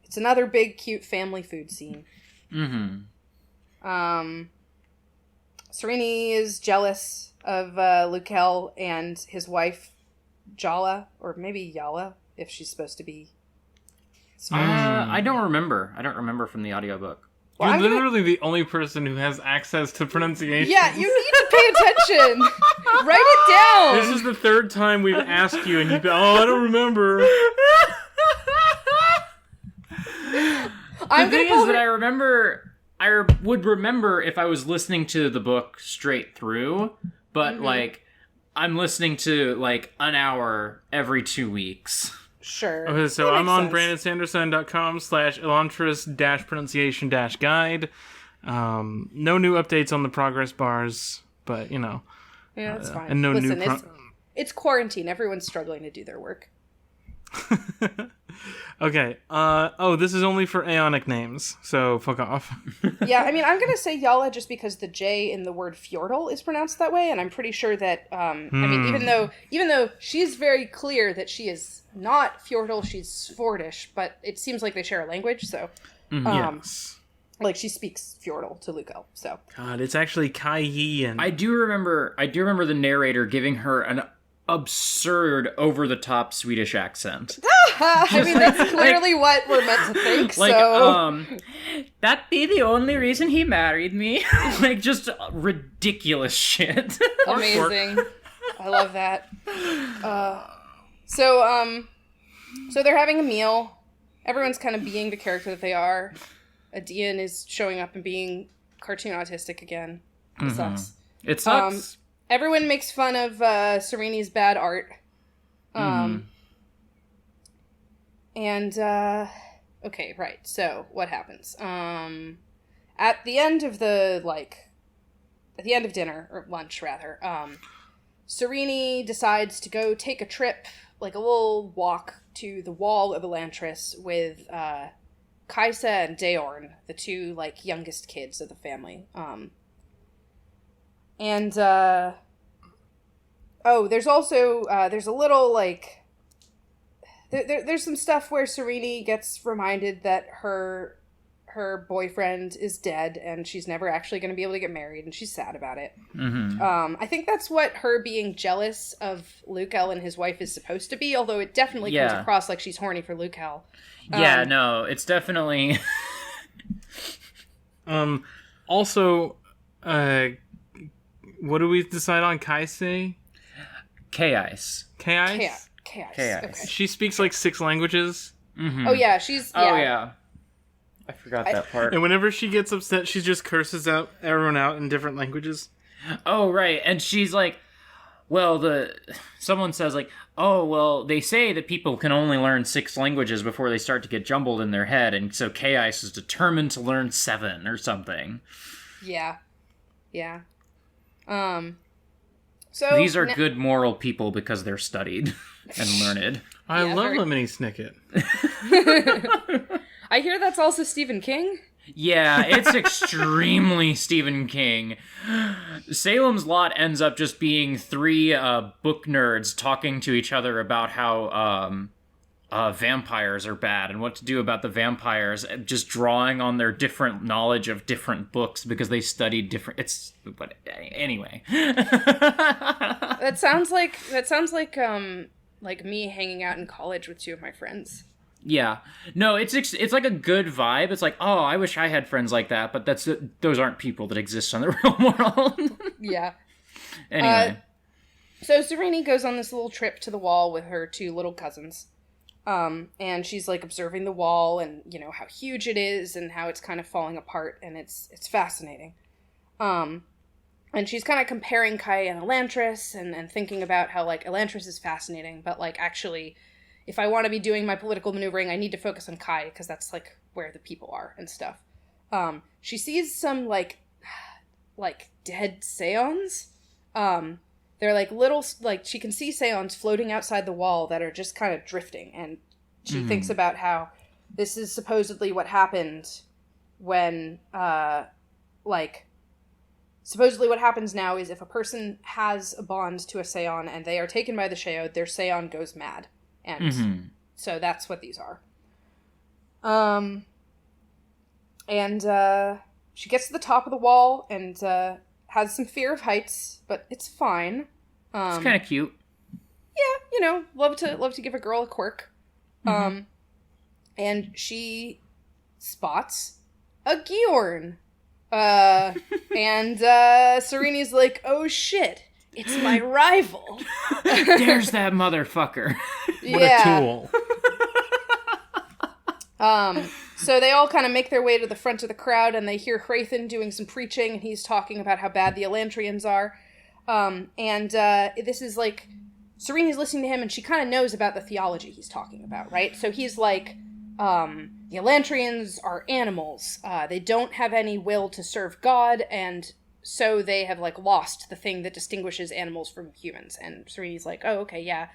Speaker 3: it's another big, cute family food scene. Sereni is jealous of Lukel and his wife, Jala, or maybe Yala, if she's supposed to be.
Speaker 4: I don't remember. I don't remember from the audiobook.
Speaker 2: You're literally the only person who has access to pronunciation.
Speaker 3: Yeah, you need to pay attention. Write it down.
Speaker 2: This is the third time we've asked you, and you've been, I don't remember.
Speaker 4: The thing is that I remember... I would remember if I was listening to the book straight through, but, I'm listening to, an hour every 2 weeks.
Speaker 3: Sure.
Speaker 2: Okay, so I'm on brandonsanderson.com/elantris-pronunciation-guide. No new updates on the progress bars, but,
Speaker 3: Yeah, that's fine.
Speaker 2: And no
Speaker 3: Listen,
Speaker 2: new...
Speaker 3: it's quarantine. Everyone's struggling to do their work.
Speaker 2: Okay. This is only for Aeonic names, so fuck off.
Speaker 3: Yeah, I mean, I'm gonna say Yala just because the J in the word Fjordal is pronounced that way, and I'm pretty sure that, I mean, even though she's very clear that she is not Fjordal, she's Svordish, but it seems like they share a language, so,
Speaker 2: Yes.
Speaker 3: she speaks Fjordal to Lukel, so.
Speaker 2: God, it's actually Kai Yi and...
Speaker 4: I do remember the narrator giving her absurd, over-the-top Swedish accent.
Speaker 3: I mean, that's clearly what we're meant to think, so...
Speaker 4: That be the only reason he married me? Like, just ridiculous shit.
Speaker 3: Amazing. I love that. So they're having a meal. Everyone's kind of being the character that they are. Adian is showing up and being cartoon autistic again. It sucks.
Speaker 4: It sucks.
Speaker 3: Everyone makes fun of Sereni's bad art. And, okay, right. So, what happens? At the end of dinner, or lunch, rather, Sereni decides to go take a trip, like a little walk to the wall of Elantris with, Kaisa and Daorn, the two, like, youngest kids of the family. There's also, there's a little, like, there's some stuff where Sereni gets reminded that her boyfriend is dead and she's never actually going to be able to get married, and she's sad about it. I think that's what her being jealous of Lukel and his wife is supposed to be, although it definitely comes across like she's horny for Lukel.
Speaker 4: Yeah, no, it's definitely...
Speaker 2: Also, what do we decide on Kaisei?
Speaker 4: Chaos.
Speaker 3: Chaos.
Speaker 4: Okay.
Speaker 2: She speaks like 6 languages.
Speaker 3: Oh, yeah, she's...
Speaker 4: Oh, yeah. I forgot that part.
Speaker 2: And whenever she gets upset, she just curses everyone out in different languages.
Speaker 4: Oh, right. And she's like, well, someone says, like, oh, well, they say that people can only learn 6 languages before they start to get jumbled in their head, and so Chaos is determined to learn 7 or something.
Speaker 3: Yeah. So
Speaker 4: these are good moral people because they're studied and learned.
Speaker 2: I love Lemony Snicket.
Speaker 3: I hear that's also Stephen King.
Speaker 4: Yeah, it's extremely Stephen King. Salem's Lot ends up just being 3 book nerds talking to each other about how vampires are bad and what to do about the vampires, just drawing on their different knowledge of different books because they studied different... But anyway.
Speaker 3: That sounds like me hanging out in college with 2 of my friends.
Speaker 4: Yeah. No, it's like a good vibe. It's like, oh, I wish I had friends like that, but those aren't people that exist on the real world.
Speaker 3: Yeah.
Speaker 4: Anyway.
Speaker 3: So Sereni goes on this little trip to the wall with her 2 little cousins. And she's like observing the wall and, you know, how huge it is and how it's kind of falling apart, and it's fascinating. And she's kind of comparing Kai and Elantris and thinking about how, like, Elantris is fascinating, but, like, actually, if I want to be doing my political maneuvering, I need to focus on Kai, because that's, like, where the people are and stuff. She sees some, like dead Seons. They're, like, little, like, she can see Seons floating outside the wall that are just kind of drifting, and she thinks about how this is supposedly what happened when, supposedly what happens now is if a person has a bond to a Seon and they are taken by the Sheod, their Seon goes mad. And so that's what these are. She gets to the top of the wall and has some fear of heights, but it's fine.
Speaker 4: It's kind of cute.
Speaker 3: Yeah, you know, love to give a girl a quirk. And she spots a Giorn. And Sereni's like, oh shit, it's my rival.
Speaker 4: There's that motherfucker.
Speaker 2: What a tool.
Speaker 3: So they all kind of make their way to the front of the crowd, and they hear Hrathen doing some preaching, and he's talking about how bad the Elantrians are. This is like, Sereni's listening to him, and she kind of knows about the theology he's talking about, right? So he's like, the Elantrians are animals. They don't have any will to serve God, and so they have, like, lost the thing that distinguishes animals from humans. And Sereni's like, oh, okay, yeah,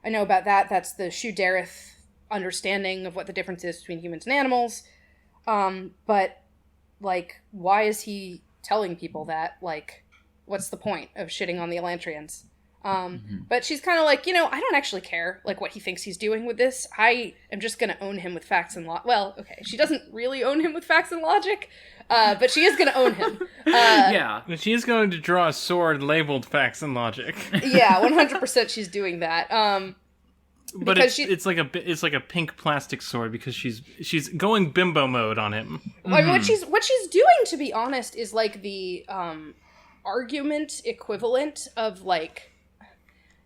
Speaker 3: I know about that. That's the Shu-Dereth understanding of what the difference is between humans and animals. But, like, why is he telling people that? Like, what's the point of shitting on the Elantrians? But she's kind of like, you know, I don't actually care, like, what he thinks he's doing with this. I am just going to own him with facts and well, okay, she doesn't really own him with facts and logic, But she is going to own him.
Speaker 4: Yeah.
Speaker 2: She's going to draw a sword labeled Facts and Logic.
Speaker 3: Yeah, 100% she's doing that.
Speaker 2: But it's like a pink plastic sword because she's going bimbo mode on him.
Speaker 3: I mean, what she's doing, to be honest, is like the argument equivalent of like,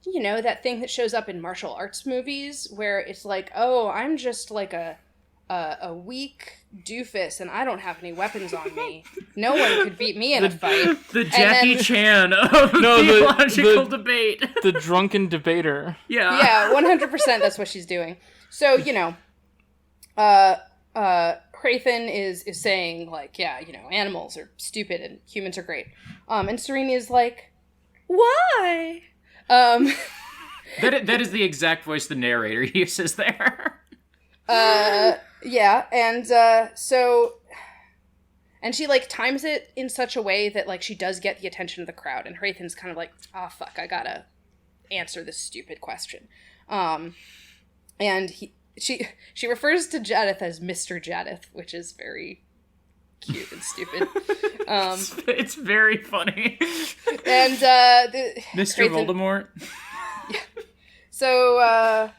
Speaker 3: you know, that thing that shows up in martial arts movies where it's like, oh, I'm just like a weak doofus and I don't have any weapons on me. No one could beat me in a fight.
Speaker 4: The Jackie Chan of theological debate.
Speaker 2: The drunken debater.
Speaker 4: Yeah.
Speaker 3: Yeah, 100% that's what she's doing. So, you know, Hrathen is saying, like, yeah, you know, animals are stupid and humans are great. And Serena is like, why?
Speaker 4: That is the exact voice the narrator uses there.
Speaker 3: Yeah, and and she, like, times it in such a way that, like, she does get the attention of the crowd, and Hrathen's kind of like, oh, fuck, I gotta answer this stupid question. And she refers to Jadith as Mr. Jadith, which is very cute and stupid.
Speaker 4: It's very funny.
Speaker 3: And,
Speaker 4: Mr. Voldemort?
Speaker 3: Yeah. So,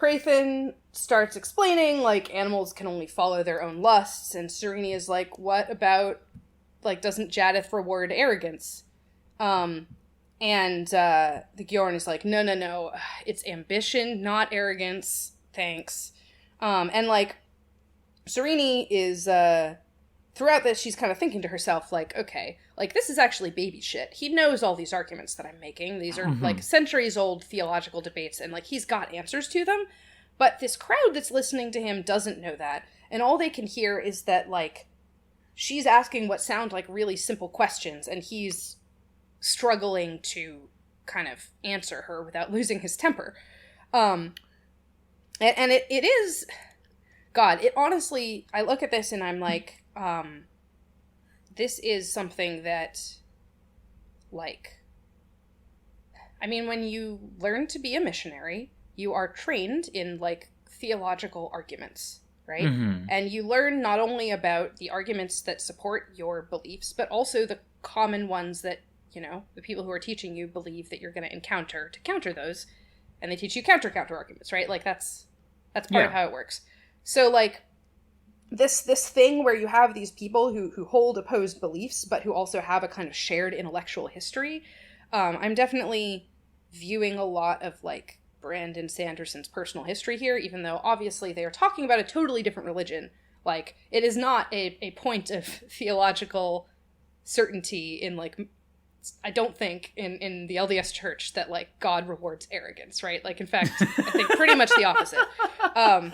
Speaker 3: Hrathen starts explaining, like, animals can only follow their own lusts, and Serena is like, what about, like, doesn't Jadith reward arrogance? And the Gjorn is like, no, it's ambition, not arrogance, thanks. And, like, Serena is, throughout this, she's kind of thinking to herself, like, okay, like, this is actually baby shit. He knows all these arguments that I'm making. These are, like, centuries-old theological debates, and, like, he's got answers to them. But this crowd that's listening to him doesn't know that. And all they can hear is that, like, she's asking what sound like really simple questions, and he's struggling to kind of answer her without losing his temper. And it is... God, it honestly... I look at this and I'm like... this is something that, like, I mean, when you learn to be a missionary, you are trained in, like, theological arguments, right? Mm-hmm. And you learn not only about the arguments that support your beliefs, but also the common ones that, you know, the people who are teaching you believe that you're going to encounter to counter those, and they teach you counter arguments, right? Like, that's part of how it works. So, like, this thing where you have these people who hold opposed beliefs, but who also have a kind of shared intellectual history, I'm definitely viewing a lot of, like, Brandon Sanderson's personal history here, even though obviously they are talking about a totally different religion. Like, it is not a point of theological certainty in, like, I don't think in the LDS church that, like, God rewards arrogance, right? Like, in fact, I think pretty much the opposite.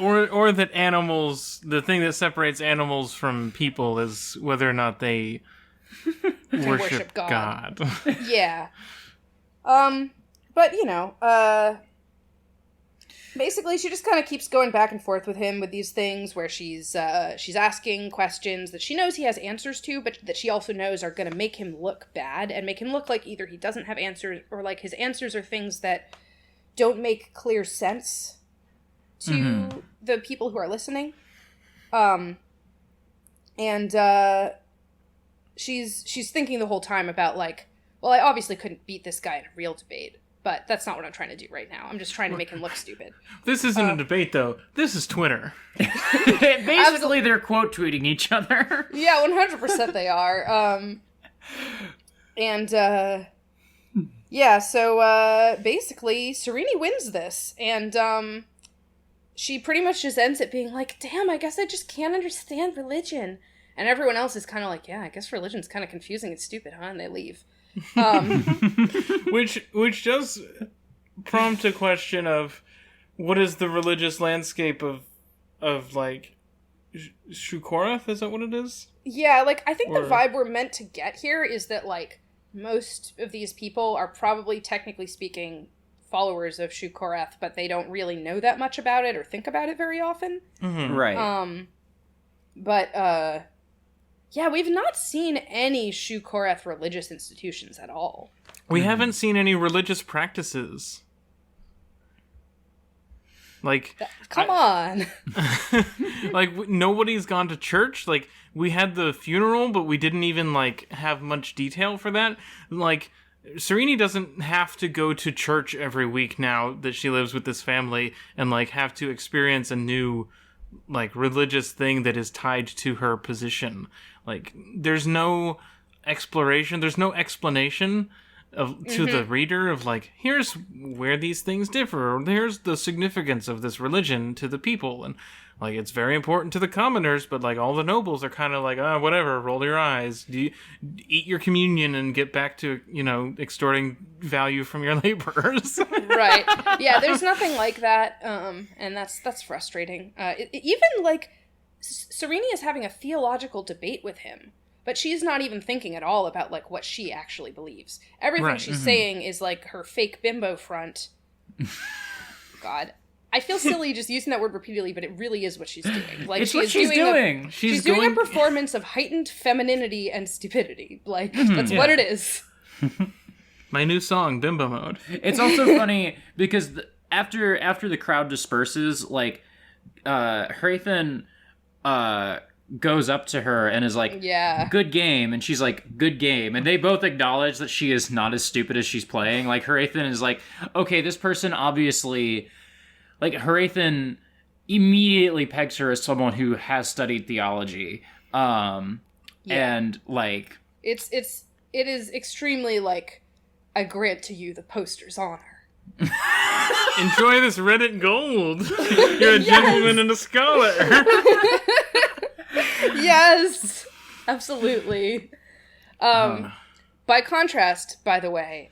Speaker 2: Or that animals, the thing that separates animals from people is whether or not they worship God.
Speaker 3: Yeah. But, you know, basically she just kind of keeps going back and forth with him with these things where she's asking questions that she knows he has answers to, but that she also knows are going to make him look bad and make him look like either he doesn't have answers or, like, his answers are things that don't make clear sense to the people who are listening. She's thinking the whole time about, like, well, I obviously couldn't beat this guy in a real debate, but that's not what I'm trying to do right now. I'm just trying to make him look stupid.
Speaker 2: This isn't a debate, though. This is Twitter.
Speaker 4: Basically, they're quote tweeting each other.
Speaker 3: Yeah, 100% they are. Yeah, so basically, Serena wins this, and she pretty much just ends it being like, damn, I guess I just can't understand religion. And everyone else is kind of like, yeah, I guess religion's kind of confusing and stupid, huh? And they leave.
Speaker 2: Which does prompt a question of what is the religious landscape of like Shukorath? Is that what it is?
Speaker 3: Yeah, like, I think the vibe we're meant to get here is that, like, most of these people are probably, technically speaking, followers of Shukorath, but they don't really know that much about it or think about it very often.
Speaker 4: Mm-hmm. Right.
Speaker 3: Yeah, we've not seen any Shukorath religious institutions at all.
Speaker 2: We haven't seen any religious practices. Like,
Speaker 3: Come on.
Speaker 2: like, nobody's gone to church. Like, we had the funeral, but we didn't even, like, have much detail for that. Like, Serene doesn't have to go to church every week now that she lives with this family and, like, have to experience a new, like, religious thing that is tied to her position. Like, there's no exploration, there's no explanation to the reader of, like, here's where these things differ, or here's the significance of this religion to the people, and, like, it's very important to the commoners, but, like, all the nobles are kind of like, whatever, roll your eyes, eat your communion and get back to, you know, extorting value from your laborers.
Speaker 3: Right. Yeah, there's nothing like that, and that's frustrating. Even, like, Serene is having a theological debate with him, but she's not even thinking at all about, like, what she actually believes. Everything she's saying is, like, her fake bimbo front. God. I feel silly just using that word repeatedly, but it really is what she's doing. Like,
Speaker 4: it's what she's doing.
Speaker 3: She's doing a performance of heightened femininity and stupidity. Like, that's what it is.
Speaker 2: My new song, Bimbo Mode.
Speaker 4: It's also funny because after the crowd disperses, like, Hrathen goes up to her and is like, good game, and she's like, good game, and they both acknowledge that she is not as stupid as she's playing. Like, Hrathen is like, okay, this person obviously, like, Hrathen immediately pegs her as someone who has studied theology, and, like,
Speaker 3: it is extremely, like, I grant to you the poster's honor.
Speaker 2: Enjoy this Reddit gold. You're a gentleman and a scholar.
Speaker 3: Yes, absolutely. By contrast, by the way,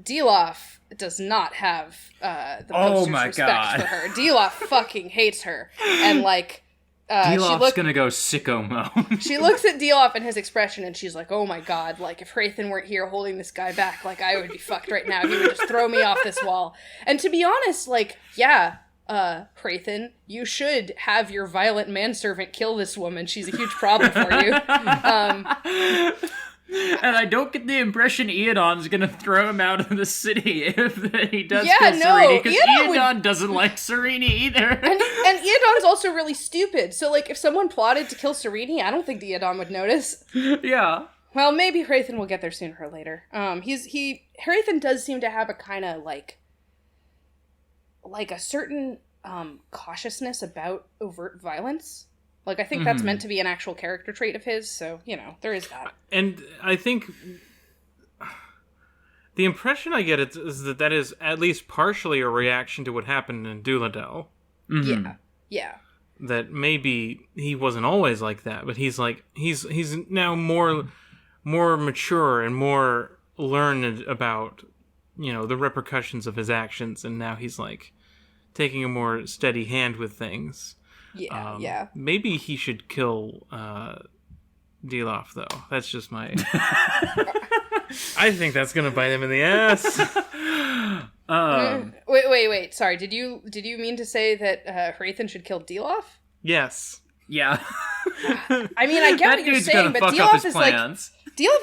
Speaker 3: Deloff does not have the poster's respect for her. Deloff fucking hates her, and, like,
Speaker 4: Deloff's gonna go sicko mode.
Speaker 3: She looks at Deloff and his expression, and she's like, oh my god, like, if Hrathen weren't here holding this guy back, like, I would be fucked right now. He would just throw me off this wall. And to be honest, like, yeah, Hrathen, you should have your violent manservant kill this woman. She's a huge problem for you.
Speaker 4: And I don't get the impression Eodon's gonna throw him out of the city if he does kill Serene, because Eodon doesn't like Serene either.
Speaker 3: And Eodon's also really stupid, so, like, if someone plotted to kill Serene, I don't think the Eodon would notice.
Speaker 4: Yeah.
Speaker 3: Well, maybe Hrathen will get there sooner or later. Hrathen does seem to have a kind of, like a certain, cautiousness about overt violence. Like, I think that's meant to be an actual character trait of his, so, you know, there is that.
Speaker 2: And I think the impression I get is that is at least partially a reaction to what happened in Duladel.
Speaker 3: Mm-hmm. Yeah.
Speaker 2: That maybe he wasn't always like that, but he's like, he's now more mature and more learned about, you know, the repercussions of his actions, and now he's, like, taking a more steady hand with things.
Speaker 3: Yeah.
Speaker 2: Maybe he should kill Deloff, though. That's just my... I think that's gonna bite him in the ass.
Speaker 3: Wait. Sorry, did you mean to say that Hrathen should kill Deloff?
Speaker 2: Yes.
Speaker 4: Yeah.
Speaker 3: I mean, I get what you're saying, but Deloff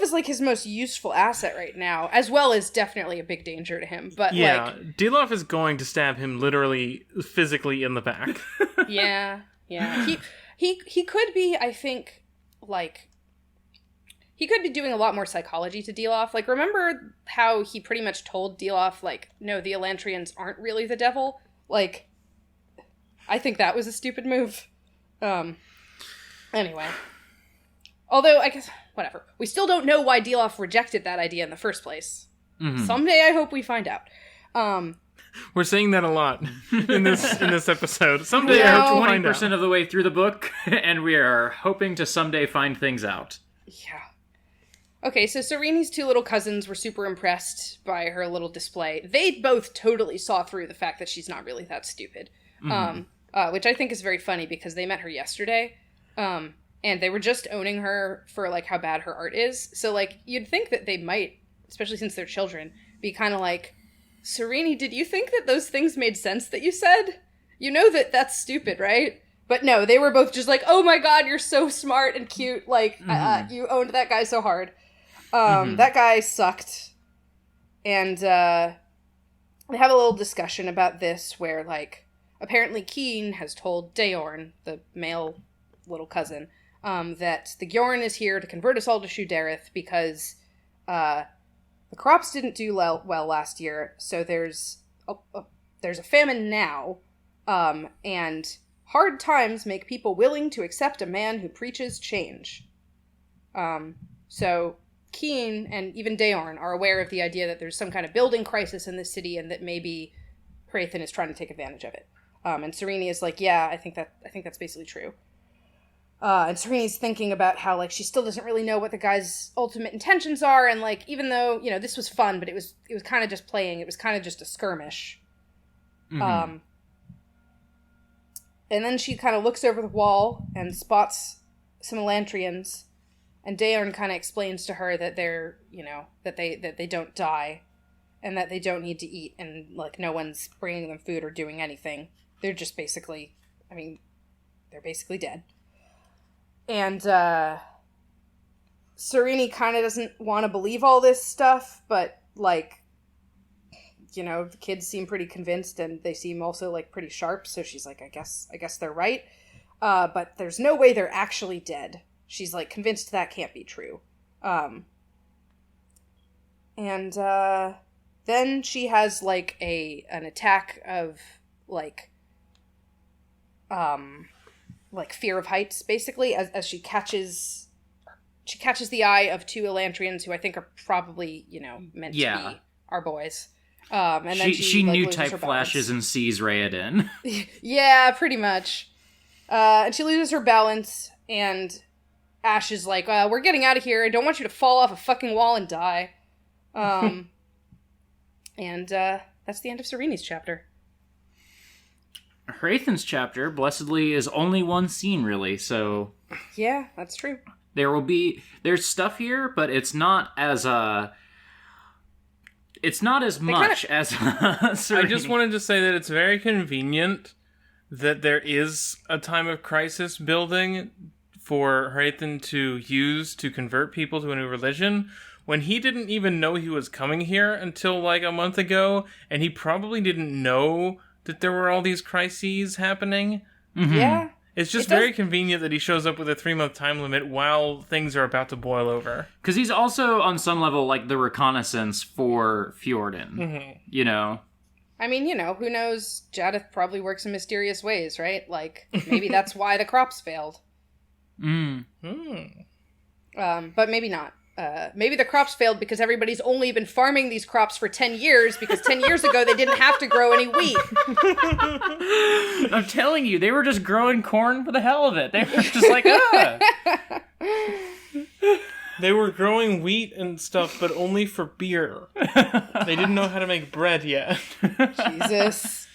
Speaker 3: is like his most useful asset right now, as well as definitely a big danger to him. But
Speaker 2: yeah,
Speaker 3: like,
Speaker 2: Deloff is going to stab him literally, physically in the back.
Speaker 3: Yeah. He could be, I think, like, he could be doing a lot more psychology to Deloff. Like, remember how he pretty much told Deloff, like, no, the Elantrians aren't really the devil? Like, I think that was a stupid move. Anyway. Although, I guess, whatever. We still don't know why Deloff rejected that idea in the first place. Mm-hmm. Someday I hope we find out.
Speaker 2: We're saying that a lot in this episode. Someday I hope we'll find out.
Speaker 4: 20% of the way through the book, and we are hoping to someday find things out.
Speaker 3: Yeah. Okay, so Serene's two little cousins were super impressed by her little display. They both totally saw through the fact that she's not really that stupid. Mm-hmm. Which I think is very funny because they met her yesterday. And they were just owning her for, like, how bad her art is. So, like, you'd think that they might, especially since they're children, be kind of like, Serene, did you think that those things made sense that you said? You know that that's stupid, right? But no, they were both just like, oh my god, you're so smart and cute. Like, you owned that guy so hard. That guy sucked. And, they have a little discussion about this where, like, apparently Keen has told Daorn, the male little cousin, that the Gyorn is here to convert us all to Shudarith because the crops didn't do well last year, so there's a famine now, and hard times make people willing to accept a man who preaches change. So Keen and even Daorn are aware of the idea that there's some kind of building crisis in this city and that maybe Hrathen is trying to take advantage of it. And Serene is like, yeah, I think that's basically true. And Serene's thinking about how, like, she still doesn't really know what the guy's ultimate intentions are, and, like, even though, you know, this was fun, but it was kind of just playing, it was kind of just a skirmish. Mm-hmm. And then she kind of looks over the wall and spots some Elantrians, and Daorn kind of explains to her that they're, you know, that they don't die, and that they don't need to eat, and, like, no one's bringing them food or doing anything. They're just basically, I mean, they're basically dead. And, Serene kind of doesn't want to believe all this stuff, but, like, you know, the kids seem pretty convinced, and they seem also, like, pretty sharp, so she's like, I guess they're right. But there's no way they're actually dead. She's, like, convinced that can't be true. And then she has, like, an attack of, like fear of heights, basically, as she catches the eye of two Elantrians who I think are probably, you know, meant to be our boys. And then
Speaker 4: she
Speaker 3: like,
Speaker 4: knew type flashes and sees Raoden.
Speaker 3: Yeah, pretty much. And she loses her balance, and Ash is like, we're getting out of here. I don't want you to fall off a fucking wall and die. And that's the end of Serene's chapter.
Speaker 4: Hrathen's chapter, blessedly, is only one scene, really, so...
Speaker 3: Yeah, that's true.
Speaker 4: There's stuff here, but it's not as much as
Speaker 2: Serene. I just wanted to say that it's very convenient that there is a time of crisis building for Hrathen to use to convert people to a new religion, when he didn't even know he was coming here until, like, a month ago, and he probably didn't know that there were all these crises happening.
Speaker 3: Mm-hmm. Yeah.
Speaker 2: It's just very convenient that he shows up with a 3-month time limit while things are about to boil over.
Speaker 4: Because he's also, on some level, like, the reconnaissance for Fjorden. Mm-hmm. You know?
Speaker 3: I mean, you know, who knows? Jadith probably works in mysterious ways, right? Like, maybe that's why the crops failed. But maybe not. Maybe the crops failed because everybody's only been farming these crops for 10 years because 10 years ago they didn't have to grow any wheat.
Speaker 4: I'm telling you, they were just growing corn for the hell of it. They were just like,
Speaker 2: They were growing wheat and stuff, but only for beer. They didn't know how to make bread yet.
Speaker 3: Jesus.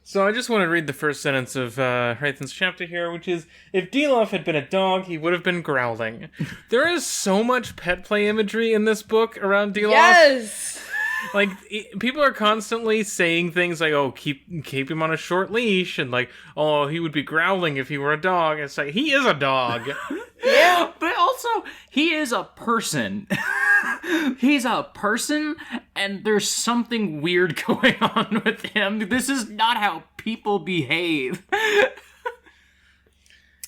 Speaker 2: So I just want to read the first sentence of Hrathen's chapter here, which is, if Delof had been a dog, he would have been growling. There is so much pet play imagery in this book around Delof.
Speaker 3: Yes!
Speaker 2: Like, people are constantly saying things like, oh, keep him on a short leash, and like, oh, he would be growling if he were a dog. It's like, he is a dog.
Speaker 3: Yeah.
Speaker 4: But also, he is a person. He's a person, and there's something weird going on with him. This is not how people behave.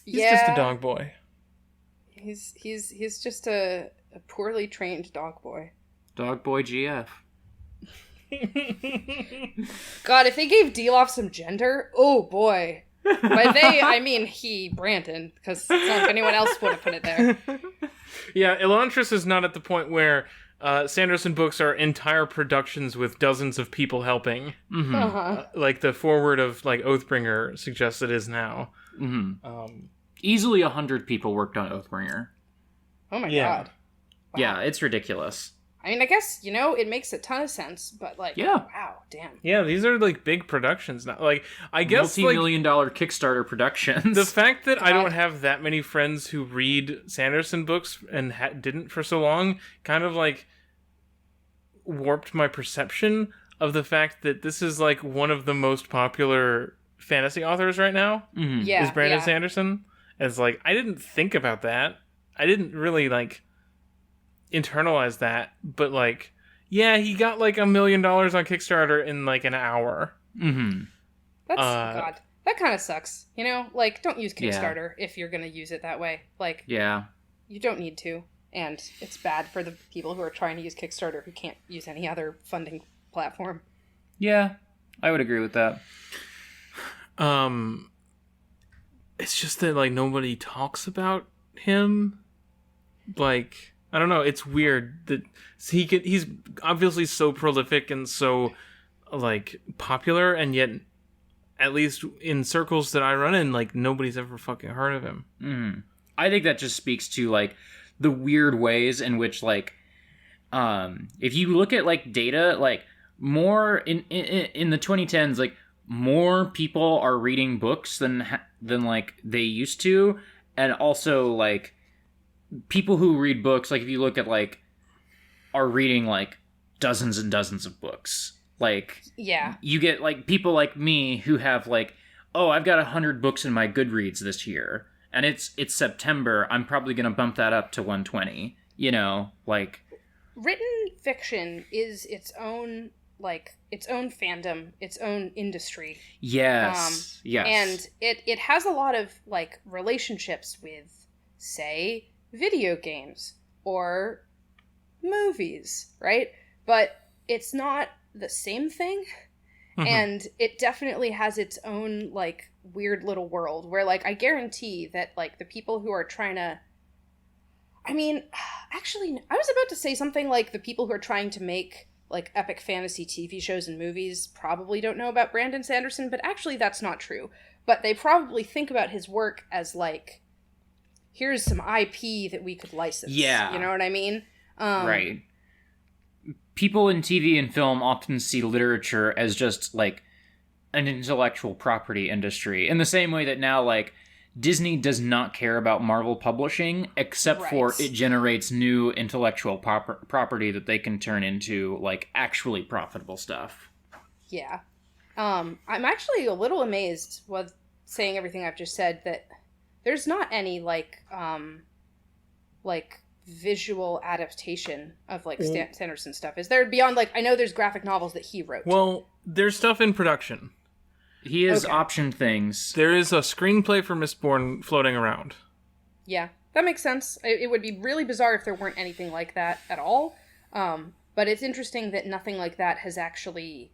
Speaker 2: He's just a dog boy.
Speaker 3: He's just a poorly trained dog boy.
Speaker 4: Dog boy GF.
Speaker 3: God, if they gave Delof some gender, oh boy. By they, I mean he, Brandon, because it's not like anyone else would have put it there.
Speaker 2: Yeah, Elantris is not at the point where Sanderson books are entire productions with dozens of people helping. Mm-hmm.
Speaker 3: Uh-huh.
Speaker 2: Like the foreword of like Oathbringer suggests it is now.
Speaker 4: Mm-hmm. Easily 100 people worked on Oathbringer.
Speaker 3: Oh my god. Wow.
Speaker 4: Yeah, it's ridiculous.
Speaker 3: I mean, I guess, you know, it makes a ton of sense, but, like, wow, damn.
Speaker 2: Yeah, these are, like, big productions now. Like, I guess,
Speaker 4: multi-million-dollar Kickstarter productions.
Speaker 2: The fact that I don't have that many friends who read Sanderson books and didn't for so long kind of, like, warped my perception of the fact that this is, like, one of the most popular fantasy authors right now.
Speaker 4: Mm-hmm.
Speaker 3: Yeah,
Speaker 2: is Brandon Sanderson. And it's like, I didn't think about that. I didn't really, like, internalize that, but like, Yeah, he got like $1 million on Kickstarter in like an hour.
Speaker 4: Mm-hmm.
Speaker 3: That's God. That kind of sucks. You know, like, don't use
Speaker 4: Yeah.
Speaker 3: Kickstarter if you're gonna use it that way. Like,
Speaker 4: Yeah.
Speaker 3: you don't need to, and it's bad for the people who are trying to use Kickstarter who can't use any other funding platform.
Speaker 4: Yeah, I would agree with that.
Speaker 2: It's just that like nobody talks about him. Like, I don't know, it's weird that he's obviously so prolific and so like popular, and yet at least in circles that I run in, like nobody's ever fucking heard of him.
Speaker 4: Mm. I think that just speaks to like the weird ways in which like if you look at like data, like more in the 2010s, like more people are reading books than like they used to, and also like people who read books, like if you look at like, are reading like dozens and dozens of books. Like,
Speaker 3: Yeah.
Speaker 4: you get like people like me who have like, oh, I've got 100 books in my Goodreads this year, and it's September. I'm probably gonna bump that up to 120. You know, like,
Speaker 3: Written fiction is its own fandom, its own industry.
Speaker 4: yes, yes,
Speaker 3: And it has a lot of like relationships with, say, video games or movies, right? But it's not the same thing. And it definitely has its own like weird little world where like I guarantee that like the people who are trying to, I mean, actually I was about to say something like the people who are trying to make like epic fantasy TV shows and movies probably don't know about Brandon Sanderson, but actually that's not true. But they probably think about his work as like, here's some IP that we could license.
Speaker 4: Yeah.
Speaker 3: You know what I mean?
Speaker 4: Right. People in TV and film often see literature as just like an intellectual property industry, in the same way that now like Disney does not care about Marvel publishing, except for
Speaker 3: Right.
Speaker 4: it generates new intellectual property that they can turn into like actually profitable stuff.
Speaker 3: Yeah. I'm actually a little amazed with saying everything I've just said that there's not any like visual adaptation of like Sanderson stuff. Is there beyond like, I know there's graphic novels that he wrote.
Speaker 2: Well, there's stuff in production.
Speaker 4: He has
Speaker 3: Okay.
Speaker 4: optioned things.
Speaker 2: There is a screenplay for Mistborn floating around.
Speaker 3: Yeah, that makes sense. It would be really bizarre if there weren't anything like that at all. But it's interesting that nothing like that has actually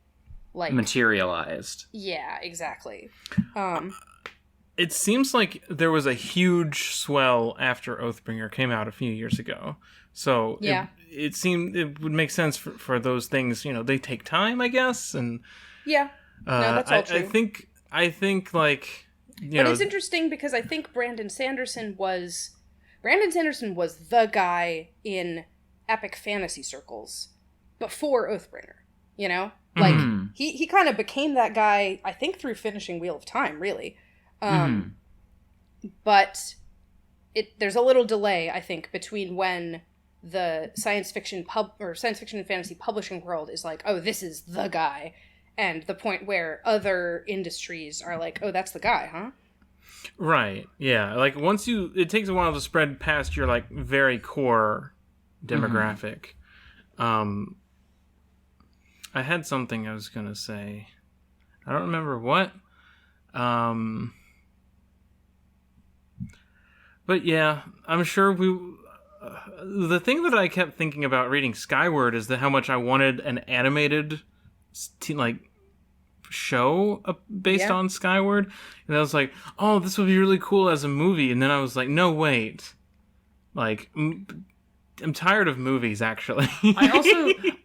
Speaker 3: like
Speaker 4: Materialized.
Speaker 3: Yeah, exactly.
Speaker 2: It seems like there was a huge swell after Oathbringer came out a few years ago. So
Speaker 3: Yeah.
Speaker 2: it seemed it would make sense for those things, you know, they take time, I guess. And
Speaker 3: Yeah. No, that's all true.
Speaker 2: I think like, you
Speaker 3: But
Speaker 2: know,
Speaker 3: it's interesting because I think Brandon Sanderson was the guy in epic fantasy circles before Oathbringer, you know? Like, he kind of became that guy, I think, through finishing Wheel of Time, really. But there's a little delay, I think, between when the science fiction and fantasy publishing world is like, oh, this is the guy, and the point where other industries are like, oh, that's the guy, huh?
Speaker 2: right. Yeah. Like it takes a while to spread past your like very core demographic. I had something I was going to say. I don't remember what. But yeah, I'm sure the thing that I kept thinking about reading Skyward is that how much I wanted an animated show based on Skyward, and I was like, oh, this would be really cool as a movie, and then I was like, no, wait, like I'm tired of movies, actually.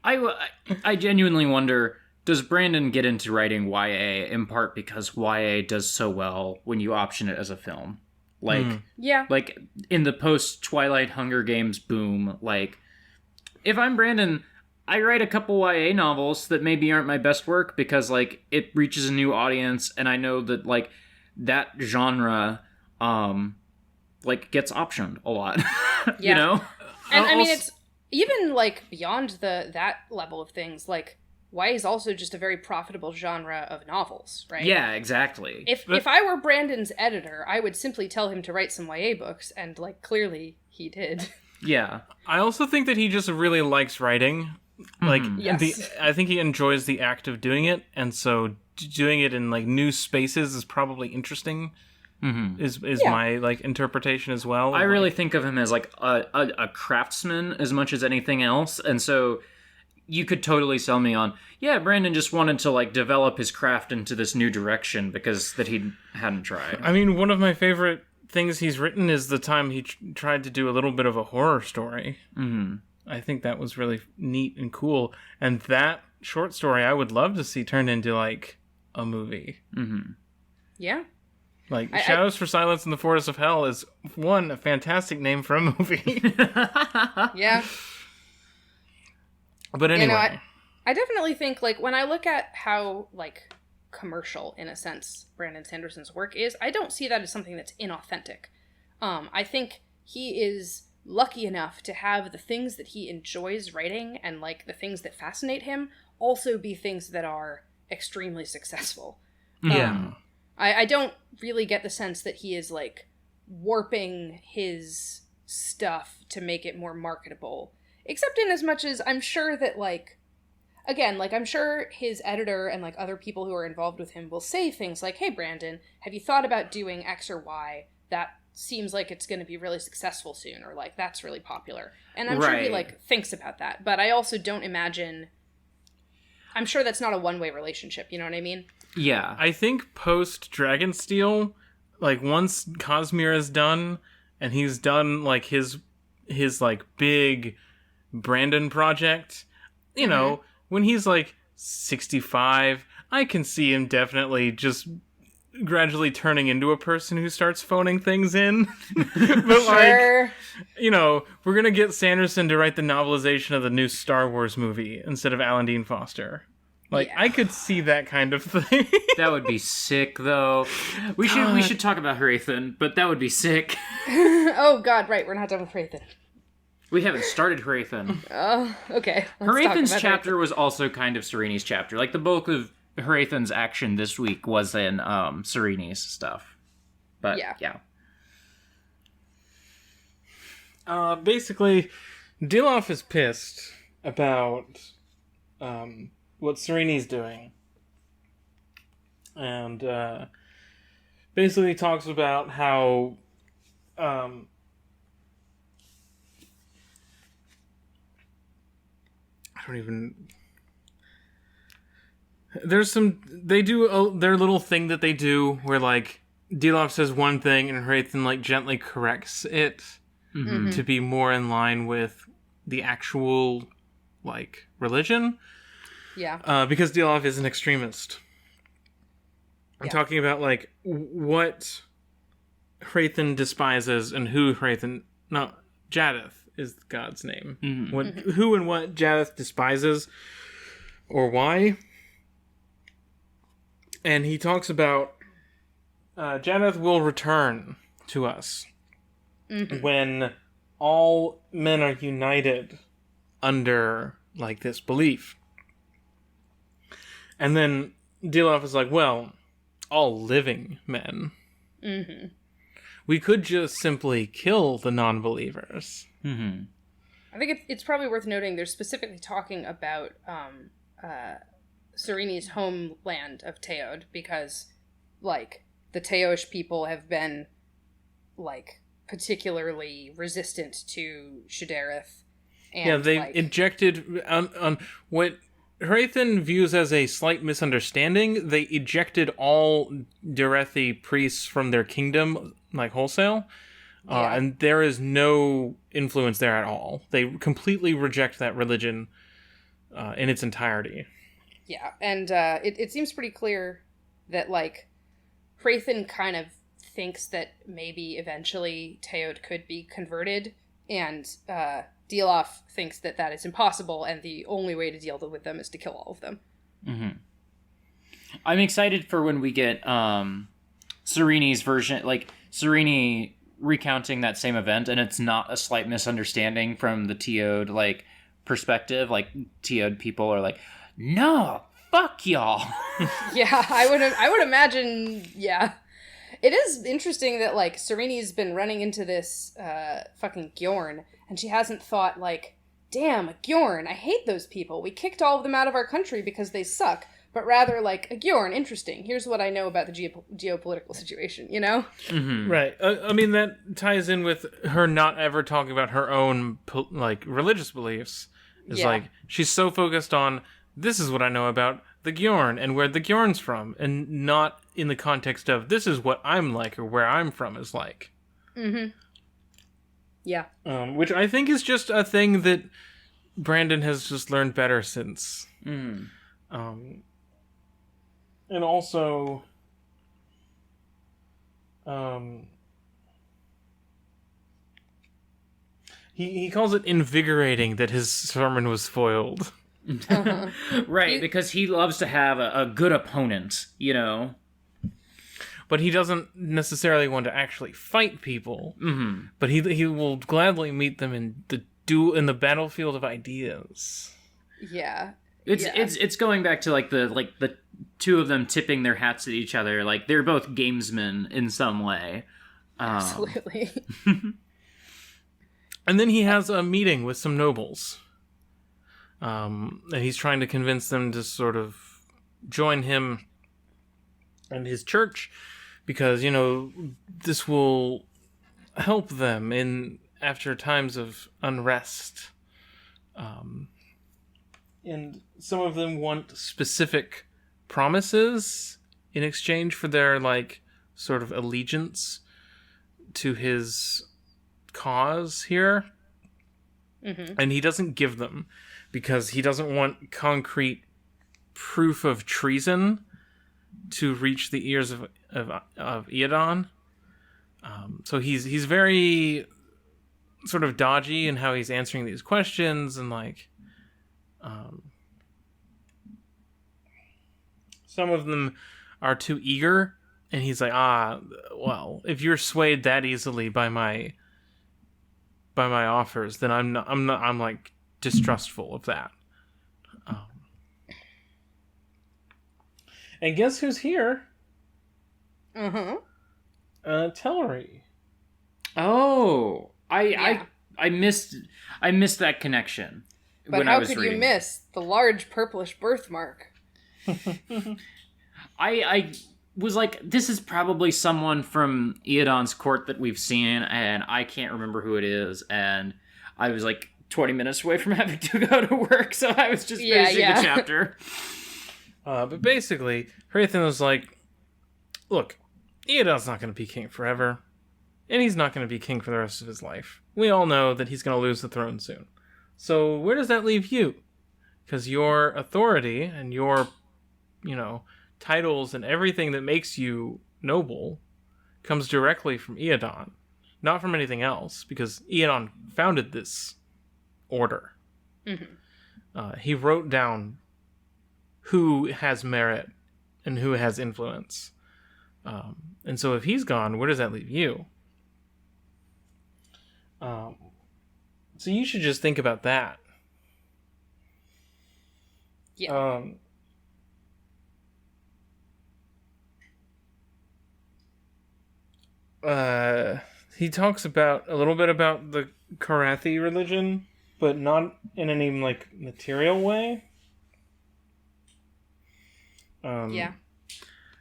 Speaker 4: I genuinely wonder, does Brandon get into writing YA in part because YA does so well when you option it as a film? Like,
Speaker 3: Yeah.
Speaker 4: like in the post-Twilight Hunger Games boom, like, if I'm Brandon, I write a couple YA novels that maybe aren't my best work because, like, it reaches a new audience, and I know that, like, that genre, like, gets optioned a lot, you know?
Speaker 3: And I mean, it's even like beyond that level of things. Like, YA is also just a very profitable genre of novels, right?
Speaker 4: Yeah, exactly.
Speaker 3: If I were Brandon's editor, I would simply tell him to write some YA books, and like clearly he did.
Speaker 4: Yeah.
Speaker 2: I also think that he just really likes writing. Like,
Speaker 3: Yes.
Speaker 2: I think he enjoys the act of doing it, and so doing it in like new spaces is probably interesting. Is my like interpretation as well.
Speaker 4: I really think of him as like a craftsman as much as anything else, and so you could totally sell me on, yeah, Brandon just wanted to like develop his craft into this new direction because that he hadn't tried.
Speaker 2: I mean, one of my favorite things he's written is the time he tried to do a little bit of a horror story. I think that was really neat and cool, and that short story I would love to see turned into like a movie.
Speaker 3: Yeah.
Speaker 2: Like, Shadows for Silence in the Forest of Hell is, a fantastic name for a movie.
Speaker 3: Yeah.
Speaker 2: But anyway.
Speaker 3: You know, I definitely think, like, when I look at how, like, commercial, in a sense, Brandon Sanderson's work is, I don't see that as something that's inauthentic. I think he is lucky enough to have the things that he enjoys writing and, like, the things that fascinate him also be things that are extremely successful.
Speaker 2: Yeah.
Speaker 3: I don't really get the sense that he is, like, warping his stuff to make it more marketable. Except in as much as I'm sure that, like, again, like, I'm sure his editor and, like, other people who are involved with him will say things like, hey, Brandon, have you thought about doing X or Y? That seems like it's going to be really successful soon, or, like, that's really popular. And I'm sure he, like, thinks about that. But I also don't imagine... I'm sure that's not a one-way relationship, you know what I mean?
Speaker 4: Yeah.
Speaker 2: I think post Dragonsteel, like once Cosmere is done and he's done like his like big Brandon project, you know, when he's like 65, I can see him definitely just gradually turning into a person who starts phoning things in. But like, you know, we're going to get Sanderson to write the novelization of the new Star Wars movie instead of Alan Dean Foster. Like, I could see that kind of thing.
Speaker 4: That would be sick, though. We should talk about Hrathen, but that would be sick.
Speaker 3: Oh, God, right. We're not done with Hrathen.
Speaker 4: We haven't started Hrathen.
Speaker 3: Oh, okay.
Speaker 4: Hrathen's chapter was also kind of Serene's chapter. Like, the bulk of Hrathen's action this week was in Serene's stuff. But, yeah.
Speaker 2: Basically, Diloff is pissed about... what Serene's doing. And basically talks about how they do their little thing that they do where like Diloff says one thing and Hrathen like gently corrects it to be more in line with the actual like religion.
Speaker 3: Yeah.
Speaker 2: Because Diloff is an extremist. I'm talking about, like, what Hrathen despises and who Hrathen... No, Jadeth is God's name. Who and what Jadeth despises, or why. And he talks about Jadeth will return to us when all men are united under, like, this belief. And then Diloff is like, well, all living men. We could just simply kill the non-believers.
Speaker 3: I think it's probably worth noting they're specifically talking about Serene's homeland of Teod because, like, the Teosh people have been, like, particularly resistant to Shadareth. And,
Speaker 2: they
Speaker 3: like,
Speaker 2: injected on what... Hrathen views as a slight misunderstanding. They ejected all Derethi priests from their kingdom, like wholesale, and there is no influence there at all. They completely reject that religion in its entirety.
Speaker 3: Yeah, and it seems pretty clear that, like, Hrathen kind of thinks that maybe eventually Teod could be converted, and Diloff thinks that that is impossible, and the only way to deal with them is to kill all of them.
Speaker 4: I'm excited for when we get Serene's version, like, Serene recounting that same event, and it's not a slight misunderstanding from the Teod, like, perspective. Like, Teod people are like, no, fuck y'all.
Speaker 3: Yeah, I would imagine, yeah. It is interesting that, like, Serene's been running into this fucking Gjorn, and she hasn't thought, like, damn, a Gjorn, I hate those people. We kicked all of them out of our country because they suck. But rather like, a Gjorn, interesting. Here's what I know about the geopolitical situation, you know?
Speaker 2: Mm-hmm. Right. I mean, that ties in with her not ever talking about her own, like, religious beliefs. It's like, she's so focused on, this is what I know about the Gjorn and where the Gjorn's from, and not in the context of, this is what I'm like or where I'm from is like.
Speaker 3: Mm-hmm. Yeah.
Speaker 2: Which I think is just a thing that Brandon has just learned better since.
Speaker 4: Mm.
Speaker 2: And also, he calls it invigorating that his sermon was foiled.
Speaker 3: Uh-huh.
Speaker 4: Right, because he loves to have a good opponent, you know?
Speaker 2: But he doesn't necessarily want to actually fight people.
Speaker 4: Mm-hmm.
Speaker 2: But he will gladly meet them in the battlefield of ideas.
Speaker 3: Yeah.
Speaker 4: It's going back to like the two of them tipping their hats at each other. Like, they're both gamesmen in some way.
Speaker 3: Absolutely.
Speaker 2: And then he has a meeting with some nobles. And he's trying to convince them to sort of join him and his church because, you know, this will help them after times of unrest. And some of them want specific promises in exchange for their, like, sort of allegiance to his cause here.
Speaker 3: Mm-hmm.
Speaker 2: And he doesn't give them because he doesn't want concrete proof of treason to reach the ears of Eodon. So he's very sort of dodgy in how he's answering these questions, and like some of them are too eager, and he's like, well, if you're swayed that easily by my offers, then I'm like distrustful of that. And guess who's here?
Speaker 3: Uh-huh.
Speaker 2: Tellery.
Speaker 4: Oh, I missed that connection
Speaker 3: But
Speaker 4: when
Speaker 3: how
Speaker 4: I was
Speaker 3: could
Speaker 4: reading.
Speaker 3: you miss the large purplish birthmark?
Speaker 4: I was like, this is probably someone from Eodon's court that we've seen, and I can't remember who it is, and I was like 20 minutes away from having to go to work, so I was just finishing the chapter.
Speaker 2: But basically, Hrathen was like, look, Eodon's not going to be king forever, and he's not going to be king for the rest of his life. We all know that he's going to lose the throne soon. So where does that leave you? Because your authority and your, titles and everything that makes you noble comes directly from Eodon, not from anything else, because Eodon founded this order.
Speaker 3: Mm-hmm.
Speaker 2: He wrote down who has merit and who has influence. And so if he's gone, where does that leave you? So you should just think about that.
Speaker 3: Yeah.
Speaker 2: He talks a little bit about the Karathi religion, but not in any material way.
Speaker 3: Yeah.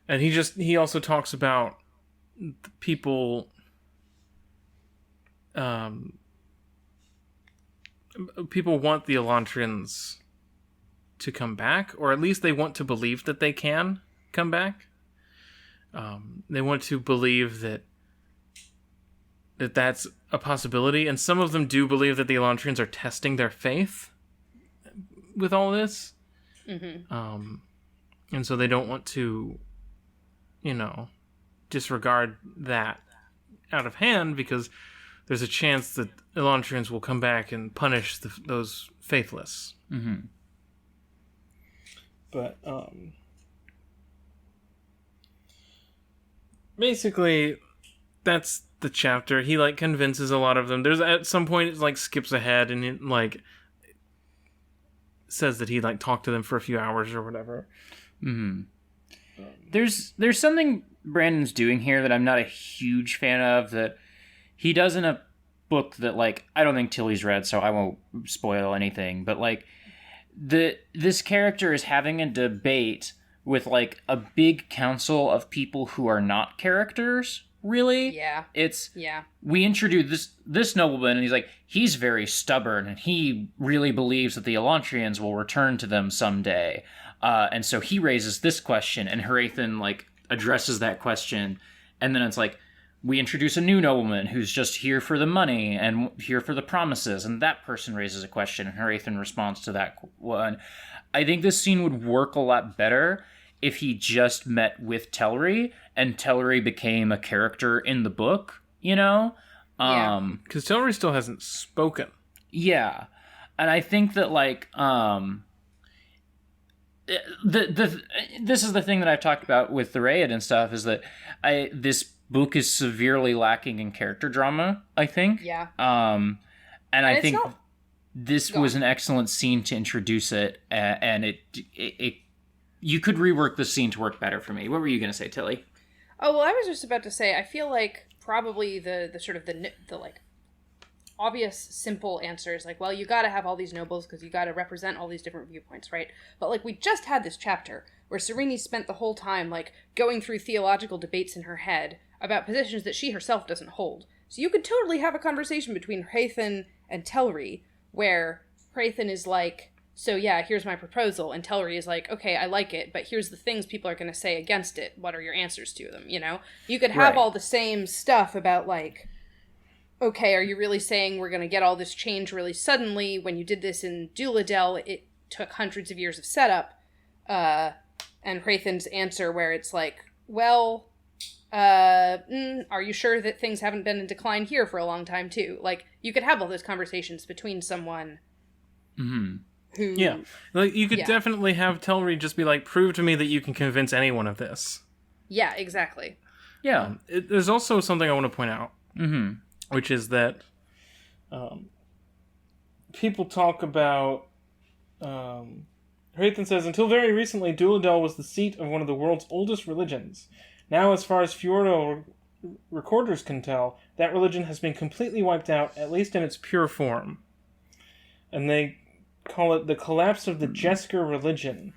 Speaker 2: And he also talks about people people want the Elantrians to come back, or at least they want to believe that they can come back. They want to believe that that's a possibility, and some of them do believe that the Elantrians are testing their faith with all this.
Speaker 3: Mm-hmm.
Speaker 2: And so they don't want to, disregard that out of hand, because there's a chance that Elantrians will come back and punish those faithless.
Speaker 4: Mm-hmm.
Speaker 2: But, basically, that's the chapter. He, convinces a lot of them. There's, at some point, it, skips ahead, and it, says that he, talked to them for a few hours or whatever.
Speaker 4: Mm-hmm. There's something Brandon's doing here that I'm not a huge fan of, that he does in a book that, like, I don't think Tilly's read, so I won't spoil anything, but, like, this character is having a debate with, like, a big council of people who are not characters, really.
Speaker 3: Yeah.
Speaker 4: We introduce this nobleman, and he's like, he's very stubborn, and he really believes that the Elantrians will return to them someday. And so he raises this question, and Hrathen, like, addresses that question, and then it's like, we introduce a new nobleman who's just here for the money and here for the promises, and that person raises a question, and Hrathen responds to that one. I think this scene would work a lot better if he just met with Telri, and Telri became a character in the book, you know?
Speaker 2: Because Telri still hasn't spoken.
Speaker 4: Yeah. And I think that, like, this is the thing that I've talked about with the Raid and stuff, is that this book is severely lacking in character drama, I think.
Speaker 3: Yeah.
Speaker 4: And I think this was an excellent scene to introduce it, and it you could rework the scene to work better for me. What were you going to say, Tilly?
Speaker 3: Oh, well, I was just about to say, I feel like probably the sort of the like obvious simple answer is like, well, you got to have all these nobles because you got to represent all these different viewpoints, right? But like we just had this chapter where Serene spent the whole time like going through theological debates in her head about positions that she herself doesn't hold. So you could totally have a conversation between Hrathen and Telri where Hrathen is like, so yeah, here's my proposal, and Telri is like, okay, I like it, but here's the things people are going to say against it. What are your answers to them, you know? You could have all the same stuff about like, okay, are you really saying we're going to get all this change really suddenly? When you did this in Duladel, it took hundreds of years of setup. And Hrathen's answer where it's like, well, are you sure that things haven't been in decline here for a long time too? Like, you could have all those conversations between someone who...
Speaker 2: Yeah. Like, you could definitely have Telri just be like, prove to me that you can convince anyone of this.
Speaker 3: Yeah, exactly.
Speaker 4: Yeah.
Speaker 2: There's also something I want to point out, which is that people talk about... Hrathen says, until very recently, Duladel was the seat of one of the world's oldest religions. Now, as far as Fjordo recorders can tell, that religion has been completely wiped out, at least in its pure form. And they call it the collapse of the Jesker religion.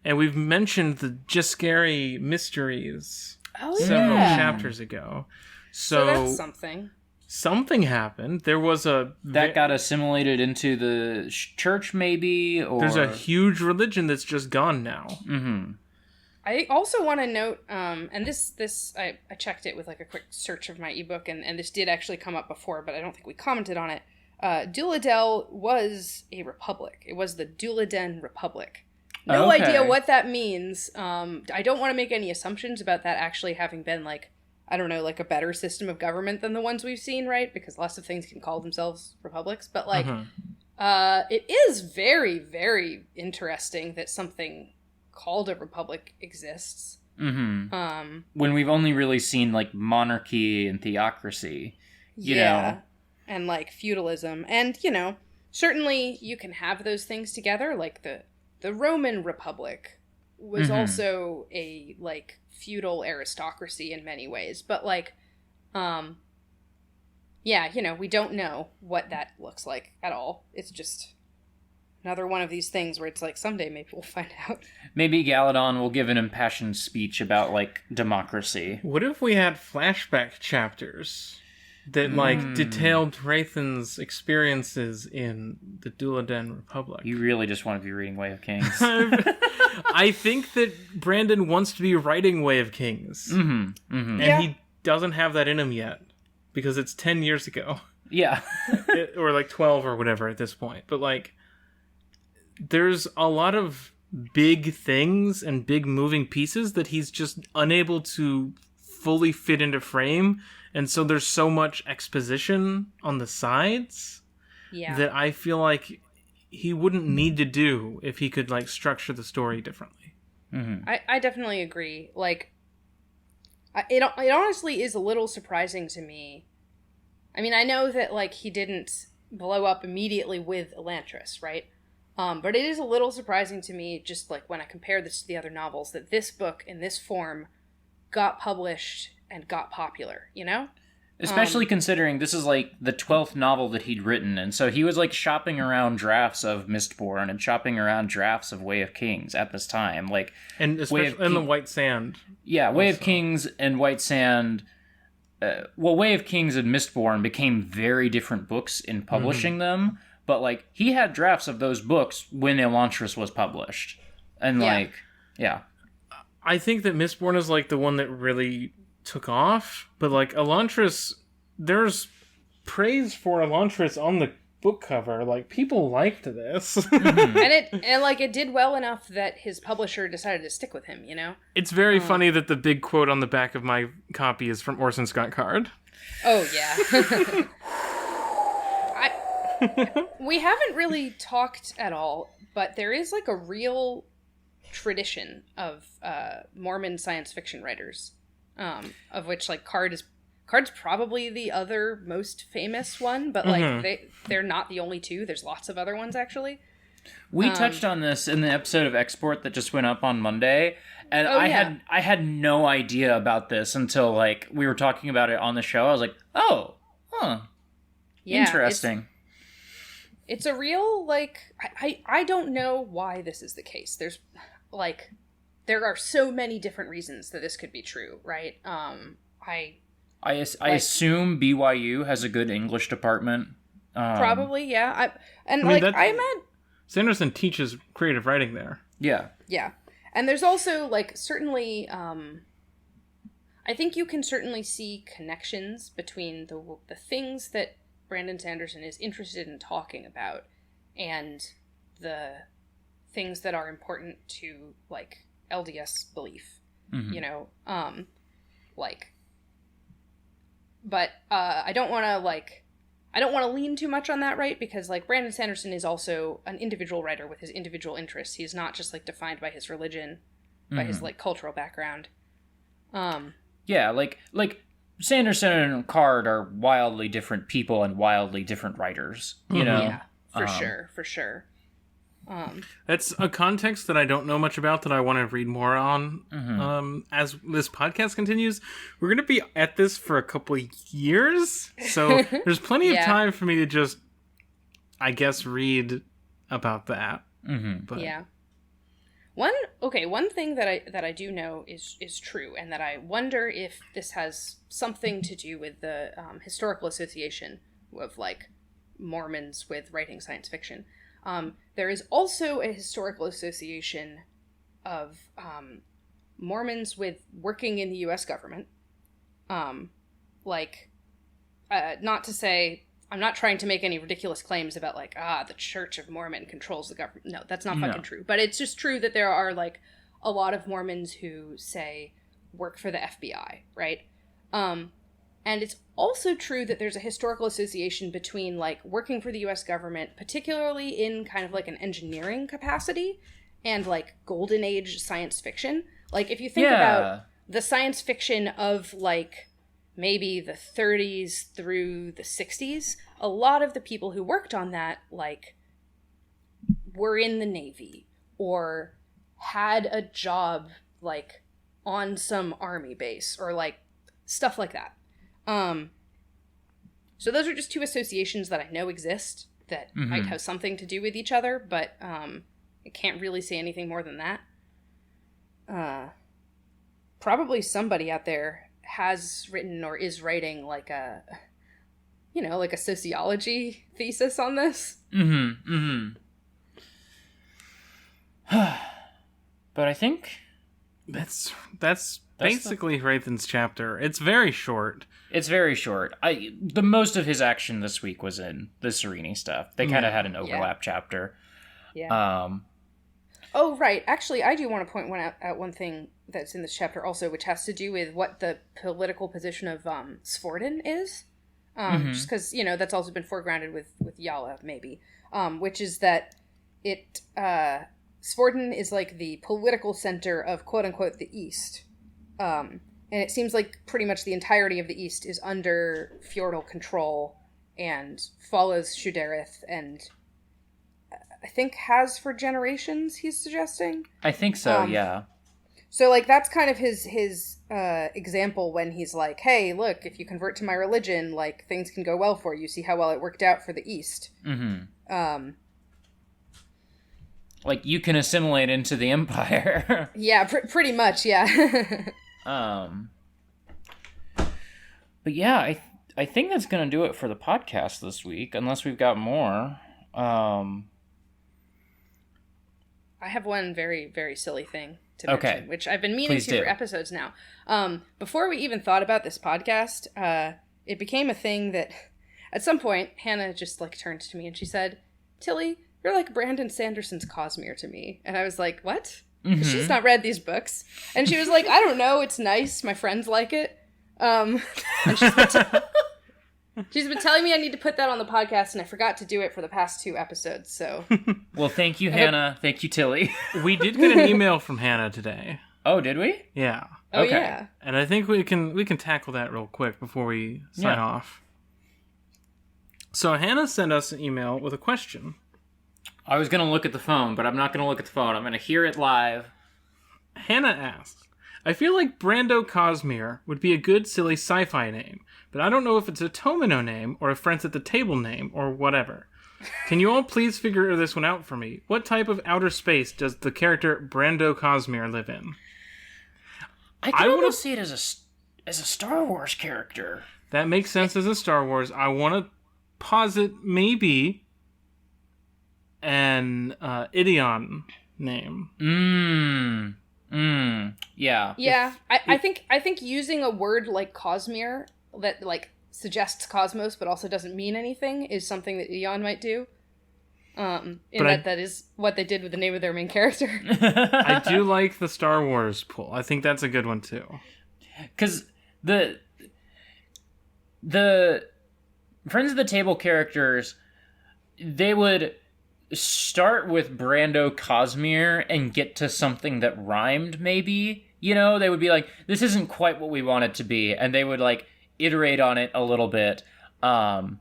Speaker 2: And we've mentioned the Jeskeri mysteries several chapters ago. So
Speaker 3: that's something.
Speaker 2: Something happened. There was
Speaker 4: that got assimilated into the church, maybe? Or...
Speaker 2: There's a huge religion that's just gone now.
Speaker 4: Mm-hmm.
Speaker 3: I also want to note, and this I checked it with like a quick search of my ebook, and this did actually come up before, but I don't think we commented on it. Duladel was a republic. It was the Duladen Republic. No idea what that means. I don't want to make any assumptions about that actually having been like, I don't know, like a better system of government than the ones we've seen, right? Because lots of things can call themselves republics. But like, it is very, very interesting that something called a republic exists.
Speaker 4: Mm-hmm. When we've only really seen like monarchy and theocracy, you know.
Speaker 3: And like feudalism. And, you know, certainly you can have those things together. Like the Roman Republic was also a like feudal aristocracy in many ways. But like, yeah, you know, we don't know what that looks like at all. It's just another one of these things where it's like someday maybe we'll find out.
Speaker 4: Maybe Galadon will give an impassioned speech about like democracy.
Speaker 2: What if we had flashback chapters that like detailed Hrathen's experiences in the Duladen Republic?
Speaker 4: You really just want to be reading Way of Kings.
Speaker 2: I think that Brandon wants to be writing Way of Kings. And he doesn't have that in him yet because it's 10 years ago.
Speaker 4: Yeah.
Speaker 2: Or like 12 or whatever at this point. But like, there's a lot of big things and big moving pieces that he's just unable to fully fit into frame. And so there's so much exposition on the sides that I feel like he wouldn't need to do if he could like structure the story differently.
Speaker 3: I definitely agree. Like, it honestly is a little surprising to me. I mean, I know that like he didn't blow up immediately with Elantris, right? But it is a little surprising to me, just like when I compare this to the other novels, that this book in this form got published and got popular, you know?
Speaker 4: Especially considering this is, like, the 12th novel that he'd written, and so he was, like, shopping around drafts of Mistborn and shopping around drafts of Way of Kings at this time. Like,
Speaker 2: and especially in the White Sand.
Speaker 4: Yeah, Way of Kings and White Sand... Way of Kings and Mistborn became very different books in publishing them, but, like, he had drafts of those books when Elantris was published. And,
Speaker 2: I think that Mistborn is, like, the one that really took off, but, like, Elantris, there's praise for Elantris on the book cover. Like, people liked this.
Speaker 3: and it did well enough that his publisher decided to stick with him, you know?
Speaker 2: It's very funny that the big quote on the back of my copy is from Orson Scott Card.
Speaker 3: Oh, yeah. We haven't really talked at all, but there is, like, a real tradition of Mormon science fiction writers. Of which, like, Card's probably the other most famous one, but, like, they're not the only two. There's lots of other ones, actually.
Speaker 4: We touched on this in the episode of Export that just went up on Monday, and I had no idea about this until, like, we were talking about it on the show. I was like, interesting.
Speaker 3: It's a real, like, I don't know why this is the case. There's, like... There are so many different reasons that this could be true, right? I
Speaker 4: assume BYU has a good English department.
Speaker 3: Probably, yeah. I imagine
Speaker 2: Sanderson teaches creative writing there.
Speaker 4: Yeah.
Speaker 3: Yeah. And there's also, like, certainly, I think you can certainly see connections between the things that Brandon Sanderson is interested in talking about and the things that are important to, like, LDS belief, you know, but I don't want to lean too much on that, right? Because, like, Brandon Sanderson is also an individual writer with his individual interests. He's not just, like, defined by his religion, by his, like, cultural background.
Speaker 4: Yeah, like Sanderson and Card are wildly different people and wildly different writers, you know?
Speaker 3: Yeah, for sure.
Speaker 2: That's a context that I don't know much about that I want to read more on. As this podcast continues, we're going to be at this for a couple of years, so there's plenty of time for me to just, I guess, read about that. But. Yeah.
Speaker 3: One thing that I do know is true, and that I wonder if this has something to do with the historical association of, like, Mormons with writing science fiction. There is also a historical association of Mormons with working in the U.S. government. Not to say, I'm not trying to make any ridiculous claims about, like, the Church of Mormon controls the government. No, that's not fucking true. But it's just true that there are, like, a lot of Mormons who, say, work for the FBI, right? And it's also true that there's a historical association between, like, working for the U.S. government, particularly in kind of, like, an engineering capacity, and, like, golden age science fiction. Like, if you think about the science fiction of, like, maybe the 30s through the 60s, a lot of the people who worked on that, like, were in the Navy, or had a job, like, on some army base, or, like, stuff like that. So those are just two associations that I know exist that might have something to do with each other, but I can't really say anything more than that. Probably somebody out there has written or is writing, like, a sociology thesis on this.
Speaker 4: But I think
Speaker 2: that's basically Rathan's chapter. It's very short.
Speaker 4: The most of his action this week was in the Sereni stuff. They kind of had an overlap chapter.
Speaker 3: Yeah. Oh, right. Actually, I do want to point out one thing that's in this chapter also, which has to do with what the political position of Svorden is. Just because, you know, that's also been foregrounded with Yala, maybe. Which is that Svorden is, like, the political center of, quote-unquote, the East. And it seems like pretty much the entirety of the East is under feudal control and follows Shuderith, and I think has for generations, he's suggesting.
Speaker 4: I think so, yeah.
Speaker 3: So, like, that's kind of his example when he's like, hey, look, if you convert to my religion, like, things can go well for you. See how well it worked out for the East.
Speaker 4: Mm-hmm. Like, you can assimilate into the Empire.
Speaker 3: Yeah, pretty much, yeah.
Speaker 4: But yeah, I think that's going to do it for the podcast this week, unless we've got more.
Speaker 3: I have one very, very silly thing to mention, which I've been meaning to for episodes now. Before we even thought about this podcast, it became a thing that at some point, Hannah just like turned to me and she said, Tilly, you're like Brandon Sanderson's Cosmere to me. And I was like, what? Mm-hmm. She's not read these books. And she was like, I don't know, it's nice. My friends like it. And she's been telling me I need to put that on the podcast, and I forgot to do it for the past 2 episodes, so...
Speaker 4: Well, thank you, Hannah. Thank you, Tilly.
Speaker 2: We did get an email from Hannah today.
Speaker 4: Oh, did we?
Speaker 2: Yeah.
Speaker 3: Oh, okay. Yeah.
Speaker 2: And I think we can tackle that real quick before we sign off. So Hannah sent us an email with a question.
Speaker 4: I was going to look at the phone, but I'm not going to look at the phone. I'm going to hear it live.
Speaker 2: Hannah asks, I feel like Brando Cosmere would be a good silly sci-fi name, but I don't know if it's a Tomino name or a Friends at the Table name or whatever. Can you all please figure this one out for me? What type of outer space does the character Brando Cosmere live in?
Speaker 4: I want to see it as a Star Wars character.
Speaker 2: That makes sense as a Star Wars. I want to posit maybe an Ideon name. Yeah.
Speaker 3: Yeah. I think using a word like Cosmere that like suggests cosmos but also doesn't mean anything is something that Eon might do. That is what they did with the name of their main character.
Speaker 2: I do like the Star Wars pull. I think that's a good one too.
Speaker 4: Because the Friends of the Table characters, they would start with Brando Cosmere and get to something that rhymed, maybe. You know, they would be like, this isn't quite what we want it to be. And they would, like, iterate on it a little bit. And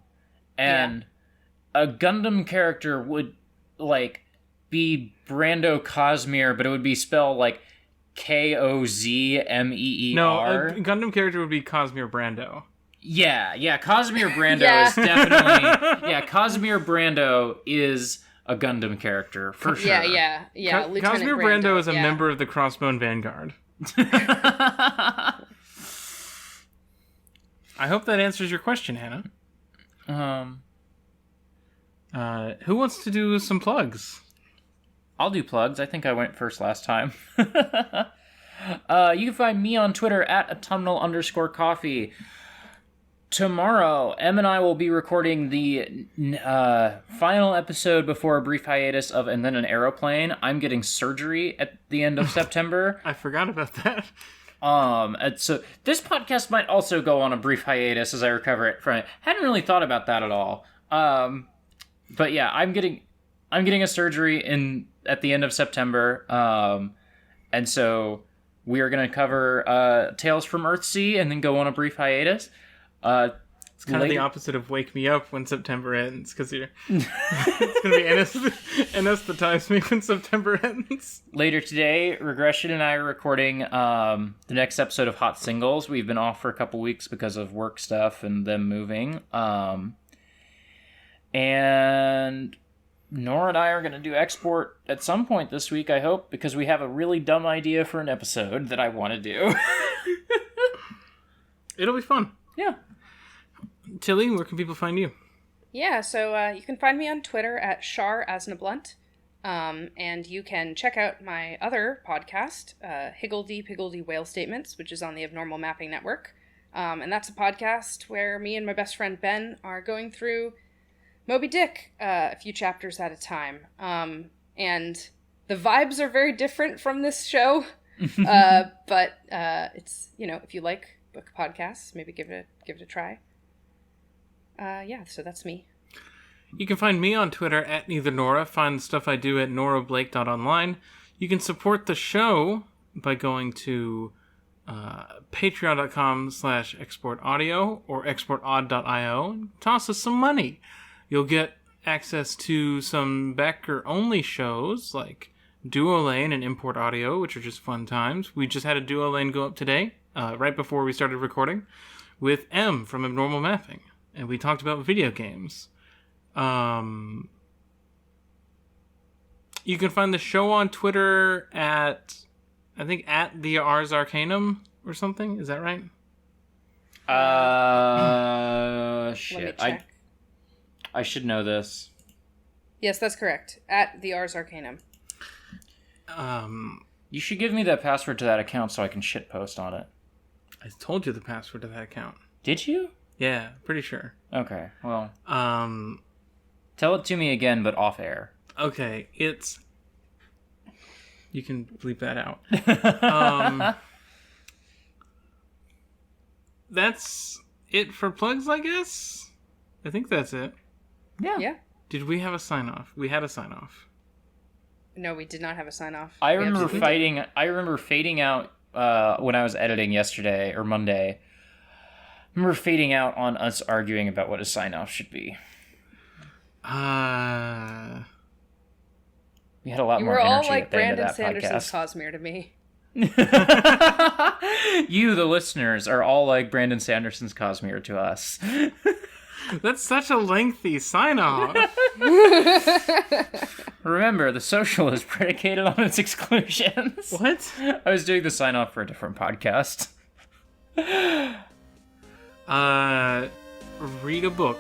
Speaker 4: a Gundam character would, like, be Brando Cosmere, but it would be spelled, like, Kozmeer.
Speaker 2: No, a Gundam character would be Cosmere Brando.
Speaker 4: Yeah, Cosmere Brando is definitely... Yeah, Cosmere Brando is a Gundam character, for sure.
Speaker 3: Yeah.
Speaker 2: Cosmere Brando is a member of the Crossbone Vanguard. I hope that answers your question, Hannah. Who wants to do some plugs?
Speaker 4: I'll do plugs. I think I went first last time. You can find me on Twitter at autumnal_coffee. Tomorrow, Em and I will be recording the final episode before a brief hiatus of And Then an Aeroplane. I'm getting surgery at the end of September.
Speaker 2: I forgot about that.
Speaker 4: And so this podcast might also go on a brief hiatus as I recover it from it. Hadn't really thought about that at all. But yeah, I'm getting a surgery at the end of September. And so we are going to cover Tales from Earthsea and then go on a brief hiatus.
Speaker 2: It's kind of the opposite of Wake Me Up when September ends, because it's going to be anesthetized me when September ends.
Speaker 4: Later today, Regression and I are recording the next episode of Hot Singles. We've been off for a couple weeks because of work stuff and them moving. And Nora and I are going to do Export at some point this week, I hope, because we have a really dumb idea for an episode that I want to do.
Speaker 2: It'll be fun.
Speaker 4: Yeah.
Speaker 2: Tilly, where can people find you?
Speaker 3: Yeah, so you can find me on Twitter at Shar_Asnablunt. And you can check out my other podcast, Higgledy Whale Statements, which is on the Abnormal Mapping Network. And that's a podcast where me and my best friend Ben are going through Moby Dick a few chapters at a time. And the vibes are very different from this show. But it's, if you like book podcasts, maybe give it a try. So that's me.
Speaker 2: You can find me on Twitter at NeitherNora. Find the stuff I do at norablake.online. You can support the show by going to patreon.com/exportaudio or exportaud.io. Toss us some money. You'll get access to some backer-only shows like duo lane and import audio, which are just fun times. We just had a duo lane go up today, right before we started recording, with M from Abnormal Mapping, and we talked about video games. You can find the show on Twitter at, I think, at the Ars Arcanum or something. Is that right?
Speaker 4: Shit. I should know this.
Speaker 3: Yes, that's correct. At the Ars Arcanum.
Speaker 4: You should give me that password to that account so I can shitpost on it.
Speaker 2: I told you the password to that account.
Speaker 4: Did you?
Speaker 2: Yeah, pretty sure.
Speaker 4: Okay, well. Tell it to me again, but off air.
Speaker 2: Okay, it's... You can bleep that out. That's it for plugs, I guess? I think that's it.
Speaker 3: Yeah.
Speaker 2: Did we have a sign-off? We had a sign-off.
Speaker 3: No, we did not have a sign-off.
Speaker 4: I remember fading out when I was editing yesterday, or Monday. I remember fading out on us arguing about what a sign-off should be. We had a lot more energy at the end of that podcast. You were all like Brandon Sanderson's Cosmere to me. You, the listeners, are all like Brandon Sanderson's Cosmere to us.
Speaker 2: That's such a lengthy sign-off.
Speaker 4: Remember, the social is predicated on its exclusions.
Speaker 2: What?
Speaker 4: I was doing the sign-off for a different podcast.
Speaker 2: Read a book.